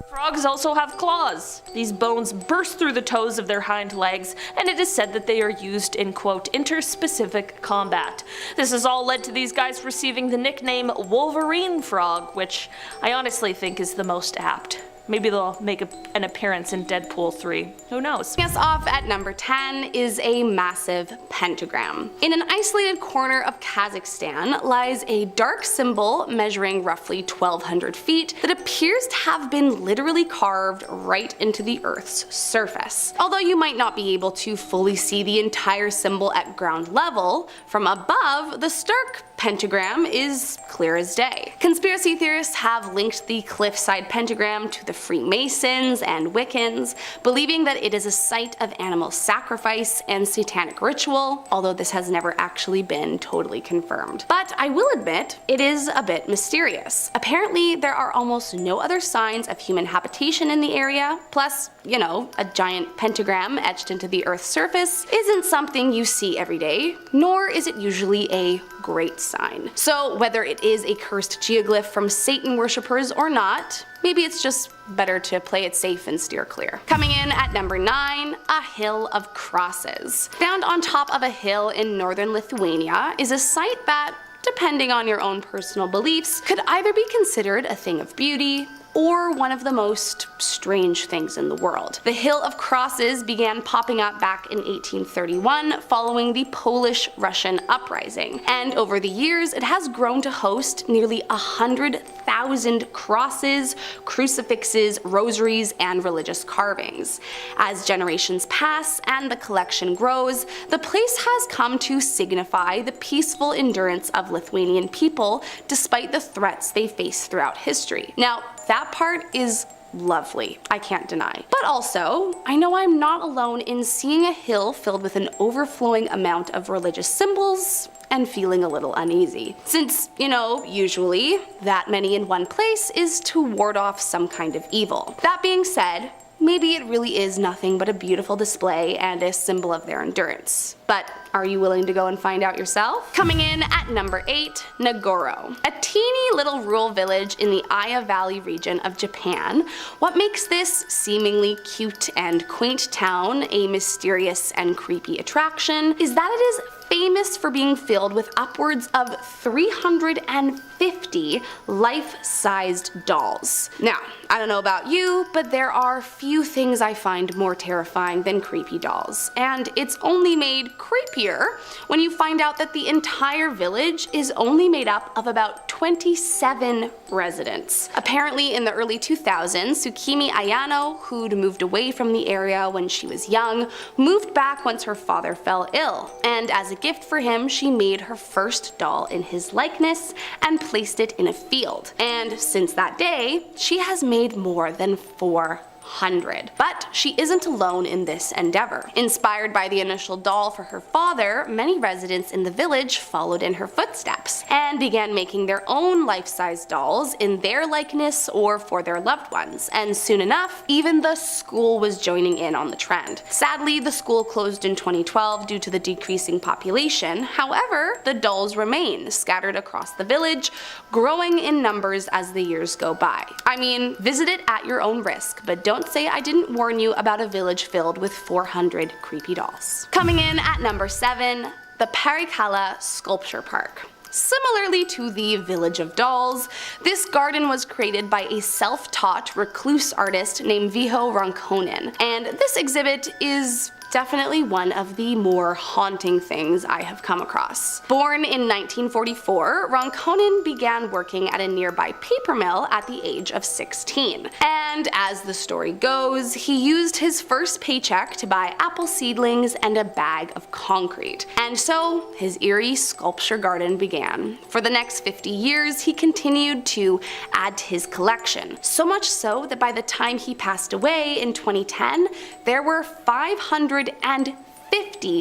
frogs also have claws. These bones burst through the toes of their hind legs, and it is said that they are used in, quote, interspecific combat. This has all led to these guys receiving the nickname Wolverine Frog, which I honestly think is the most apt. Maybe they'll make an appearance in Deadpool 3. Who knows? Yes, off at number 10 is a massive pentagram. In an isolated corner of Kazakhstan lies a dark symbol measuring roughly 1,200 feet that appears to have been literally carved right into the Earth's surface. Although you might not be able to fully see the entire symbol at ground level, from above, the stark pentagram is clear as day. Conspiracy theorists have linked the cliffside pentagram to the Freemasons and Wiccans, believing that it is a site of animal sacrifice and satanic ritual, although this has never actually been totally confirmed. But I will admit, it is a bit mysterious. Apparently, there are almost no other signs of human habitation in the area, plus, you know, a giant pentagram etched into the Earth's surface isn't something you see every day, nor is it usually a great sign. So whether it is a cursed geoglyph from Satan worshippers or not, maybe it's just better to play it safe and steer clear. Coming in at number 9, a hill of crosses. Found on top of a hill in northern Lithuania is a site that, depending on your own personal beliefs, could either be considered a thing of beauty or one of the most strange things in the world. The Hill of Crosses began popping up back in 1831 following the Polish-Russian uprising, and over the years it has grown to host nearly 100,000 crosses, crucifixes, rosaries, and religious carvings. As generations pass and the collection grows, the place has come to signify the peaceful endurance of Lithuanian people despite the threats they face throughout history. Now, that part is lovely, I can't deny. But also, I know I'm not alone in seeing a hill filled with an overflowing amount of religious symbols and feeling a little uneasy. Since, you know, usually that many in one place is to ward off some kind of evil. That being said, maybe it really is nothing but a beautiful display and a symbol of their endurance. But are you willing to go and find out yourself? Coming in at number 8, Nagoro. A teeny little rural village in the Aya Valley region of Japan. What makes this seemingly cute and quaint town a mysterious and creepy attraction is that it is famous for being filled with upwards of 350 life-sized dolls. Now, I don't know about you, but there are few things I find more terrifying than creepy dolls, and it's only made creepier when you find out that the entire village is only made up of about 27 residents. Apparently in the early 2000s, Tsukimi Ayano, who'd moved away from the area when she was young, moved back once her father fell ill, and as a gift for him, she made her first doll in his likeness and placed it in a field. And since that day, she has made more than 400. But she isn't alone in this endeavor. Inspired by the initial doll for her father, many residents in the village followed in her footsteps and began making their own life-size dolls in their likeness or for their loved ones. And soon enough, even the school was joining in on the trend. Sadly, the school closed in 2012 due to the decreasing population. However, the dolls remain scattered across the village, growing in numbers as the years go by. I mean, visit it at your own risk, but don't say I didn't warn you about a village filled with 400 creepy dolls. Coming in at number 7, the Parikala Sculpture Park. Similarly to the Village of Dolls, this garden was created by a self-taught recluse artist named Viho Ronkonen, and this exhibit is Definitely one of the more haunting things I have come across. Born in 1944, Ronconen began working at a nearby paper mill at the age of 16. And as the story goes, he used his first paycheck to buy apple seedlings and a bag of concrete. And so his eerie sculpture garden began. For the next 50 years, he continued to add to his collection. So much so that by the time he passed away in 2010, there were 550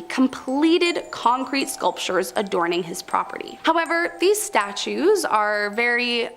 completed concrete sculptures adorning his property. However, these statues are very,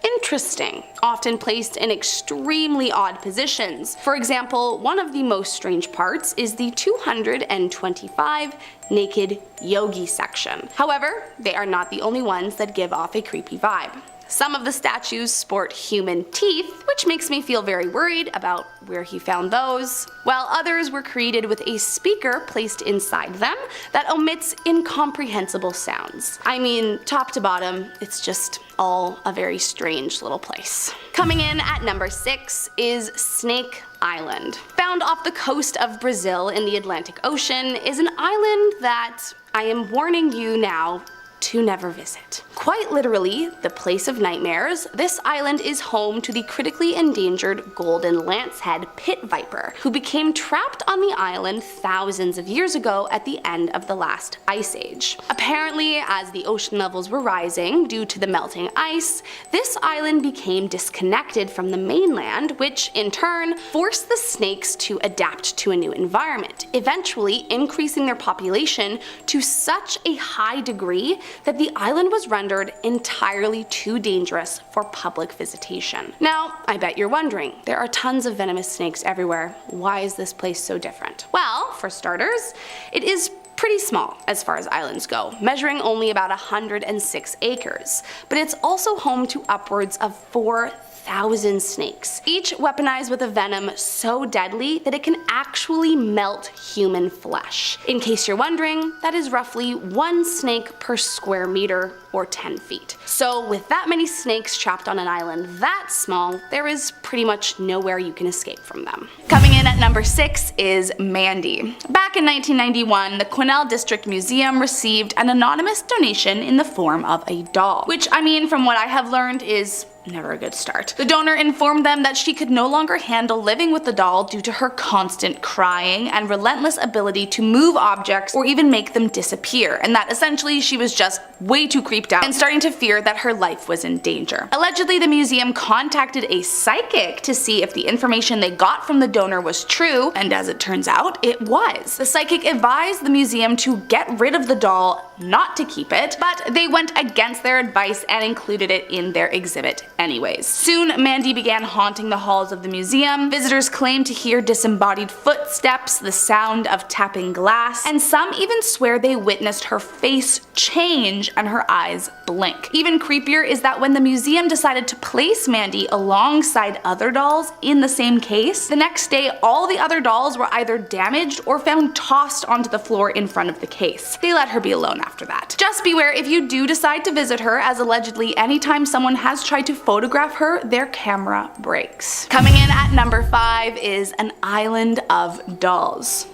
interesting, often placed in extremely odd positions. For example, one of the most strange parts is the 225 naked yogi section. However, they are not the only ones that give off a creepy vibe. Some of the statues sport human teeth, which makes me feel very worried about where he found those, while others were created with a speaker placed inside them that omits incomprehensible sounds. I mean, top to bottom, it's just all a very strange little place. Coming in at number 6 is Snake Island. Found off the coast of Brazil in the Atlantic Ocean, is an island that I am warning you now to never visit. Quite literally, the place of nightmares, this island is home to the critically endangered golden lancehead pit viper, who became trapped on the island thousands of years ago at the end of the last ice age. Apparently, as the ocean levels were rising due to the melting ice, this island became disconnected from the mainland, which in turn forced the snakes to adapt to a new environment, eventually increasing their population to such a high degree that the island was rendered entirely too dangerous for public visitation. Now, I bet you're wondering, there are tons of venomous snakes everywhere. Why is this place so different? Well, for starters, it is pretty small as far as islands go, measuring only about 106 acres, but it's also home to upwards of 4,000 snakes, each weaponized with a venom so deadly that it can actually melt human flesh. In case you're wondering, that is roughly 1 snake per square meter, or 10 feet. So with that many snakes trapped on an island that small, there is pretty much nowhere you can escape from them. Coming in at number 6 is Mandy. Back in 1991, the Quesnel District Museum received an anonymous donation in the form of a doll, which, I mean, from what I have learned, is never a good start. The donor informed them that she could no longer handle living with the doll due to her constant crying and relentless ability to move objects or even make them disappear, and that essentially she was just way too creeped out and starting to fear that her life was in danger. Allegedly, the museum contacted a psychic to see if the information they got from the donor was true, and as it turns out, it was. The psychic advised the museum to get rid of the doll, not to keep it, but they went against their advice and included it in their exhibit anyways. Soon, Mandy began haunting the halls of the museum. Visitors claimed to hear disembodied footsteps, the sound of tapping glass, and some even swear they witnessed her face change and her eyes blink. Even creepier is that when the museum decided to place Mandy alongside other dolls in the same case, the next day all the other dolls were either damaged or found tossed onto the floor in front of the case. They let her be alone after that. Just beware if you do decide to visit her, as allegedly anytime someone has tried to photograph her, their camera breaks. Coming in at number 5 is An Island of Dolls.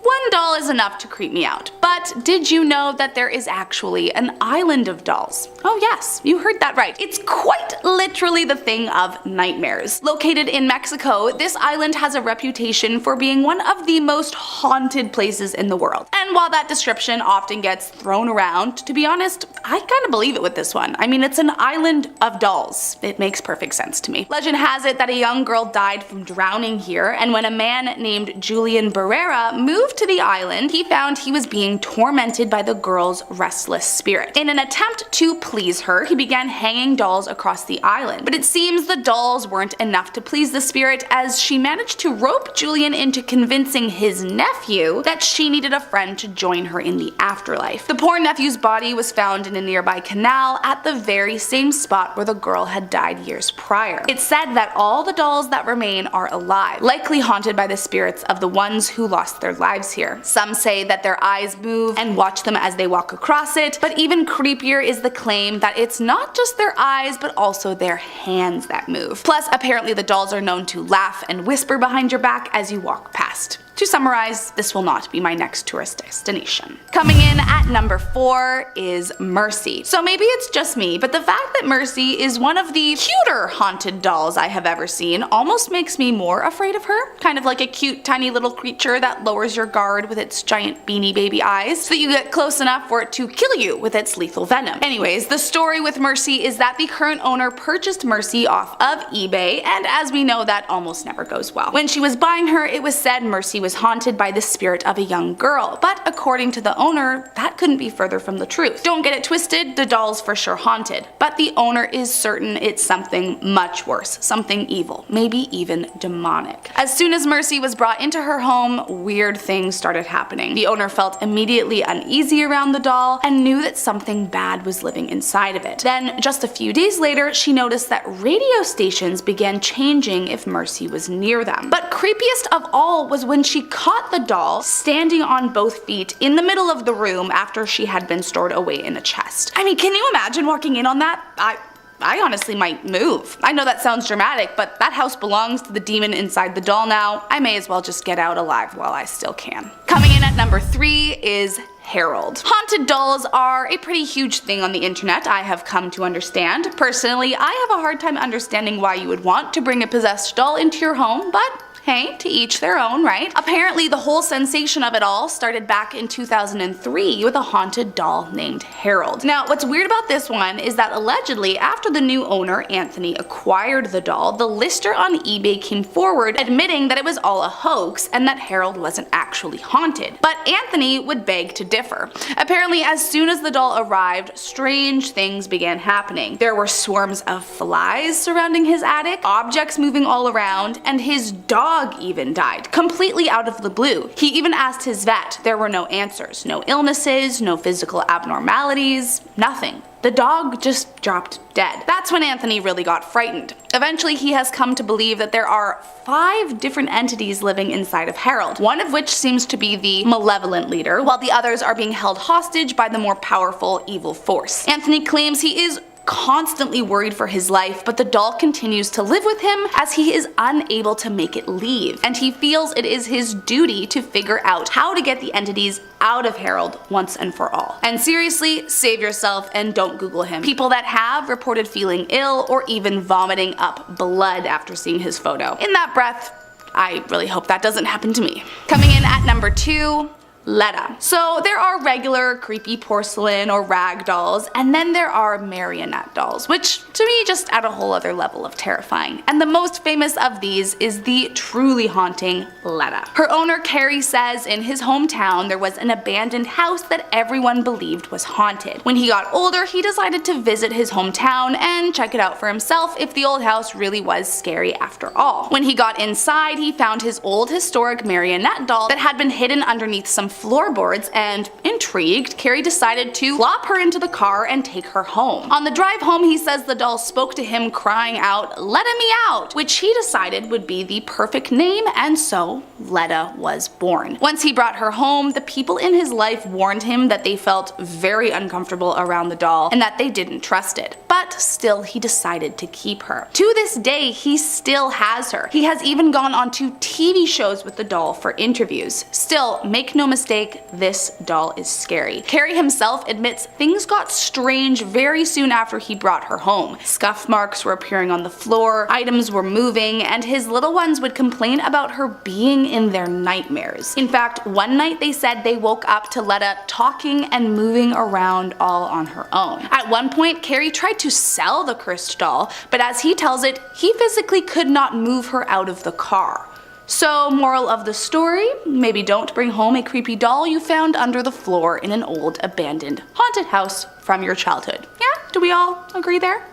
One doll is enough to creep me out, but did you know that there is actually an island of dolls? Oh yes, you heard that right. It's quite literally the thing of nightmares. Located in Mexico, this island has a reputation for being one of the most haunted places in the world. And while that description often gets thrown around, to be honest, I kinda believe it with this one. I mean, it's an island of dolls. It makes perfect sense to me. Legend has it that a young girl died from drowning here, and when a man named Julian Barrera moved to the island, he found he was being tormented by the girl's restless spirit. In an attempt to please her, he began hanging dolls across the island, but it seems the dolls weren't enough to please the spirit, as she managed to rope Julian into convincing his nephew that she needed a friend to join her in the afterlife. The poor nephew's body was found in a nearby canal at the very same spot where the girl had died years prior. It's said that all the dolls that remain are alive, likely haunted by the spirits of the ones who lost their lives here. Some say that their eyes move and watch them as they walk across it, but even creepier is the claim that it's not just their eyes but also their hands that move. Plus, apparently the dolls are known to laugh and whisper behind your back as you walk past. To summarize, this will not be my next tourist destination. Coming in at number 4 is Mercy. So maybe it's just me, but the fact that Mercy is one of the cuter haunted dolls I have ever seen almost makes me more afraid of her. Kind of like a cute tiny little creature that lowers your guard with its giant beanie baby eyes so that you get close enough for it to kill you with its lethal venom. Anyways, the story with Mercy is that the current owner purchased Mercy off of eBay, and as we know, that almost never goes well. When she was buying her, it was said Mercy was haunted by the spirit of a young girl, but according to the owner, that couldn't be further from the truth. Don't get it twisted, the doll's for sure haunted, but the owner is certain it's something much worse, something evil, maybe even demonic. As soon as Mercy was brought into her home, weird things started happening. The owner felt immediately uneasy around the doll and knew that something bad was living inside of it. Then, just a few days later, she noticed that radio stations began changing if Mercy was near them. But creepiest of all was when she caught the doll standing on both feet in the middle of the room after she had been stored away in a chest. I mean, can you imagine walking in on that? I honestly might move. I know that sounds dramatic, but that house belongs to the demon inside the doll now. I may as well just get out alive while I still can. Coming in at number 3 is Harold. Haunted dolls are a pretty huge thing on the internet, I have come to understand. Personally, I have a hard time understanding why you would want to bring a possessed doll into your home, but hey, to each their own, right? Apparently, the whole sensation of it all started back in 2003 with a haunted doll named Harold. Now, what's weird about this one is that allegedly, after the new owner, Anthony, acquired the doll, the lister on eBay came forward admitting that it was all a hoax and that Harold wasn't actually haunted. But Anthony would beg to differ. Apparently, as soon as the doll arrived, strange things began happening. There were swarms of flies surrounding his attic, objects moving all around, and his dog even died, completely out of the blue. He even asked his vet. There were no answers, no illnesses, no physical abnormalities, nothing. The dog just dropped dead. That's when Anthony really got frightened. Eventually, he has come to believe that there are 5 different entities living inside of Harold, one of which seems to be the malevolent leader, while the others are being held hostage by the more powerful evil force. Anthony claims he is constantly worried for his life, but the doll continues to live with him as he is unable to make it leave, and he feels it is his duty to figure out how to get the entities out of Harold once and for all. And seriously, save yourself and don't Google him. People that have reported feeling ill or even vomiting up blood after seeing his photo. In that breath, I really hope that doesn't happen to me. Coming in at number 2, Letta. So there are regular creepy porcelain or rag dolls, and then there are marionette dolls, which to me just add a whole other level of terrifying. And the most famous of these is the truly haunting Letta. Her owner Carrie says in his hometown there was an abandoned house that everyone believed was haunted. When he got older, he decided to visit his hometown and check it out for himself if the old house really was scary after all. When he got inside, he found his old historic marionette doll that had been hidden underneath some floorboards, and intrigued, Carrie decided to flop her into the car and take her home. On the drive home, he says the doll spoke to him crying out, "Letta me out," which he decided would be the perfect name, and so Letta was born. Once he brought her home, the people in his life warned him that they felt very uncomfortable around the doll and that they didn't trust it. But still, he decided to keep her. To this day, he still has her. He has even gone on to TV shows with the doll for interviews. Still, make no mistake, this doll is scary. Carrie himself admits things got strange very soon after he brought her home. Scuff marks were appearing on the floor, items were moving, and his little ones would complain about her being in their nightmares. In fact, one night they said they woke up to Letta talking and moving around all on her own. At one point, Carrie tried to sell the cursed doll, but as he tells it, he physically could not move her out of the car. So, moral of the story, maybe don't bring home a creepy doll you found under the floor in an old abandoned haunted house from your childhood. Yeah, do we all agree there?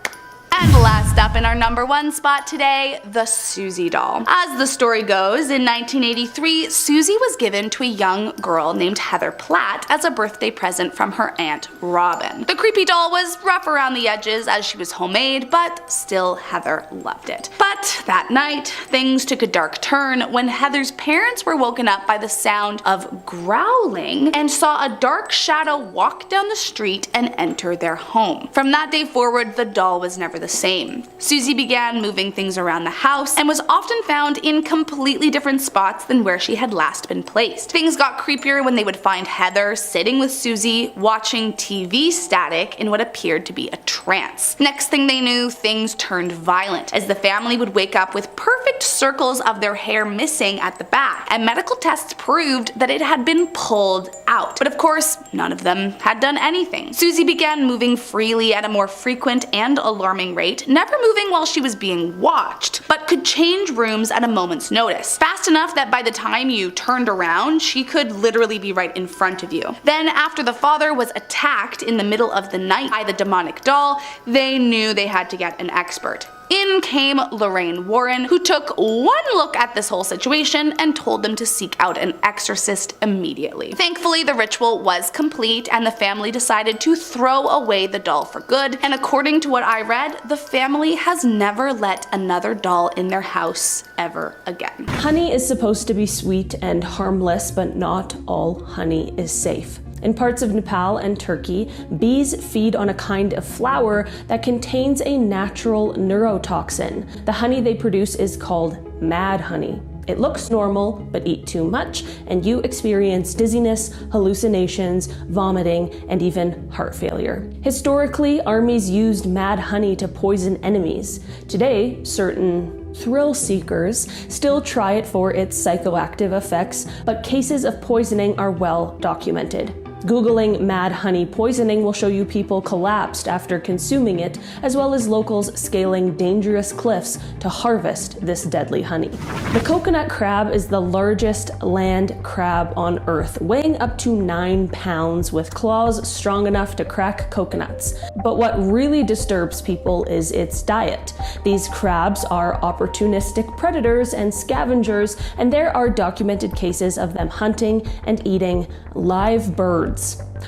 And last up in our number 1 spot today, the Susie doll. As the story goes, in 1983, Susie was given to a young girl named Heather Platt as a birthday present from her aunt Robin. The creepy doll was rough around the edges as she was homemade, but still Heather loved it. But that night, things took a dark turn when Heather's parents were woken up by the sound of growling and saw a dark shadow walk down the street and enter their home. From that day forward, the doll was never the the same. Susie began moving things around the house and was often found in completely different spots than where she had last been placed. Things got creepier when they would find Heather sitting with Susie watching TV static in what appeared to be a trance. Next thing they knew, things turned violent as the family would wake up with perfect circles of their hair missing at the back, and medical tests proved that it had been pulled out. But of course, none of them had done anything. Susie began moving freely at a more frequent and alarming rate, never moving while she was being watched, but could change rooms at a moment's notice, fast enough that by the time you turned around, she could literally be right in front of you. Then, after the father was attacked in the middle of the night by the demonic doll, they knew they had to get an expert. In came Lorraine Warren, who took one look at this whole situation and told them to seek out an exorcist immediately. Thankfully, the ritual was complete and the family decided to throw away the doll for good, and according to what I read, the family has never let another doll in their house ever again. Honey is supposed to be sweet and harmless, but not all honey is safe. In parts of Nepal and Turkey, bees feed on a kind of flower that contains a natural neurotoxin. The honey they produce is called mad honey. It looks normal, but eat too much, and you experience dizziness, hallucinations, vomiting, and even heart failure. Historically, armies used mad honey to poison enemies. Today, certain thrill seekers still try it for its psychoactive effects, but cases of poisoning are well documented. Googling mad honey poisoning will show you people collapsed after consuming it, as well as locals scaling dangerous cliffs to harvest this deadly honey. The coconut crab is the largest land crab on Earth, weighing up to 9 pounds with claws strong enough to crack coconuts. But what really disturbs people is its diet. These crabs are opportunistic predators and scavengers, and there are documented cases of them hunting and eating live birds.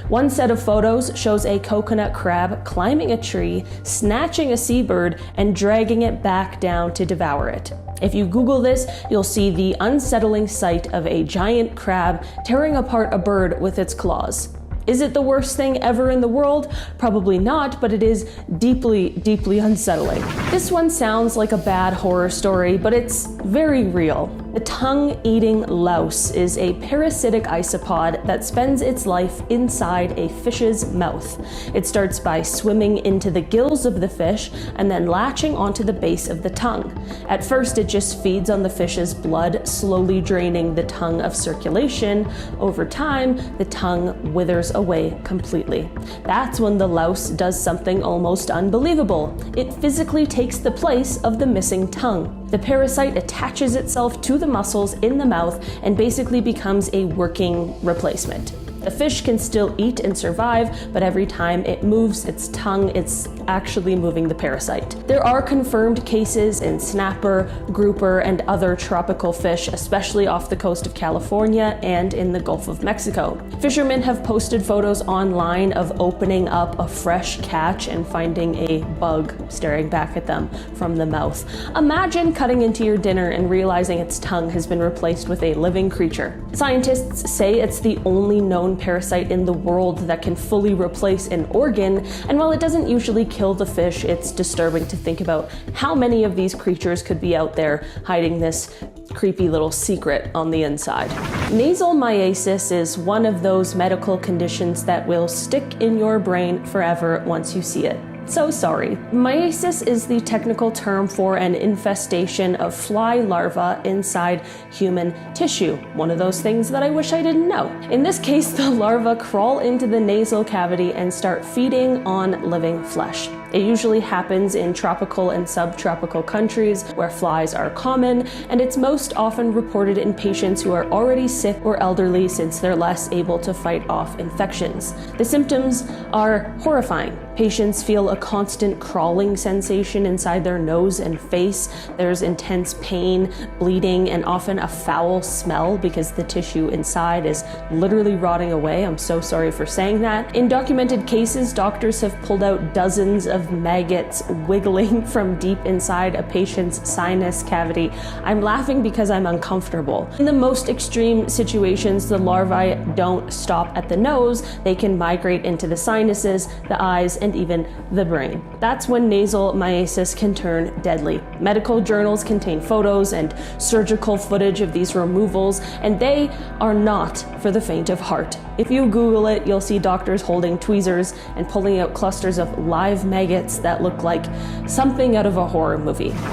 One set of photos shows a coconut crab climbing a tree, snatching a seabird, and dragging it back down to devour it. If you Google this, you'll see the unsettling sight of a giant crab tearing apart a bird with its claws. Is it the worst thing ever in the world? Probably not, but it is deeply, deeply unsettling. This one sounds like a bad horror story, but it's very real. The tongue-eating louse is a parasitic isopod that spends its life inside a fish's mouth. It starts by swimming into the gills of the fish and then latching onto the base of the tongue. At first, it just feeds on the fish's blood, slowly draining the tongue of circulation. Over time, the tongue withers away completely. That's when the louse does something almost unbelievable. It physically takes the place of the missing tongue. The parasite attaches itself to the muscles in the mouth and basically becomes a working replacement. The fish can still eat and survive, but every time it moves its tongue, it's actually moving the parasite. There are confirmed cases in snapper, grouper, and other tropical fish, especially off the coast of California and in the Gulf of Mexico. Fishermen have posted photos online of opening up a fresh catch and finding a bug staring back at them from the mouth. Imagine cutting into your dinner and realizing its tongue has been replaced with a living creature. Scientists say it's the only known parasite in the world that can fully replace an organ, and while it doesn't usually kill the fish, it's disturbing to think about how many of these creatures could be out there hiding this creepy little secret on the inside. Nasal myiasis is one of those medical conditions that will stick in your brain forever once you see it. So sorry. Myiasis is the technical term for an infestation of fly larvae inside human tissue. One of those things that I wish I didn't know. In this case, the larvae crawl into the nasal cavity and start feeding on living flesh. It usually happens in tropical and subtropical countries where flies are common, and it's most often reported in patients who are already sick or elderly since they're less able to fight off infections. The symptoms are horrifying. Patients feel a constant crawling sensation inside their nose and face. There's intense pain, bleeding, and often a foul smell because the tissue inside is literally rotting away. I'm so sorry for saying that. In documented cases, doctors have pulled out dozens of maggots wiggling from deep inside a patient's sinus cavity. I'm laughing because I'm uncomfortable. In the most extreme situations, the larvae don't stop at the nose. They can migrate into the sinuses, the eyes, and even the brain. That's when nasal myiasis can turn deadly. Medical journals contain photos and surgical footage of these removals, and they are not for the faint of heart. If you Google it, you'll see doctors holding tweezers and pulling out clusters of live maggots that look like something out of a horror movie.